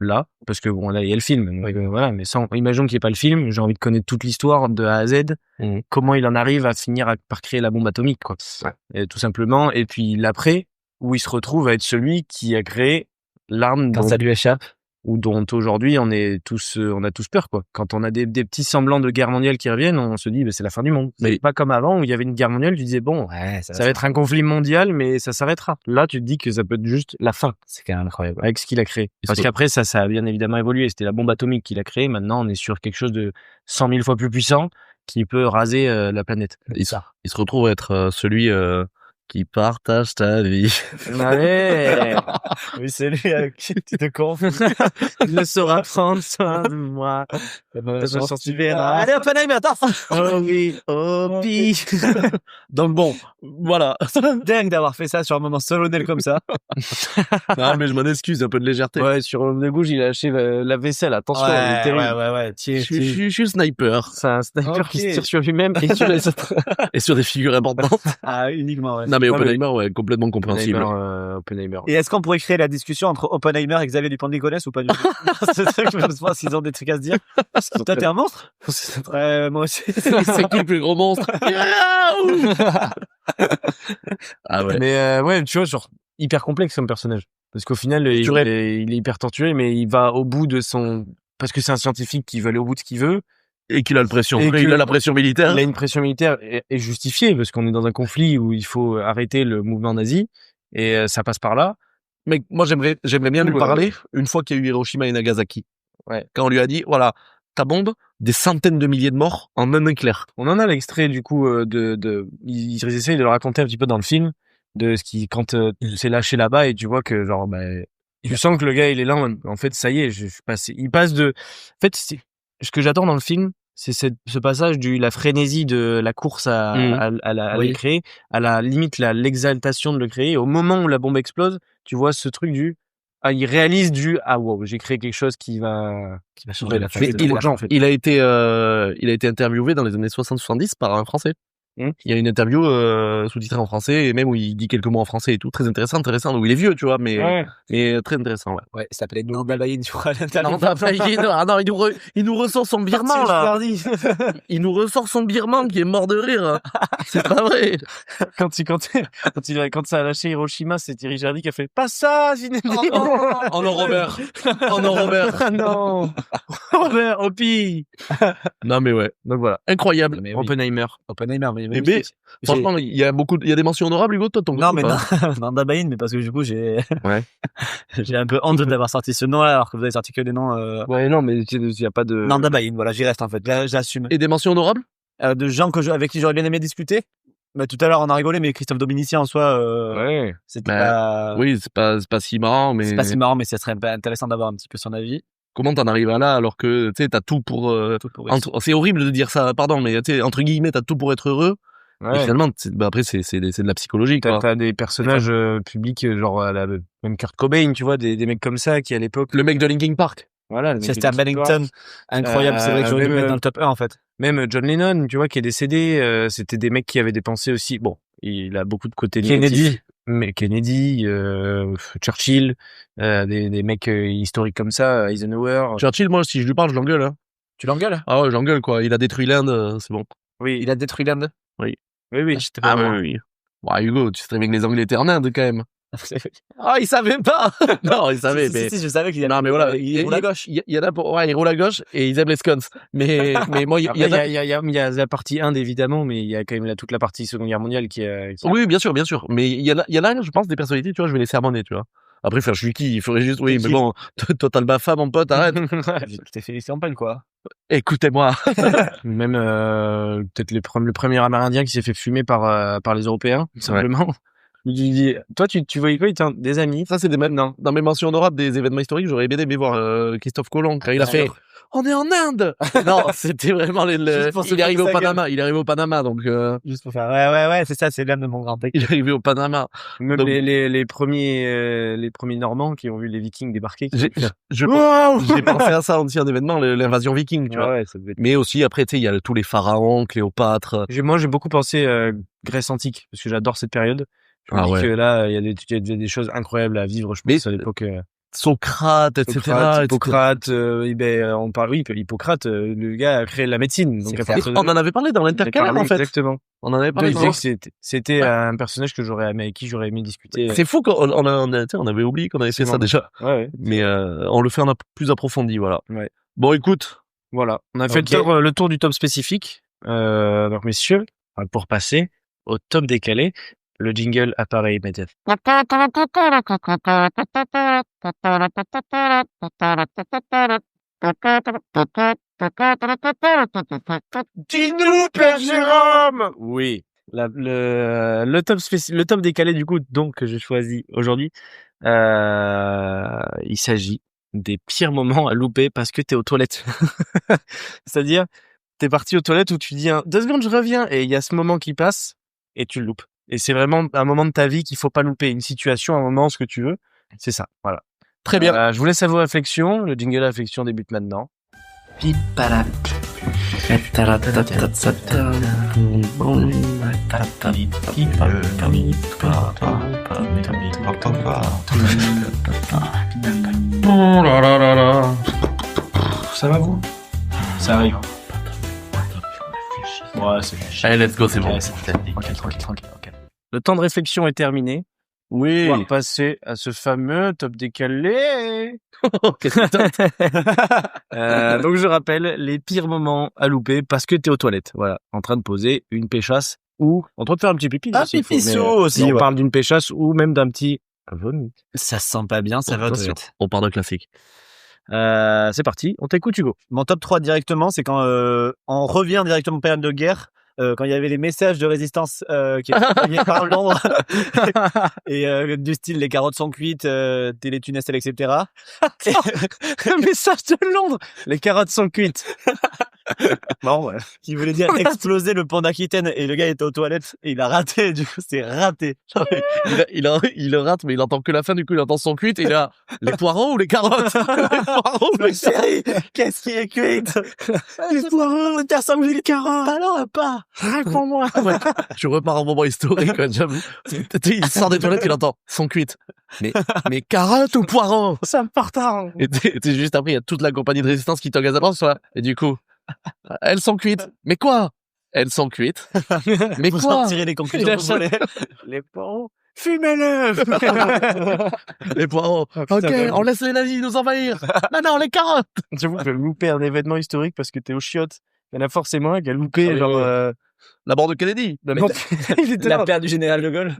là? Parce que bon, là il y a le film. Donc, voilà, mais imaginons qu'il n'y ait pas le film. J'ai envie de connaître toute l'histoire de A à Z. Comment il en arrive à finir par créer la bombe atomique, quoi. Ouais. Et tout simplement. Et puis l'après, où il se retrouve à être celui qui a créé l'arme Quand ça lui échappe. ou dont aujourd'hui on a tous peur, quoi. Quand on a des petits semblants de guerre mondiale qui reviennent, on se dit c'est la fin du monde. Mais C'est pas comme avant où il y avait une guerre mondiale, tu disais bon, Ouais, ça va être un conflit mondial, mais ça s'arrêtera. Là, tu te dis que ça peut être juste la fin c'est quand même incroyable. avec ce qu'il a créé. Parce qu'après ça a bien évidemment évolué. C'était la bombe atomique qu'il a créée. Maintenant, on est sur quelque chose de 100 000 fois plus puissant qui peut raser la planète. Il se retrouve à être celui qui partage ta vie. Allez. Oui, c'est lui avec qui tu te confonds. Il ne saura prendre soin de moi. Tu verras. Allez, Oppenheimer, attends! Oh oui, oh pis. Donc bon, voilà. Dingue d'avoir fait ça sur un moment solennel comme ça. Non, mais je m'en excuse, un peu de légèreté. Ouais, sur l'homme de gauche, il a lâché la vaisselle. Attention, il est terrible. ouais. Je suis sniper. C'est un sniper qui se Ok. tire sur lui-même et sur les autres. Et sur des figures importantes. Ah, uniquement, ouais. Non, mais Non, Oppenheimer, ouais, complètement compréhensible. Oppenheimer. Et est-ce qu'on pourrait créer la discussion entre Oppenheimer et Xavier Dupont de Ligonnès ou pas du tout? C'est ça que je me pense qu'ils ont des trucs à se dire. Toi, t'es un monstre? Ouais, moi aussi. C'est qui le plus gros monstre? Ah ouais. Mais ouais, tu vois, genre hyper complexe comme personnage. Parce qu'au final, il est hyper torturé, mais il va au bout de son... Parce que c'est un scientifique qui veut aller au bout de ce qu'il veut. Et qu'il a la pression. Et Il a la pression militaire. Il a une pression militaire est justifiée, parce qu'on est dans un conflit où il faut arrêter le mouvement nazi. Et ça passe par là. Mais moi, j'aimerais bien lui Ouais. parler une fois qu'il y a eu Hiroshima et Nagasaki. Ouais. Quand on lui a dit, voilà, ta bombe, des centaines de milliers de morts en un éclair. On en a l'extrait, du coup, ils essayent de le raconter un petit peu dans le film, de ce qui, quand il s'est lâché là-bas, et tu vois que, genre, tu sens que le gars, il est là, en fait, ça y est, je suis passé. Il passe en fait, ce que j'adore dans le film, c'est ce passage la frénésie de la course à le créer, à la limite, l'exaltation de le créer. Et au moment où la bombe explose, tu vois ce truc il réalise wow, j'ai créé quelque chose qui va changer la face Mais de gens, en fait. il a été interviewé dans les années 60-70 par un Français. Il y a une interview sous-titrée en français, et même où il dit quelques mots en français et tout, très intéressant. Donc il est vieux, tu vois, mais très intéressant, ouais. Ouais, ça s'appelait Nanda Bayin, je crois, à l'intérieur. Il nous ressort son birman, là. Il nous ressort son birman qui est mort de rire. C'est pas vrai. Quand ça a lâché Hiroshima, c'est Thierry Jardy qui a fait pas ça, Zinedine. Oh non, Robert. Oh non, Robert. Ah non. Robert, Opi. Non, mais ouais. Donc voilà. Incroyable. Mais oui. Oppenheimer. Mais franchement, il y a des mentions honorables, Hugo, toi, ton Non, groupe, mais ou non, pas Nanda Bayin, mais parce que du coup, j'ai un peu honte Mm. d'avoir sorti ce nom-là, alors que vous avez sorti que des noms, Ouais, non, mais il y a pas de... Nanda Bayin, voilà, j'y reste, en fait. Là, j'assume. Et des mentions honorables? De gens avec qui j'aurais bien aimé discuter. Bah, tout à l'heure, on a rigolé, mais Christophe Dominici, en soi, Ouais. c'était Bah, pas... oui, c'est pas si marrant, mais C'est pas si marrant, mais ça serait intéressant d'avoir un petit peu son avis. comment t'en arrives à là alors que, tu sais, t'as tout pour, Tout pour réussir. c'est horrible de dire ça, pardon, mais tu sais, entre guillemets, t'as tout pour être heureux. Ouais. Et finalement, après, c'est de la psychologie, quoi. T'as des personnages publics, genre même Kurt Cobain, tu vois, des mecs comme ça qui à l'époque... Le mec de Linkin Park. Voilà. le mec Chester de Bennington, incroyable. C'est vrai que j'aurais dû le mettre dans le top 1 en fait. Même John Lennon, tu vois, qui est décédé, c'était des mecs qui avaient dépensé aussi. Bon, il a beaucoup de côtés négatifs. Mais Kennedy, Churchill, des mecs historiques comme ça, Eisenhower. Churchill, moi, si je lui parle, je l'engueule. Hein. Tu l'engueules? Ah ouais, j'engueule, quoi. Il a détruit l'Inde, c'est bon. Oui, Il a détruit l'Inde. oui. J'étais Ah pas loin. oui. Ouais, Hugo, tu sais très bien que les Anglais étaient en Inde, quand même. Ah, il savait pas! Non, il savait, si, mais... si, je savais qu'il Non, mais voilà. il roule à gauche. Il y en a pour, ouais, il roule à gauche et ils aiment les scones. Mais moi, Après, il y a la partie Inde, évidemment, mais il y a quand même toute la partie Seconde Guerre mondiale qui est... Oui, bien sûr. Mais il y en a, je pense, des personnalités, tu vois, je vais les sermonner, tu vois. Après, faire je suis qui? Il ferait juste, oui, mais bon, toi, t'as le BAFA, mon pote, arrête. Tu t'es fait laisser en peine, quoi. Écoutez-moi. Même peut-être le premier Amérindien qui s'est fait fumer par les Européens, tout simplement. Il dit, toi, tu voyais quoi? Des amis. Ça, c'est maintenant. Dans mes mentions honorables des événements historiques, j'aurais bien aimé voir Christophe Colomb quand il a fait on est en Inde. Non, c'était vraiment il est arrivé au Panama. Il est arrivé au Panama, donc Juste pour faire, ouais, c'est ça, c'est l'âme de mon grand père. il est arrivé au Panama. Même Donc- les premiers Normands qui ont vu les Vikings débarquer. J'ai pensé à ça aussi en événement, l'invasion viking, tu vois. Ouais, ça devait être... Mais aussi, après, tu sais, il y a tous les pharaons, Cléopâtre. Moi, j'ai beaucoup pensé Grèce antique parce que j'adore cette période. Je me Ah dis ouais. que là, il y a des choses incroyables à vivre, je pense, à l'époque. Socrate, etc. Hippocrate, on parle, oui, Hippocrate, le gars a créé la médine. Donc, C'est On en avait parlé dans l'intercalaire, en fait. Exactement. On en avait parlé. Il disait que c'était un personnage avec qui j'aurais aimé discuter. C'est fou qu'on on avait oublié qu'on avait fait ça déjà. Ouais. Mais on le fait en plus approfondi, voilà. Ouais. Bon, écoute. Voilà. On a fait le tour du top spécifique. Donc, messieurs, pour passer au top décalé, le jingle apparaît immédiatement. Dis-nous, Père Jérôme! Oui. Le top décalé, du coup, donc, que j'ai choisi aujourd'hui, il s'agit des pires moments à louper parce que t'es aux toilettes. C'est-à-dire, t'es parti aux toilettes où tu dis 2 secondes, je reviens, et il y a ce moment qui passe, et tu le loupes. Et c'est vraiment un moment de ta vie qu'il faut pas louper. Une situation, un moment, ce que tu veux. C'est ça. Voilà. Très bien. Je vous laisse à vos réflexions. Le jingle à réflexion débute maintenant. Oh là là là là. Ça va vous? Ça arrive. Ouais, c'est Allez, let's go, c'est bon. tranquille. Le temps de réflexion est terminé. Oui. On va passer à ce fameux top décalé. Donc je rappelle les pires moments à louper parce que t'es aux toilettes. Voilà, en train de poser une péchasse ou en train de faire un petit pipi. Un pipi-sou aussi, On ouais. parle d'une péchasse ou même d'un petit vomi. Ça se sent pas bien, ça va aux Attention, toilettes. on part de classique. C'est parti, on t'écoute Hugo. Mon top 3 directement, c'est quand on revient directement en période de guerre, quand il y avait les messages de résistance qui étaient signés par Londres et du style les carottes sont cuites, Télétunnel, etc. Le message de Londres. Les carottes sont cuites. Bon, ouais. Qui voulait dire exploser le pont d'Aquitaine, et le gars était aux toilettes et il a raté, du coup c'est raté. Il le rate, mais il entend que la fin, du coup, il entend son cuite et il a les poireaux ou les carottes? Les poireaux, Mais chérie, qu'est-ce qui est cuite? Les poireaux, t'as 5 000 carottes. Alors pas. Réponds-moi. Ouais. Je repars en moment historique, quoi, j'avoue. Il sort des toilettes, il entend son cuite. Mais carottes ou poireaux? Ça me part tard. Et t'es juste après, il y a toute la compagnie de résistance qui t'engage à droite, et du coup, elles sont cuites. Mais quoi? Elles sont cuites. Mais Vous quoi? en tirez les conclusions que vous voulez. Les poireaux. Fumez-le. Les poireaux. Ok, on laisse les nazis nous envahir. Non, les carottes. J'avoue, tu peux louper un événement historique parce que t'es au chiottes. Il y en a forcément un qui a loupé, Ah oui, genre, La mort de Kennedy. il était La là. paire du général de Gaulle.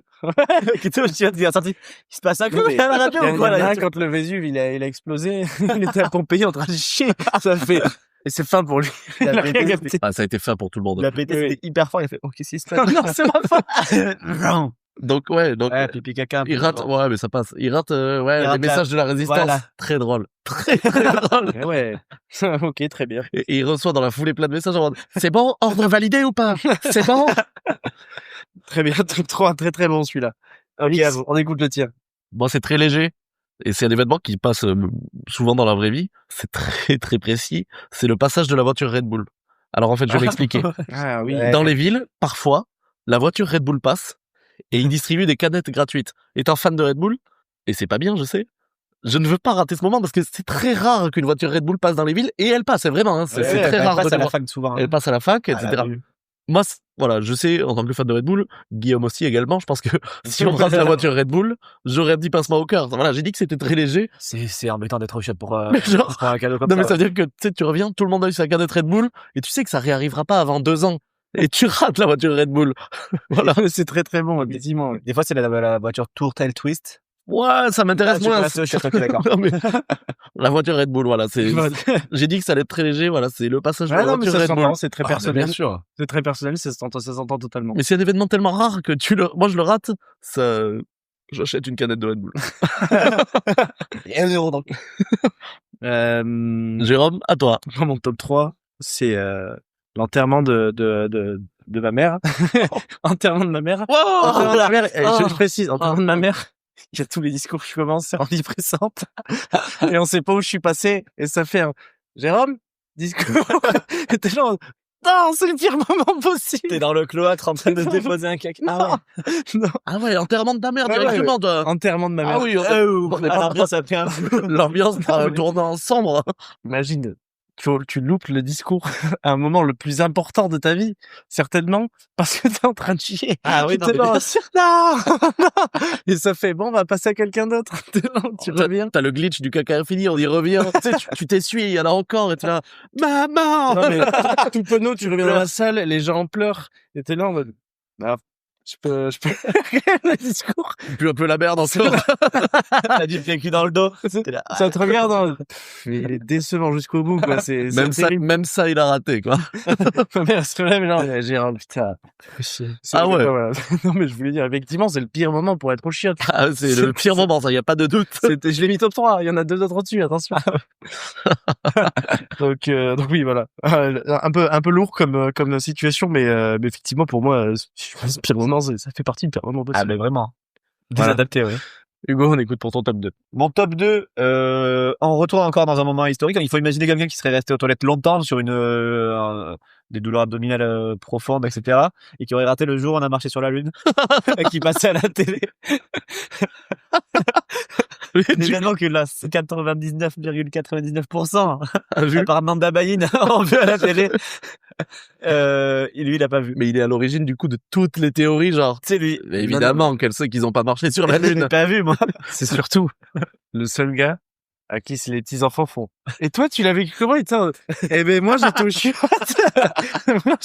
Qui était au chiotte, il est sorti. Il se passe un coup, Non, mais il y a la radio Il y ou quoi, en a là? un, quand le Vésuve, il a explosé. Il était à Pompéi en train de chier. Ça fait, et c'est fin pour lui. Il a Il a rien pété, capté. Ah, ça a été fait pour tout le monde. il a pété, Oui. c'était hyper fort, il a fait, oh, qu'est-ce qui se passe? Non, c'est ma faute. Non. Donc, Pipi caca. un peu. il rate, ouais, mais ça passe. Il rate, Il les rate messages de la résistance. Voilà. Très drôle. Très drôle. Ouais. Ok, très bien. Et il reçoit dans la foulée plein de messages en mode, c'est bon, ordre validé ou pas? C'est bon? Très bien. Top 3, très très bon celui-là. Ok, Alex. on écoute le tien. Bon, c'est très léger. et c'est un événement qui passe souvent dans la vraie vie, c'est très très précis, c'est le passage de la voiture Red Bull. Alors en fait, je vais m'expliquer. Ah oui. Dans les villes, parfois, la voiture Red Bull passe et ils distribuent des canettes gratuites. Étant fan de Red Bull, et c'est pas bien, je sais, je ne veux pas rater ce moment parce que c'est très rare qu'une voiture Red Bull passe dans les villes, et elle passe, c'est vraiment, hein, c'est très rare. Elle passe de à la voir. fac souvent. Elle passe à la fac, etc. Moi, voilà, je sais, en tant que fan de Red Bull, Guillaume aussi également, je pense que si on passe la voiture Red Bull, j'aurais dit passe-moi au cœur. Voilà, j'ai dit que c'était très léger. C'est embêtant d'être au shop pour genre, un cadeau comme Non, ça. mais ça veut dire que, tu sais, tu reviens, tout le monde a eu sa canette Red Bull, et tu sais que ça réarrivera pas avant 2 ans. Et tu rates la voiture Red Bull. Voilà. C'est très très bon, effectivement. Des fois, c'est la voiture Tourtel Twist. Ouais, ça m'intéresse moins. Je suis d'accord. Non, mais la voiture Red Bull, voilà, c'est, j'ai dit que ça allait être très léger, voilà, c'est le passage de la non, mais voiture ça Red Bull. c'est très Ah, personnel. bien sûr. C'est très personnel, ça s'entend totalement. Mais c'est un événement tellement rare que moi je le rate, ça, j'achète une canette de Red Bull. Et 1 euro donc. Jérôme, à toi. Moi, mon top 3, c'est l'enterrement de ma mère. Enterrement de ma mère. Enterrement de ma mère. Je précise, enterrement de ma mère. Il y a tous les discours qui commencent en dépressante. Et on sait pas où je suis passé. Et ça fait un Jérôme, discours. Et t'es genre, non, c'est le pire moment possible. T'es dans le cloître en train de déposer un caca. Non. Ah ouais, enterrement de ta mère Ouais, directement. toi. Enterrement de ma mère. Ah oui, on est pas l'ambiance a pris un peu. L'ambiance tourne en sombre. Imagine, tu loupes le discours à un moment le plus important de ta vie, certainement, parce que t'es en train de chier. Ah oui, non, non. Et ça fait, bon, on va passer à quelqu'un d'autre. Tu reviens. T'as le glitch du caca infini, on y revient. Tu sais, tu t'essuies, il y en a encore, et t'es là, maman! Non, mais, tout penaud, tu reviens dans la salle, les gens pleurent, et t'es là en mode, ah, je peux, le discours. Puis un peu la merde encore. T'as du pied dans le dos. Ça te regarde, hein. Mais il est décevant jusqu'au bout, quoi. C'est Même ça, il a raté, quoi. Ma mère se lève, genre, j'ai un putain. Ah ouais. Voilà. Non, mais je voulais dire, effectivement, c'est le pire moment pour être au chiottes. Ah, c'est le pire moment, ça, y a pas de doute. Je l'ai mis top 3. Il y en a 2 autres au-dessus, attention. donc oui, voilà. Un peu lourd comme situation, mais effectivement, pour moi, ce pire moment, ça fait partie du pire moment possible. Ah, mais vraiment. Désadapté, oui. Hugo, on écoute pour ton top 2. Mon top 2, on retourne encore dans un moment historique. Il faut imaginer quelqu'un qui serait resté aux toilettes longtemps sur des douleurs abdominales profondes, etc. et qui aurait raté le jour où on a marché sur la Lune, et qui passait à la télé. L'événement que là, 99,99% par Amanda Bayin ont vu à la télé. Et lui, il a pas vu. Mais il est à l'origine, du coup, de toutes les théories, genre. C'est lui. Mais évidemment, qu'elle sait qu'ils ont pas marché sur la Je l'ai Lune. pas vu, moi. C'est surtout le seul gars à qui les petits enfants font. Et toi, tu l'as vécu comment? Eh ben, moi, j'étais au chiottes. moi,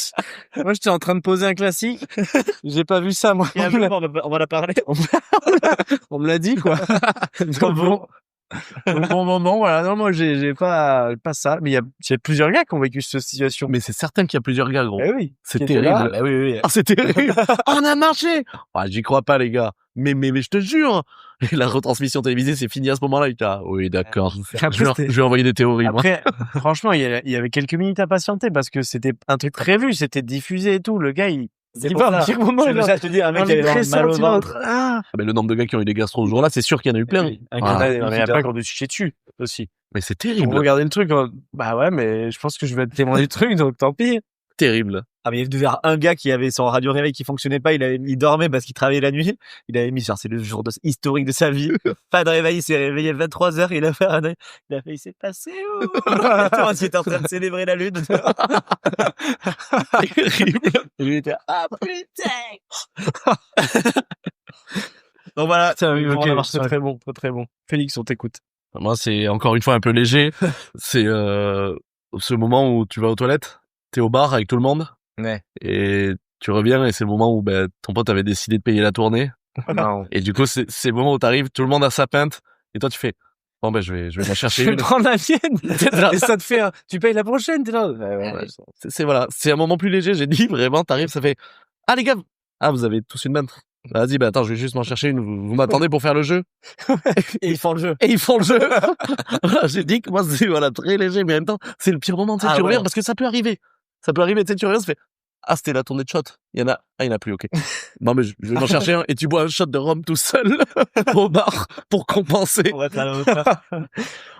j'étais en train de poser un classique. J'ai pas vu ça, moi. On va la parler. On me l'a dit, quoi. Bon moment, voilà. Non, moi, j'ai pas ça. Mais il y a plusieurs gars qui ont vécu cette situation. Mais c'est certain qu'il y a plusieurs gars, gros. Eh oui. C'est terrible. Bah oui. Ah, c'est terrible. On a marché. Ah, j'y crois pas, les gars. Mais je te jure. Et la retransmission télévisée, c'est fini à ce moment-là. Il était, oui, d'accord. Je vais envoyer des théories, moi. Après, franchement, il y avait quelques minutes à patienter parce que c'était un truc prévu, c'était diffusé et tout. Le gars, c'est pas un pire moment. Je te dis, un mec qui avait mal au ventre. Mais le nombre de gars qui ont eu des gastro ce jour-là, c'est sûr qu'il y en a eu plein. Il y a pas qu'on a chié dessus aussi. Mais c'est terrible. Regardez le truc, bah ouais, mais je pense que je vais être témoin du truc, donc tant pis. Terrible. Ah, mais il devait y avoir un gars qui avait son radio réveil qui fonctionnait pas, il dormait parce qu'il travaillait la nuit. Il avait mis, genre, c'est le jour historique de sa vie. Pas de réveil, il s'est réveillé 23h, il a fait, il s'est passé où? Il était en train de célébrer la lune. Terrible. Et lui était, ah, putain! Donc voilà. C'est très bon, très bon. Félix, on t'écoute. Moi, c'est encore une fois un peu léger. C'est, ce moment où tu vas aux toilettes. T'es au bar avec tout le monde. Ouais. Et tu reviens et c'est le moment où ton pote avait décidé de payer la tournée. Non. Et du coup, c'est le moment où t'arrives, tout le monde a sa pinte et toi tu fais bon je vais la chercher. Je vais prendre la mienne. Et ça te fait tu payes la prochaine, t'es là. Ouais. C'est un moment plus léger, j'ai dit vraiment t'arrives, ça fait ah les gars, vous avez tous une pinte. Vas-y, attends, je vais juste m'en chercher une. Vous m'attendez pour faire le jeu? Et ils font le jeu. Voilà, j'ai dit que moi, c'est, très léger, mais en même temps, c'est le pire moment, tu sais, tu reviens, parce que ça peut arriver. Tu sais, tu reviens, ça fait, Ah, c'était la tournée de shot. Il y en a plus, ok. Non, mais je vais en chercher un et tu bois un shot de rhum tout seul au bar pour compenser. Pour être à la hauteur.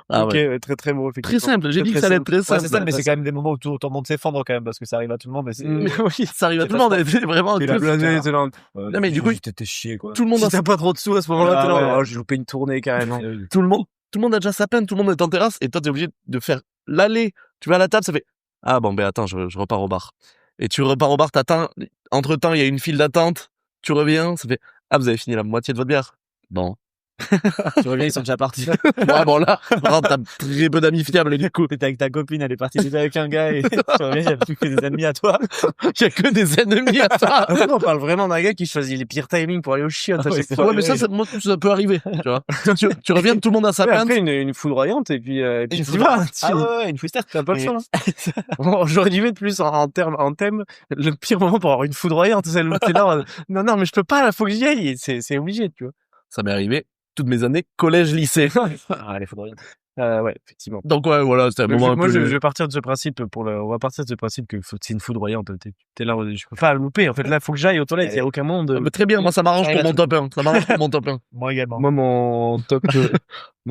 Ah Ok, ouais. ouais, très très beau. Très effectivement. simple. J'ai dit que ça allait être très Ouais, simple. c'est ça, mais c'est quand même des moments où tout ton monde s'effondre quand même, parce que ça arrive à tout le monde. Mais c'est... Oui, ça arrive à tout le monde. C'est vraiment Tu l'as tous- plané, c'est là. Non, mais du coup, t'étais chier, quoi. tout le monde Si a t'as pas trop de sous à ce moment-là, Ah t'es là, ouais. oh, j'ai loupé une tournée carrément. tout le monde a déjà sa peine, tout le monde est en terrasse, et toi, t'es obligé de faire l'aller. Tu vas à la table, ça fait, ah bon, ben attends, je repars au bar. Et tu repars au bar, t'attends, entre temps, il y a une file d'attente, tu reviens, ça fait, ah, vous avez fini la moitié de votre bière. Bon. Tu reviens, ils sont déjà partis. Ouais, bon, là, vraiment, t'as très peu d'amis fiables, du coup. T'étais avec ta copine, elle est partie c'était avec un gars et tu reviens, il y a plus que des ennemis à toi. Il y a que des ennemis à toi. On parle vraiment d'un gars qui choisit les pires timings pour aller au chiottes à chaque fois. Ouais, mais ça, moi, ça peut arriver, tu vois. Tu reviens, tout le monde a sa Ouais, peine. après une foudroyante et puis tu tu vas. vas. Ah ouais, une freestyle, t'as pas le choix. Bon, j'aurais dû mettre plus en thème, le pire moment pour avoir une foudroyante, c'est le t'es là, non, mais je peux pas, là, faut que j'y aille, c'est obligé, tu vois. Ça m'est arrivé toutes mes années collège-lycée. Ah, les foudroyantes. Ouais, effectivement. Donc ouais, voilà, c'était un moment un Moi, peu... je vais partir de ce principe on va partir de ce principe que c'est une foudroyante. T'es là, je peux pas louper. En fait, là, faut que j'aille aux toilettes. Il y a aucun monde. Ah, mais très bien, moi ça m'arrange pour mon top 1. Ça m'arrange pour mon top 1. Moi également. Moi, mon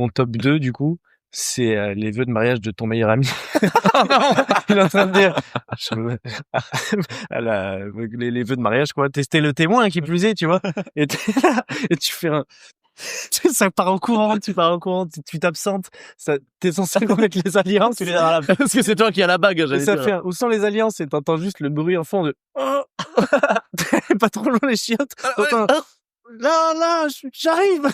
top 2, du coup, c'est les vœux de mariage de ton meilleur ami. Il est en train de dire les vœux de mariage, quoi. Tester le témoin, qui plus est, tu vois. Et t'es là, et tu fais ça part en courant, tu t'absentes. T'es censé remettre les alliances. Parce que c'est toi qui as la bague, Et j'allais ça dire. fait, où sont les alliances? Et t'entends juste le bruit en fond de, pas trop loin les chiottes. T'entends, là, j'arrive.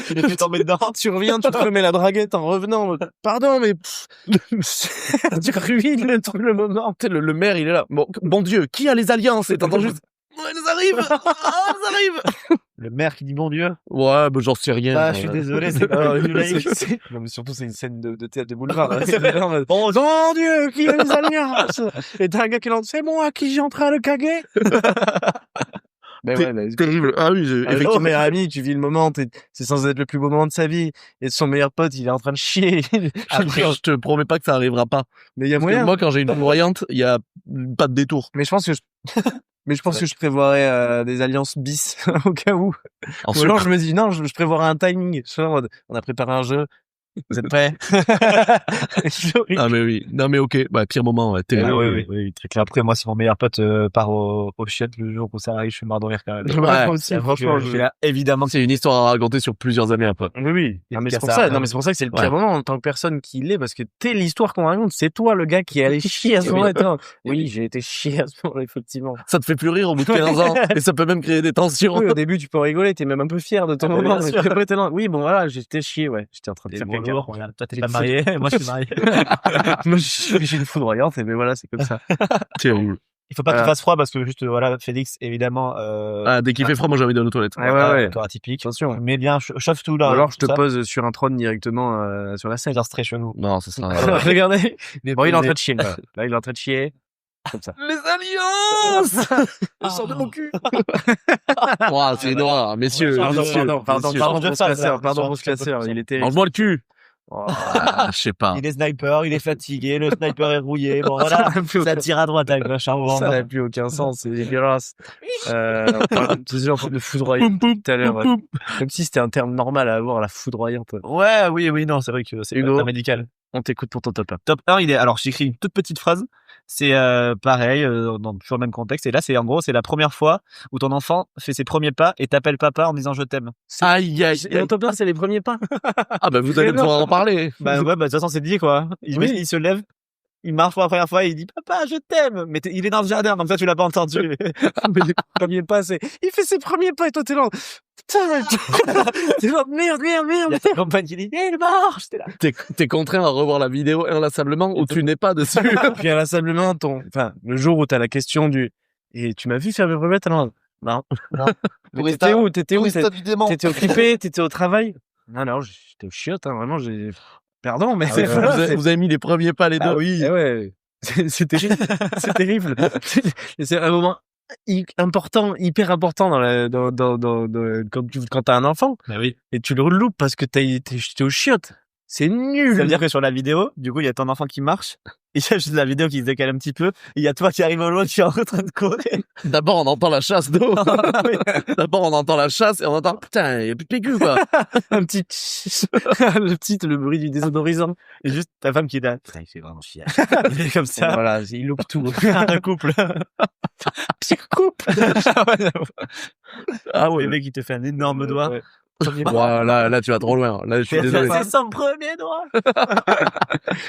Tu l'as fait tomber dedans. Tu reviens, tu te remets la draguette en revenant. Pardon, mais tu ruines le moment. Tu sais, le maire, il est là. Bon Dieu, qui a les alliances? Et t'entends juste... Oh, elles arrivent! Oh, elles arrivent! Le maire qui dit bon Dieu. Ouais, bah j'en sais rien. Ah, je suis désolé, c'est pas une laïque. Non, mais surtout, c'est une scène de théâtre de boulevard. C'est vrai. Bon Dieu, qui a les alliances? Et t'as un gars qui lance, c'est moi qui j'ai en train de caguer. Mais ouais, mais Terrible. Ah oui, avec ton effectivement. meilleur ami, tu vis le moment, c'est censé être le plus beau moment de sa vie. Et son meilleur pote, il est en train de chier. Après, je te promets pas que ça arrivera pas. Mais il y a Parce que moyen. moi, quand j'ai une voyante, il y a pas de détour. Mais je pense que je prévoirais des alliances bis au cas où. En Ou alors sucre. je me dis non, je prévoirais un timing. Je suis en mode, on a préparé un jeu. Vous êtes prêts? Ah mais oui. Non mais ok. Bah pire moment, ouais, terrible. Oui, très clair. Après, moi, si mon meilleur pote part au chiottes le jour où ça arrive, je suis mort de rire quand même. Ouais, moi aussi, franchement, je suis là, évidemment. C'est une histoire à raconter sur plusieurs années après. Oui. Non, mais c'est Qu'à pour ça, ça. ouais. Non, mais c'est pour ça que c'est le Ouais. pire moment en tant que personne qui l'est, parce que t'es l'histoire qu'on raconte. C'est toi le gars qui est allé chier à ce moment-là. Oui, j'ai été chier à ce moment-là, effectivement. Ça te fait plus rire au bout de 15 ans et ça peut même créer des tensions. Oui, au début, tu peux rigoler, t'es même un peu fier de ton Ah, moment. bien Mais sûr. après, t'es là, oui, bon, voilà, j'étais chier, ouais. J'étais en train de faire caca. Toi, t'es pas marié. Moi, je suis marié. Moi, j'ai une foudroyante, et ben voilà, c'est comme ça. Terrible. Il faut pas qu'il fasse froid parce que juste, voilà, Félix, évidemment, Ah, dès qu'il fait froid, moi j'ai envie d'aller aux toilettes. Ouais. encore atypique. Attention. Mais bien, chauffe tout Ou là. alors, je te tout ça. pose sur un trône directement sur la scène. Genre, c'est très chelou. Non, ça sera... Regardez. Bon, il est en train de chier, là. Là, il est en train de chier. Comme ça. Les alliances! Je sors de mon cul! Ouah, c'est une horreur, messieurs. Pardon, messieurs, messieurs. pardon, mon classeur, il était... Mange-moi le cul! Oh. Ah, je sais pas. Il est sniper, il est fatigué, le sniper est rouillé. Bon, voilà. Ça tire à droite avec le charbon. Ça n'a plus aucun sens, c'est dégueulasse. Déjà en train de foudroyer Poum, poum, tout à l'heure. poum, poum. Comme si c'était un terme normal à avoir, la foudroyante. Ouais, oui, non, c'est vrai que c'est Hugo. pas médical. On t'écoute pour ton top 1. Top 1, il est, alors, j'écris une toute petite phrase. C'est, pareil, dans toujours le même contexte. Et là, c'est, en gros, c'est la première fois où ton enfant fait ses premiers pas et t'appelle papa en disant je t'aime. Aïe, aïe, Et mon aïe. top 1, c'est les premiers pas. Ah, bah, vous allez pouvoir en parler. Bah, ouais, de toute façon, c'est dit, quoi. Il se lève. Il marche pour la première fois, il dit papa, je t'aime. Mais il est dans le jardin, donc ça tu l'as pas entendu. Ah, mais les premiers pas, il fait ses premiers pas et toi t'es là. Putain, t'es là, merde. Il y a ta compagne qui dit il marche. T'es là. T'es contraint à revoir la vidéo inlassablement où tu n'es pas dessus. Puis inlassablement, le jour où t'as la question et tu m'as vu faire mes premiers pas, non. Mais t'étais où? T'étais occupé? T'étais au travail? Non, j'étais au chiottes, hein, vraiment, pardon, mais Vous avez mis les premiers pas les deux. Ah oui. Ouais. C'est terrible. C'est terrible. Et c'est un moment hyper important quand t'as un enfant. Bah oui. Et tu le loupes parce que t'es au chiottes. C'est nul. Ça veut dire que sur la vidéo, du coup, il y a ton enfant qui marche. Et il y a juste la vidéo qui se décale un petit peu. Et il y a toi qui arrive au loin qui est en train de courir. D'abord, on entend la chasse d'eau. D'abord, on entend la chasse et on entend, putain, il y a plus de PQ, quoi. Un petit le bruit du désodorisant. Et juste ta femme qui est là. Putain, il fait vraiment chier. Il est comme ça. Voilà, il loupe tout. Un couple. Pire couple. Ah ouais. Le mec, il te fait un énorme doigt. Ouais. Voilà, là, tu vas trop loin. Là, je suis désolé. C'est son premier doigt.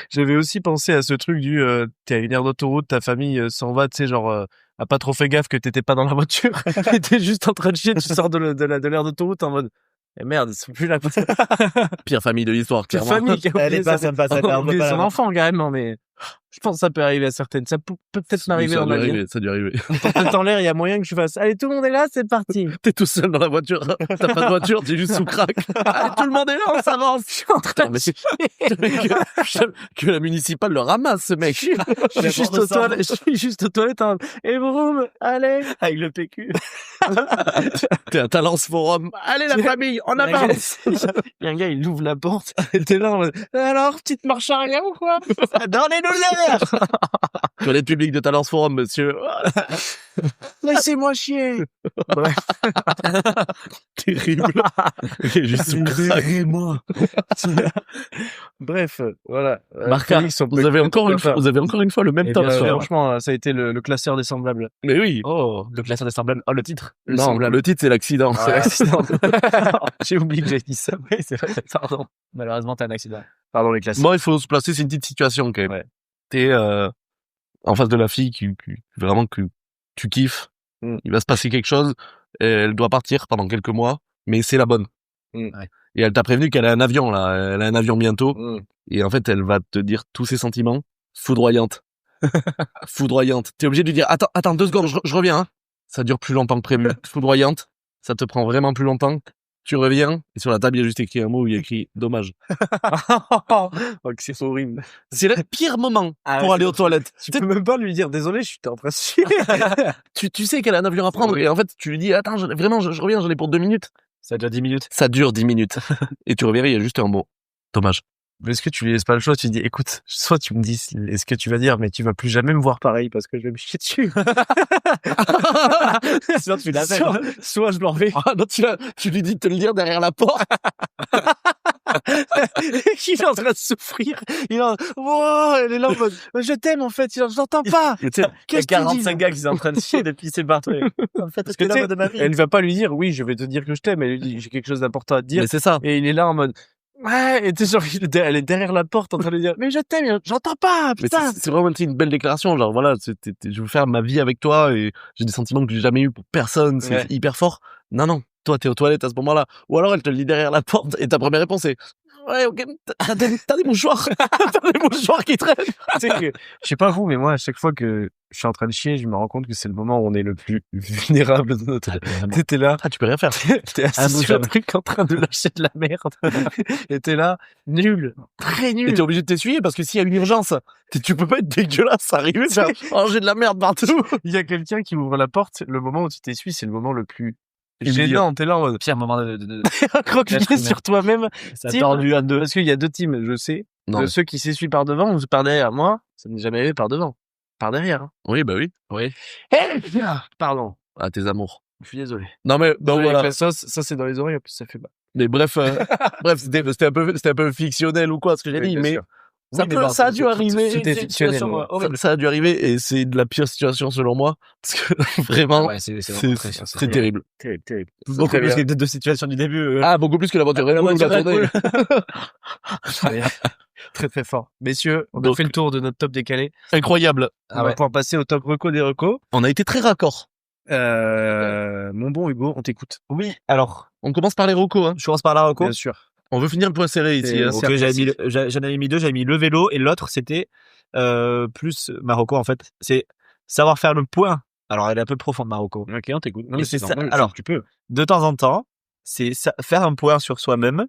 J'avais aussi pensé à ce truc du t'es à une aire d'autoroute, ta famille s'en va, tu sais, genre a pas trop fait gaffe que t'étais pas dans la voiture, t'es juste en train de chier, tu sors de l'aire d'autoroute en mode eh merde, ils sont plus là. Pire famille de l'histoire, Pire clairement. famille qui a Elle est pas sympa, ça. a oublié son enfant carrément, mais je pense que ça peut arriver à certaines. Ça peut peut-être m'arriver dans ma vie. Ça a dû arriver. Dans l'air, il y a moyen que je fasse. Allez, tout le monde est là, c'est parti. T'es tout seul dans la voiture. T'as pas de voiture, t'es juste sous crack. Allez, tout le monde est là, on s'avance. Je suis en train que la municipale le ramasse, ce mec. Je suis juste aux toilettes. Et boum, allez. Avec le PQ. T'es un Talence Forum. Allez, la famille, on avance. Il y a un gars, il ouvre la porte. Et t'es là en mode, alors, petite marche arrière ou quoi? Donnez-nous l'air. Toilette publique de Talence Forum, monsieur. Laissez-moi chier. Bref. Terrible. Il est juste sous crack. Bref, voilà. Marca, vous avez encore une fois le même top. Franchement, ça a été le classeur des semblables. Mais oui. Oh, le classeur des semblables. Oh, le titre. Non, le titre, c'est l'accident. C'est l'accident. J'ai oublié que j'avais dit ça. Oui, c'est vrai. Pardon. Malheureusement, t'as un accident. Pardon, les classeurs. Moi, il faut se placer, c'est une petite situation, quand même. Ouais. T'es, en face de la fille vraiment que tu kiffes. Il va se passer quelque chose. Elle doit partir pendant quelques mois, mais c'est la bonne. Ouais. Et elle t'a prévenu qu'elle a un avion, là. Elle a un avion bientôt. Et en fait, elle va te dire tous ses sentiments. Foudroyante. Foudroyante. T'es obligé de lui dire, attends, 2 secondes, je reviens, hein. Ça dure plus longtemps que prévu. Foudroyante. Ça te prend vraiment plus longtemps. Tu reviens, et sur la table, il y a juste écrit un mot où il y a écrit dommage. Oh, c'est horrible. C'est le pire moment pour aller aux toilettes. Tu peux même pas lui dire, désolé, je suis en train de chier. Tu sais qu'elle a un avion à prendre, et en fait, tu lui dis, attends, je reviens, j'en ai pour 2 minutes. Ça dure 10 minutes. Ça dure 10 minutes. Et tu reviens, il y a juste un mot. Dommage. Mais est-ce que tu lui laisses pas le choix? Tu dis, écoute, soit tu me dis ce que tu vas dire, mais tu vas plus jamais me voir pareil parce que je vais me chier dessus. Sinon, tu l'appelles. Soit je m'en vais. Ah, non, tu lui dis de te le dire derrière la porte. Il est en train de souffrir. Il est en, wow, elle est là en mode, je t'aime en fait, j'entends pas. Qu'est-ce qu'il y a 45 gars qui sont en train de chier depuis c'est partout. En fait, Parce que l'homme de ma vie. elle va pas lui dire, oui, je vais te dire que je t'aime. Elle lui dit, j'ai quelque chose d'important à te dire. Mais c'est ça. Et il est là en mode, ouais, et t'es genre, elle est derrière la porte en train de lui dire, mais je t'aime, j'entends pas, Mais putain. c'est vraiment une belle déclaration. Genre, voilà, je veux faire ma vie avec toi et j'ai des sentiments que j'ai jamais eu pour personne. C'est Ouais. hyper fort. Non. Toi, t'es aux toilettes à ce moment-là. Ou alors, elle te le dit derrière la porte et ta première réponse est, ouais, ok, t'as des mouchoirs. T'as des mouchoirs qui traînent. Tu sais que, je sais pas vous, mais moi, à chaque fois que je suis en train de chier, je me rends compte que c'est le moment où on est le plus vulnérable de notre... T'étais là. Ah, tu peux rien faire. T'es assis sur un truc en train de lâcher de la merde. Et t'es là, nul. Très Et nul. t'es obligé de t'essuyer parce que s'il y a une urgence, tu peux pas être dégueulasse, arriver, faire, oh, j'ai de la merde partout. Il y a quelqu'un qui ouvre la porte, le moment où tu t'essuies, c'est le moment le plus Humiliant. gênant. T'es là en mode, Pire moment de croque-pied D'être humain. sur toi-même. ça Team. tordu à deux. Parce qu'il y a 2 teams, je sais. Non. De ceux qui s'essuient par devant ou par derrière. Moi, ça n'est jamais arrivé par devant. Par derrière. Hein. Oui, bah oui. Oui. Pardon. Ah, tes amours. Je suis désolé. Non, mais, donc Désolé, voilà. avec la sauce, ça c'est dans les oreilles, en plus ça fait mal. Mais bref, c'était un peu fictionnel ou quoi, ce que j'ai Oui, dit, bien mais sûr. ça, Oui, mais bon, ça a dû arriver. tout est fictionnel, ouais. Ça a dû arriver et c'est de la pire situation selon moi. Parce que vraiment, Ouais, c'est vraiment très chiant, c'est terrible. Terrible. Beaucoup Très plus bien. que les deux situations du début. Ah, beaucoup plus que la voiture. La voiture la Red tournée. Très bien. Très très fort. Messieurs, on a Donc- fait le tour de notre top décalé. Incroyable. On va pouvoir passer au top reco des recos. On a été très raccord. Mon bon Hugo, on t'écoute. Oui, alors, On commence par les recos, hein. je commence par la reco. Bien sûr. On veut finir le point serré ici, Et hein. c'est Donc, j'en classique. avais mis 2, j'avais mis le vélo et l'autre c'était plus Marocco en fait. C'est savoir faire le point. Alors elle est un peu profonde Marocco. Ok, on t'écoute. Non, mais c'est ça. normal, Alors, tu peux. De temps en temps, c'est faire un point sur soi-même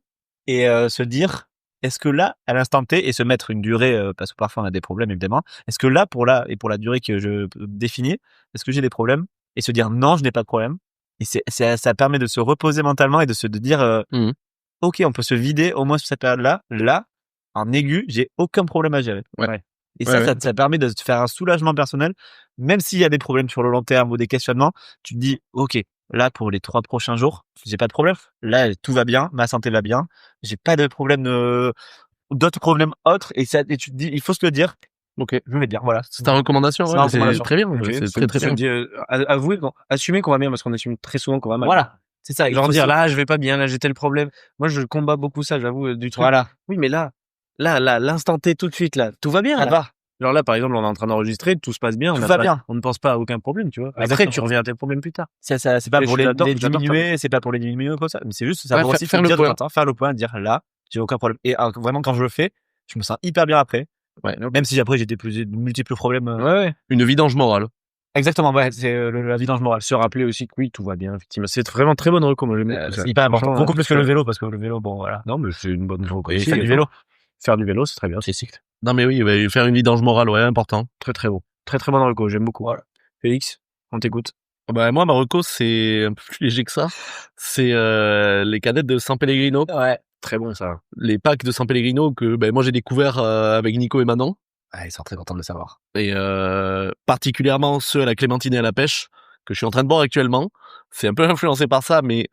et se dire est-ce que là, à l'instant T, et se mettre une durée, parce que parfois on a des problèmes évidemment, est-ce que là, pour la durée que je définis, est-ce que j'ai des problèmes? Et se dire non, je n'ai pas de problème. Et ça permet de se reposer mentalement et de dire Mhm. ok, on peut se vider au moins sur cette période-là. Là, en aigu, j'ai aucun problème à gérer. Ouais. Et Ouais, ça permet de te faire un soulagement personnel, même s'il y a des problèmes sur le long terme ou des questionnements, tu te dis, OK, là, pour les 3 prochains jours, j'ai pas de problème. Là, tout va bien, ma santé va bien, j'ai pas de problème, d'autres problèmes autres, et tu te dis, il faut se le dire. Ok. Je vais bien, voilà. C'est ta recommandation, C'est ouais, ma mais c'est recommandation. très bien. Ok, C'est très très bien. Avouer, assumer qu'on va bien, parce qu'on assume très souvent qu'on va mal. Voilà. C'est ça. il Genre faut dire se- là, je vais pas bien, là j'ai tel problème. Moi, je combats beaucoup ça, j'avoue, du truc. Voilà. Oui, mais là, l'instant T, tout de suite, là, tout va bien. Ça là. va. Genre là, par exemple, on est en train d'enregistrer, tout se passe bien. Tout n'a va pas- bien. On ne pense pas à aucun problème, tu vois. Après, Exactement. tu reviens à tes problèmes plus tard. C'est pas Et pour j'adore les ça. diminuer, c'est pas pour les diminuer comme ça. Mais c'est juste, ça Ouais, pour faire- aussi faire te le dire de point. temps en temps, faire le point, dire là, j'ai aucun problème. Et vraiment, quand je le fais, je me sens hyper bien après. Ouais. Même si après, j'ai de multiples problèmes. Ouais. Une vidange morale. Exactement, ouais, c'est la vidange morale. Se rappeler aussi que oui, tout va bien, effectivement. C'est vraiment très bonne reco, moi j'aime beaucoup ça. C'est hyper important. Franchement, Beaucoup plus que le vélo, parce que le vélo, bon, voilà. Non, mais c'est une bonne reco. Et faire du vélo. Faire du vélo, c'est très bien, c'est sick. Non mais oui, ouais, faire une vidange morale, ouais, important. Très très beau. Très très bonne reco, j'aime beaucoup. Voilà. Félix, on t'écoute. Bah moi, ma reco, c'est un peu plus léger que ça. C'est les canettes de San Pellegrino. Ouais. Très bon ça. Les packs de San Pellegrino que moi j'ai découvert avec Nico et Manon. Ouais, ils sont très contents de le savoir. Et particulièrement ceux à la clémentine et à la pêche, que je suis en train de boire actuellement. C'est un peu influencé par ça, mais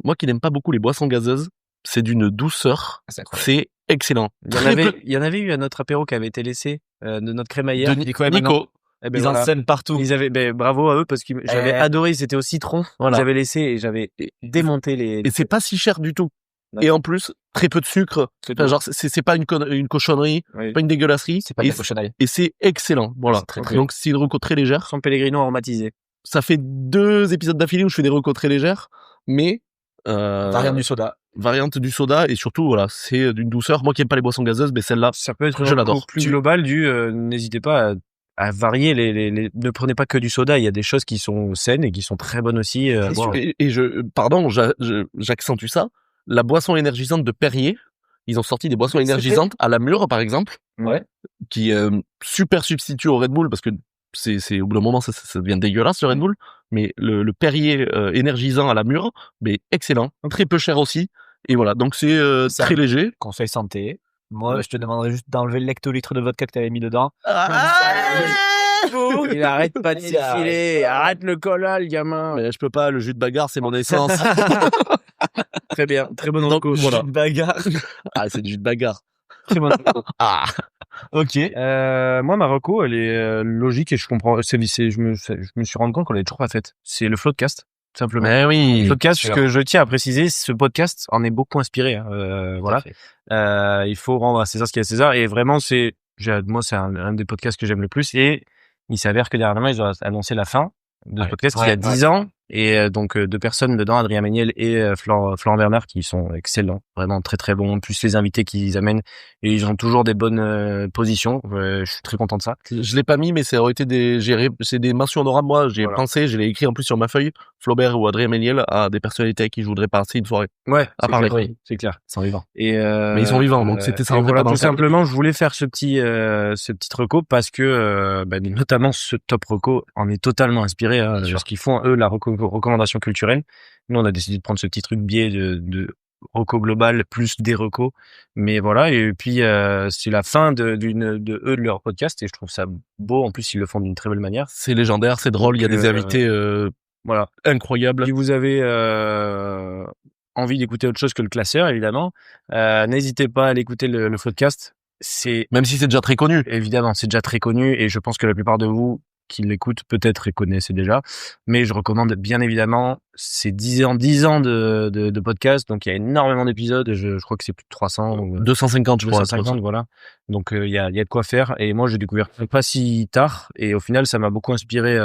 moi qui n'aime pas beaucoup les boissons gazeuses, c'est d'une douceur. C'est incroyable. C'est excellent. Il y en avait eu à notre apéro qui avait été laissé de notre crémaillère. De Nico et Manon. Nico. Eh ben Ils en voilà. scènent partout. Ils avaient, bravo à eux parce que j'avais adoré, c'était au citron. Voilà. J'avais laissé et j'avais démonté les. Et c'est pas si cher du tout. D'accord. Et en plus, très peu de sucre. Enfin, genre, c'est pas une cochonnerie, Oui. pas une dégueulasserie. C'est pas de et la cochonnerie. et c'est excellent. Voilà. C'est très, très Donc c'est une reco très légère. Sans Pellegrino aromatisé. Ça fait 2 épisodes d'affilée où je fais des recos très légères, mais Variante du soda. variante du soda, et surtout voilà, c'est d'une douceur. Moi qui aime pas les boissons gazeuses, mais celle-là, Ça peut être Je une l'adore. reco plus globale n'hésitez pas à varier ne prenez pas que du soda, il y a des choses qui sont saines et qui sont très bonnes aussi. à boire. et j'accentue ça. La boisson énergisante de Perrier, ils ont sorti des boissons énergisantes à la mûre par exemple, Ouais. qui super substitut au Red Bull, parce que c'est au bout d'un moment ça devient dégueulasse le Red Bull, mais le Perrier énergisant à la mûre, mais excellent, très peu cher aussi, et voilà, donc c'est Ça- très léger. Conseil santé. Moi, je te demanderais juste d'enlever l'hectolitre de vodka que t'avais mis dedans. Il arrête pas de Il s'effiler, arrête le cola, le gamin. Mais je peux pas, le jus de bagarre c'est mon essence. Très bien, très bonne Donc reco. voilà. Une bagarre. Ah, c'est du jus de bagarre. Très bonne reco. Ah. Ok. Moi, ma reco, elle est logique et je comprends. Je me suis rendu compte qu'on l'avait toujours pas faite. C'est le Floodcast, simplement. Mais oui. Le podcast, ce sûr. que je tiens à préciser, ce podcast en est beaucoup inspiré. Hein. Voilà. Il faut rendre à César ce qu'il y a à César. Et vraiment, moi, c'est un des podcasts que j'aime le plus. Et il s'avère que dernièrement, ils ont annoncé la fin de ce podcast il y a 10 ans. Et donc, 2 personnes dedans, Adrien Méniel et Florent Bernard, qui sont excellents, vraiment très très bons, plus les invités qu'ils amènent. Et ils ont toujours des bonnes positions. Je suis très content de ça. Je l'ai pas mis, mais ça aurait été c'est des mentions honorables. Moi, j'ai Voilà. pensé, je l'ai écrit en plus sur ma feuille, Flaubert ou Adrien Méniel, à des personnalités avec qui je voudrais passer une soirée. Ouais, À parler. clair, c'est clair. Sans vivant. Et Mais ils sont vivants, donc c'était ça, et en fait, voilà, pas dans tout le cadre. simplement, je voulais faire ce petit reco parce que notamment ce top reco en est totalement inspiré hein, de ce qu'ils font eux la recommandation culturelle. Nous, on a décidé de prendre ce petit truc biais de reco global plus des recos, mais voilà. Et puis c'est la fin de leur podcast et je trouve ça beau. En plus, ils le font d'une très belle manière. C'est légendaire, c'est drôle, il y a Donc, des invités Voilà. incroyables. Si vous avez envie d'écouter autre chose que le classeur, évidemment, n'hésitez pas à aller écouter le podcast. C'est Même si c'est déjà très connu. évidemment, c'est déjà très connu et je pense que la plupart de vous qui l'écoutent peut-être et connaissent déjà. Mais je recommande bien évidemment. C'est 10 ans de podcast, donc il y a énormément d'épisodes. Je crois que c'est plus de 300 ou 250, je crois. 250, voilà. Donc il y a de quoi faire. Et moi, j'ai découvert pas si tard. Et au final, ça m'a beaucoup inspiré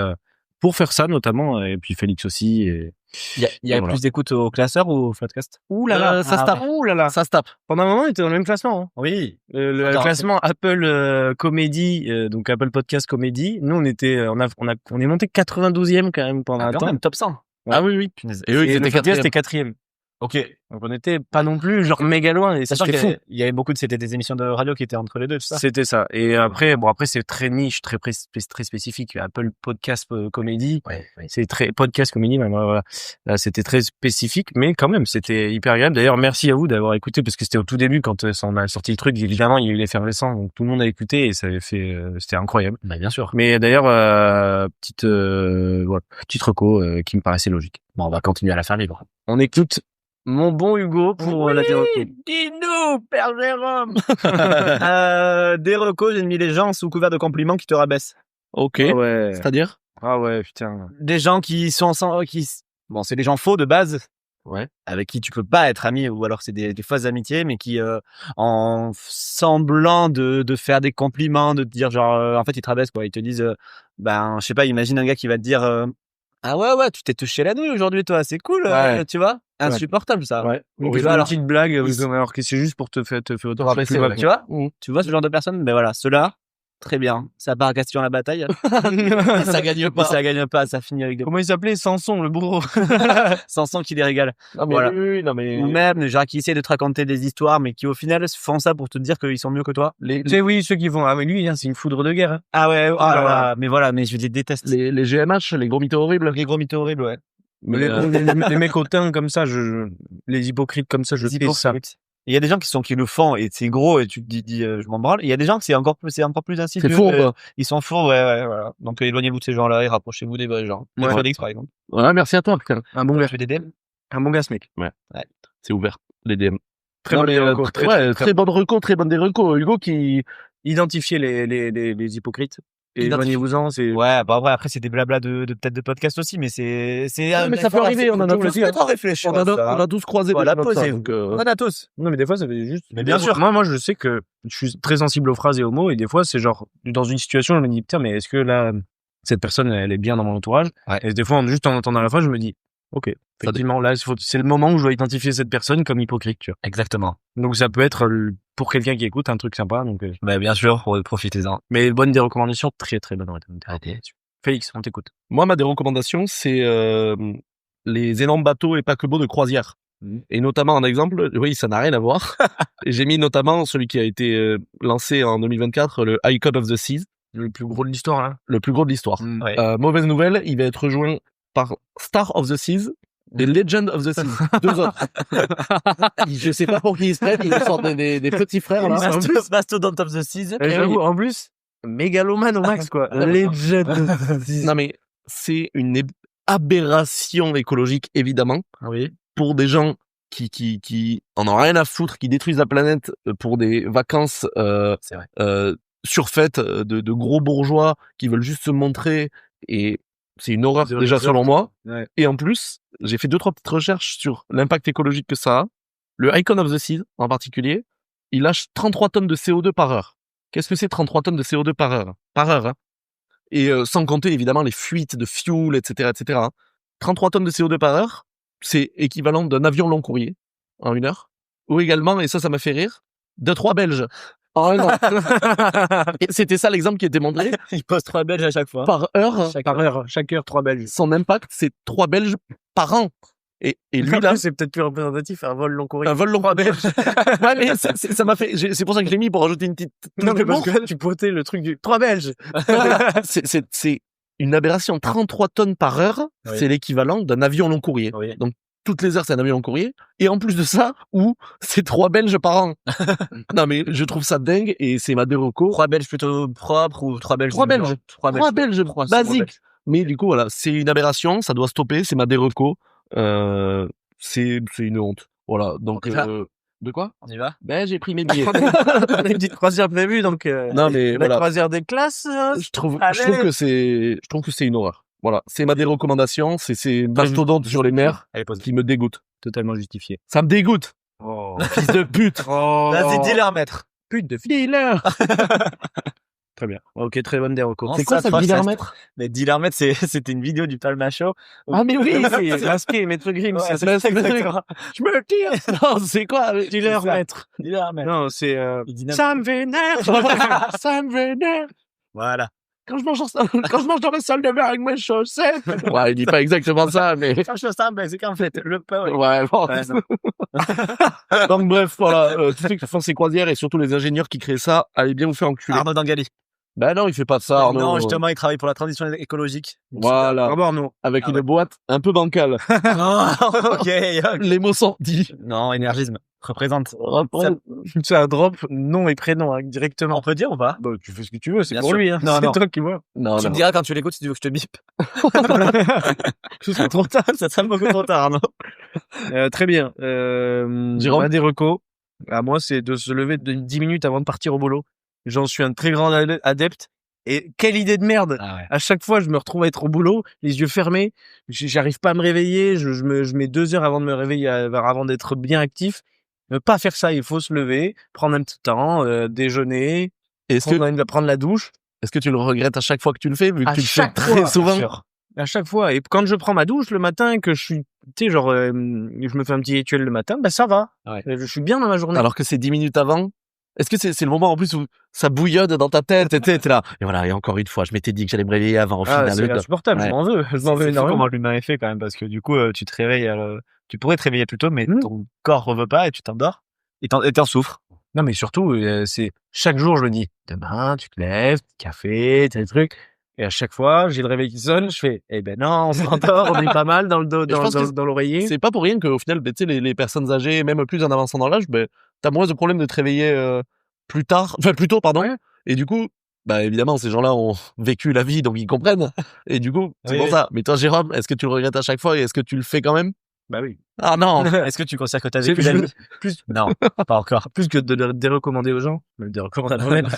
pour faire ça notamment. Et puis Félix aussi. Et Il y a Voilà. plus d'écoute au classeur ou au podcast? ouh là là, ça se tape. Ouh là là. Ça se tape. Pendant un moment, on était dans le même classement. Hein. Oui. Le Attends, classement Apple Comédie, donc Apple Podcast Comédie. Nous, on est monté 92e quand même pendant un Quand temps. même, top 100. Ouais. Ah oui, oui. Punaise. Et eux, Et ils le étaient podcast quatrième. était 4e. Ok. Donc on était pas non plus genre méga loin et Sachant c'était qu'il fou. y avait beaucoup c'était des émissions de radio qui étaient entre les deux, tout ça. C'était ça. Et après, c'est très niche, très spécifique. Apple Podcast Comédie. Ouais. C'est très podcast comédie, même. Voilà. Là, c'était très spécifique, mais quand même, c'était hyper agréable. D'ailleurs, merci à vous d'avoir écouté parce que c'était au tout début quand on a sorti le truc. Évidemment, il y a eu l'effervescence, donc tout le monde a écouté et ça avait fait, c'était incroyable. Bah, bien sûr. Mais d'ailleurs, petite reco qui me paraissait logique. Bon, on va continuer à la faire libre. On écoute mon bon Hugo pour la reco. Dis-nous, Père Jérôme. Des recos, j'ai mis les gens sous couvert de compliments qui te rabaissent. Ok. Ah ouais. C'est-à-dire? Ah ouais, putain. Des gens qui sont bon, c'est des gens faux de base. Ouais. Avec qui tu peux pas être ami, ou alors c'est des fausses amitiés, mais qui en semblant de faire des compliments, de te dire genre en fait ils te rabaissent quoi, ils te disent je sais pas, imagine un gars qui va te dire ah ouais tu t'es touché la nouille aujourd'hui toi, c'est cool, tu vois, insupportable ça. Ouais. Ou Tu tu vois, une alors petite blague alors que c'est juste pour te faire rabaisser, ouais. tu vois ce genre de personnes, mais voilà, ceux-là très bien, ça part à Castillon la bataille. Ça gagne pas. Ça gagne pas, ça finit avec des Comment il s'appelait? Samson, le bourreau. Samson qui les régale. Non, mais Voilà. oui, non, mais. Ou même des gens qui essaient de te raconter des histoires, mais qui au final font ça pour te dire qu'ils sont mieux que toi. Tu sais, oui, ceux qui vont, mais lui, hein, c'est une foudre de guerre. Hein. Ah ouais, là là. mais je les déteste. Les GMH, les gros mythos horribles. Les gros mythos horribles, ouais. Mais, Les mecs hautains comme ça, les hypocrites comme ça, je Les fais ça. hypocrites. Il y a des gens qui le font et c'est gros et tu te dis je m'en branle. Il y a des gens que c'est encore plus insidieux. c'est faux, quoi. Ils sont fous, ouais, voilà. Donc éloignez-vous de ces gens-là et rapprochez-vous des vrais gens. Ouais. Félix par exemple. Ouais, merci à toi, putain. Un bon gars. Tu fais des DM. Un bon gars, ce mec. C'est ouvert. Les DM. Très Non, bonne mais, reco. très bonne reco, très bonne des recos. Hugo qui, Identifier les hypocrites. Et éloignez-vous-en, c'est... Ouais, bah ouais, après c'est des blabla de peut-être de podcast aussi, mais c'est Ouais, mais ça peut arriver, on en a tous réfléchir. on a tous croisé Voilà, déjà comme ça, posez. donc, On en a tous. Non, mais des fois, ça fait juste... Mais bien sûr. Moi, je sais que je suis très sensible aux phrases et aux mots, et des fois, c'est genre, dans une situation, je me dis, putain, mais est-ce que là, cette personne, elle est bien dans mon entourage? Ouais. Et des fois, juste en entendant la phrase, je me dis, ok, effectivement, là, c'est le moment où je dois identifier cette personne comme hypocrite, tu vois. Exactement. Donc, ça peut être, pour quelqu'un qui écoute, un truc sympa, donc... Bah bien sûr, profitez-en. Mais bonne des recommandations, très très bonne recommandation. Félix, on t'écoute. Moi, ma dérecommandation, c'est les énormes bateaux et paquebots de croisière. Et notamment, un exemple, oui, ça n'a rien à voir. J'ai mis notamment celui qui a été lancé en 2024, le Icon of the Seas. Le plus gros de l'histoire, là. Le plus gros de l'histoire. Ouais. Mauvaise nouvelle, il va être rejoint par Star of the Seas et Legend of the Seas. Deux autres. Je sais pas pour qui ils se prennent, ils sortent des petits frères, là. Mastodon of the Seas. J'avoue, en plus, mégalomane au max, quoi. Legend of the Seas. Non, mais c'est une aberration écologique, évidemment. Oui. Pour des gens qui en ont rien à foutre, qui détruisent la planète pour des vacances C'est vrai. surfaites de gros bourgeois qui veulent juste se montrer, et c'est une horreur déjà selon moi. Ouais. Et en plus, j'ai fait 2-3 petites recherches sur l'impact écologique que ça a. Le Icon of the Seas en particulier, il lâche 33 tonnes de CO2 par heure. Qu'est-ce que c'est 33 tonnes de CO2 par heure? Par heure, hein. Et sans compter évidemment les fuites de fuel, etc., etc. hein. 33 tonnes de CO2 par heure, c'est équivalent d'un avion long courrier en 1 heure. Ou également, et ça m'a fait rire, 2-3 Belges en 1 an. Et c'était ça l'exemple qui était montré. Il pose 3 Belges à chaque fois. Par heure, Chaque heure, 3 Belges. son impact, c'est 3 Belges par an. Et lui, là, c'est peut-être plus représentatif, un vol long courrier. un vol long belge. Ouais, mais ça m'a fait, c'est pour ça que je l'ai mis pour rajouter une petite. Non, mais parce que là, tu potais le truc du 3 Belges. C'est une aberration. 33 tonnes par heure, Oui. c'est l'équivalent d'un avion long courrier. Oui. Donc, toutes les heures, c'est un avion long courrier. Et en plus de ça, c'est 3 Belges par an. Non, mais je trouve ça dingue, et c'est ma déreco. 3 Belges plutôt propres ou 3 Belges? 3 Belges. 3 3 Belges Trois basiques. Belges. Mais du coup, voilà, c'est une aberration, ça doit stopper, c'est ma déreco. C'est une honte. Voilà, donc... On y va. De quoi? On y va? Ben, j'ai pris mes billets. On a une petite croisière prévue, donc Non, mais la voilà. croisière des classes. Je trouve Allez. que c'est une horreur. Voilà. C'est ma dérecommandation, c'est mastodonte sur les mers Allez, pose. qui me dégoûte. Totalement justifié. Ça me dégoûte. Oh. Fils de pute. Vas-y, dis-leur, maître. Pute de Dealer. Très bien. Ok, très bonne déreco. Oh, C'est quoi ça, trois dealer fesses. maître? Mais dealer, maître, c'était une vidéo du Palma Show. Ah, mais oui, c'est masqué, Maître Grimm. Ouais, c'est c'est exactement. je me tire. Non, c'est quoi? dealer, c'est ça. maître. Dealer, maître. Non, c'est Il dit ça me vénère. Ça me vénère. Voilà. quand je mange dans la salle de bain avec mes chaussettes. Ouais, il dit pas exactement ça, mais. Quand je fais ça, ben, c'est qu'en fait, le pain, Ouais, bon. Ouais, non. Donc, bref, voilà, tous ceux qui font ces croisières et surtout les ingénieurs qui créent ça, allez bien vous faire enculer. Arnaud Dangali. Ben non, il fait pas ça, Arnaud. Non, justement, il travaille pour la transition écologique. Voilà. Bravo, Arnaud. Avec une boîte un peu bancale. Non, ok. Les mots sont dits. Non, énergisme. Représente. C'est un drop nom et prénom, hein, directement. On peut dire ou pas? Bah, tu fais ce que tu veux, c'est Bien pour sûr. lui, hein. Non, C'est non. toi qui vois. Non, Tu non. me diras quand tu l'écoutes si tu veux que je te bip. C'est trop tard, ça sera beaucoup trop tard, Arnaud. Très bien. Jérôme on a des recos. À moi, c'est de se lever de 10 minutes avant de partir au boulot. J'en suis un très grand adepte. Et quelle idée de merde! Ah ouais. À chaque fois, je me retrouve à être au boulot, les yeux fermés. J'arrive pas à me réveiller. Je mets 2 heures avant de me réveiller, avant d'être bien actif. Ne pas faire ça. Il faut se lever, prendre un petit temps, déjeuner, prendre la douche. Est-ce que tu le regrettes à chaque fois que tu le fais, vu que À tu le fais chaque très fois, souvent? bien sûr. À chaque fois. Et quand je prends ma douche le matin, que je suis, tu sais, genre, je me fais un petit rituel le matin, ben ça va. Ouais. Je suis bien dans ma journée. Alors que c'est 10 minutes avant. Est-ce que c'est le moment en plus où ça bouillonne dans ta tête et t'es là. Et voilà, et encore une fois, je m'étais dit que j'allais me réveiller avant, au final. C'est insupportable. Ouais. Je m'en veux. Je m'en veux C'est fou énormément. comment l'humain est fait quand même, parce que du coup, tu te réveilles, tu pourrais te réveiller plus tôt, mais ton corps ne veut pas et tu t'endors. Et t'en souffres. Non, mais surtout, c'est chaque jour, je me dis, demain, tu te lèves, café, tes trucs. Et à chaque fois, j'ai le réveil qui sonne, je fais, eh ben non, on s'endort, on est pas mal dans le dos, je pense que dans l'oreiller. C'est pas pour rien qu'au final, ben, tu sais, les personnes âgées, même plus en avançant dans l'âge, ben, t'as moins de problèmes de te réveiller plus tôt, pardon. Ouais. Et du coup, bah évidemment, ces gens-là ont vécu la vie, donc ils comprennent. Et du coup, c'est Oui, pour oui. ça. Mais toi, Jérôme, est-ce que tu le regrettes à chaque fois et est-ce que tu le fais quand même? Bah oui. Ah non. Est-ce que tu considères que t'as vécu Je- la vie? Non, pas encore. Plus que de les recommander aux gens, même des recommander à moi-même.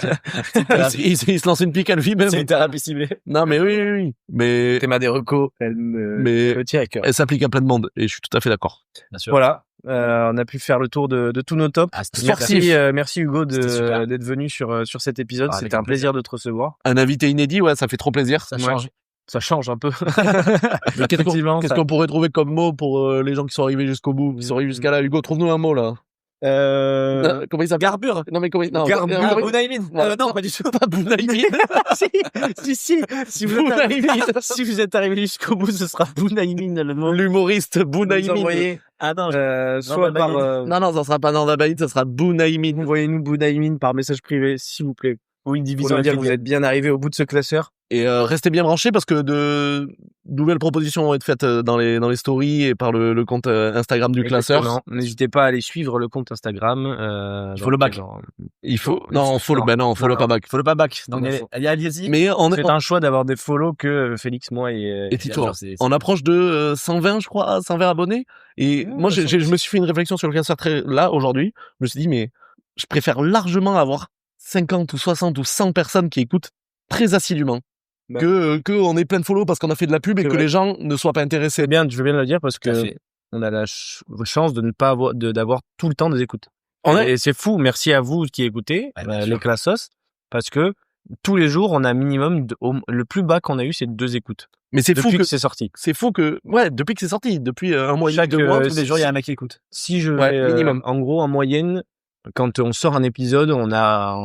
il se lance une pique à lui-même. C'est une thérapie ciblée. Non, mais oui. Mais Théma des recos, elle me tient à cœur. elle s'applique à plein de monde et je suis tout à fait d'accord. Bien sûr. Voilà. On a pu faire le tour de tous nos tops. Ah, c'était super. Merci Hugo C'était super. d'être venu sur cet épisode. Ah, avec C'était un grand plaisir. plaisir de te recevoir. Un invité inédit, ouais, ça fait trop plaisir. Ça Ouais. change. Ça change un peu. Mais Effectivement, Qu'est-ce ça- qu'on pourrait trouver comme mot pour les gens qui sont arrivés jusqu'au bout, qui sont arrivés jusqu'à là? Hugo, trouve-nous un mot là. Comment il s'appelle? Garbure. Non mais comment il... Non, Garbure. Ah, comment il- Bounaïmin. Voilà. Non, pas du tout. Pas Bounaïmin. Si vous êtes arrivé, si vous êtes arrivé jusqu'au bout, ce sera Bounaïmin le nom. L'humoriste Vous Bounaïmin. envoyez, Ah non, soit bah, par, Non, ça sera pas Nandabaïd, ça sera Bounaïmin. envoyez-nous Bounaïmin par message privé, s'il vous plaît. ou une Pour division nous dire que vous affiliée. êtes bien arrivé au bout de ce classeur. Et restez bien branchés parce que de nouvelles propositions vont être faites dans les stories et par le compte Instagram du classeur. Exactement. N'hésitez pas à aller suivre le compte Instagram. Il faut le back. Il faut... Non, follow, ben non, follow pas back. Faut le pas back. Donc, Non, allez-y. Mais C'est un choix d'avoir des follow que Félix, moi et Tito, bien sûr, c'est- on approche de 120, je crois, 120 abonnés. Et moi, je me suis fait une réflexion sur le classeur là, aujourd'hui. Je me suis dit, mais je préfère largement avoir 50 ou 60 ou 100 personnes qui écoutent très assidûment Bah. que on est plein de follow parce qu'on a fait de la pub et C'est que vrai. les gens ne soient pas intéressés. C'est bien, je veux bien le dire parce Tout à que fait. on a la chance de ne pas avoir, d'avoir tout le temps des écoutes. On est- Et c'est fou. Merci à vous qui écoutez, Ouais, bien sûr. les classos, parce que tous les jours, on a minimum le plus bas qu'on a eu, c'est 2 écoutes. Mais c'est fou Depuis que que c'est sorti. ouais, depuis que c'est sorti, depuis un mois et demi, Chaque, 2 mois, euh, Tous les jours, il y a un mec qui écoute. Si je Ouais, vais, minimum. en gros, en moyenne, quand on sort un épisode, on a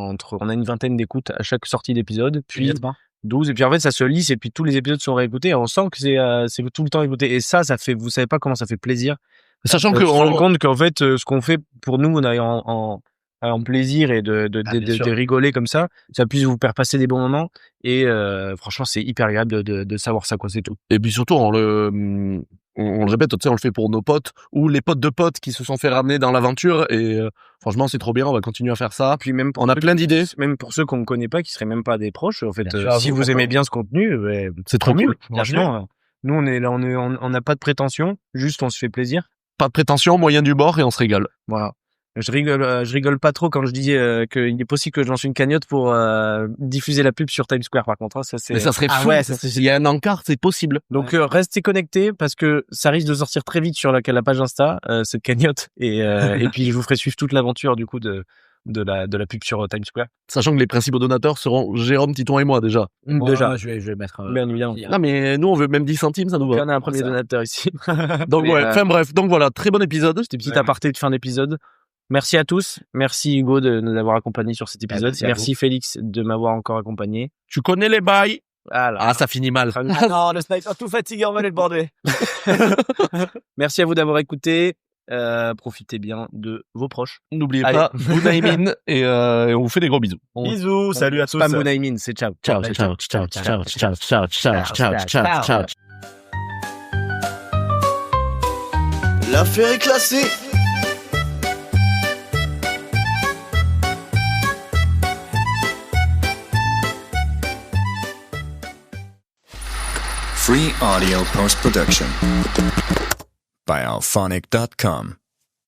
une vingtaine d'écoutes à chaque sortie d'épisode, puis Immédiatement. 12, et puis en fait, ça se lisse, et puis tous les épisodes sont réécoutés, et on sent que c'est tout le temps écouté. Et ça fait, vous savez pas comment ça fait plaisir. sachant On que se rend compte qu'en fait, ce qu'on fait pour nous, on a en plaisir et bien sûr. de rigoler comme ça puisse vous faire passer des bons moments. Et franchement, c'est hyper agréable de savoir ça, quoi, c'est tout. et puis surtout on le répète, tu sais, on le fait pour nos potes ou les potes de potes qui se sont fait ramener dans l'aventure et franchement c'est trop bien, on va continuer à faire ça. Puis même pour On a ceux plein d'idées. même pour ceux qu'on ne connaît pas, qui seraient même pas des proches, en fait, Bien sûr, si vous, vous aimez d'accord. bien ce contenu, C'est trop mieux. cool. Franchement, nous on est là, on n'a pas de prétention, juste on se fait plaisir. Pas de prétention, moyen du bord et on se régale. Voilà. Je rigole pas trop quand je dis qu'il est possible que je lance une cagnotte pour diffuser la pub sur Times Square. Par contre, hein, ça c'est. Mais ça serait Ah fou. ouais, Il y a un encart, c'est possible. Donc restez connectés parce que ça risque de sortir très vite sur la page Insta cette cagnotte et puis je vous ferai suivre toute l'aventure du coup de la pub sur Times Square. Sachant que les principaux donateurs seront Jérôme, Titon et moi déjà. Déjà, je vais mettre. bien évidemment. Non mais nous on veut même 10 centimes, ça nous Donc, va. on a un premier Ça. donateur ici. Donc Mais, ouais, enfin bref, donc voilà, très bon épisode. Petit aparté de fin d'épisode. Merci à tous. Merci Hugo de nous avoir accompagnés sur cet épisode. Merci Félix de m'avoir encore accompagné. Tu connais les bails. Ah, Ça finit mal. Ah non, le sniper tout fatigué, on va aller le border. Merci à vous d'avoir écouté. Profitez bien de vos proches. N'oubliez Allez. pas, Bunaimin et on vous fait des gros bisous. Bisous, salut à tous. Pas Bunaimin, c'est ciao. Ciao, ciao, ciao, ciao, ciao, ciao, ciao, ciao, ciao, ciao. L'affaire est classée. Free audio post-production by alphonic.com.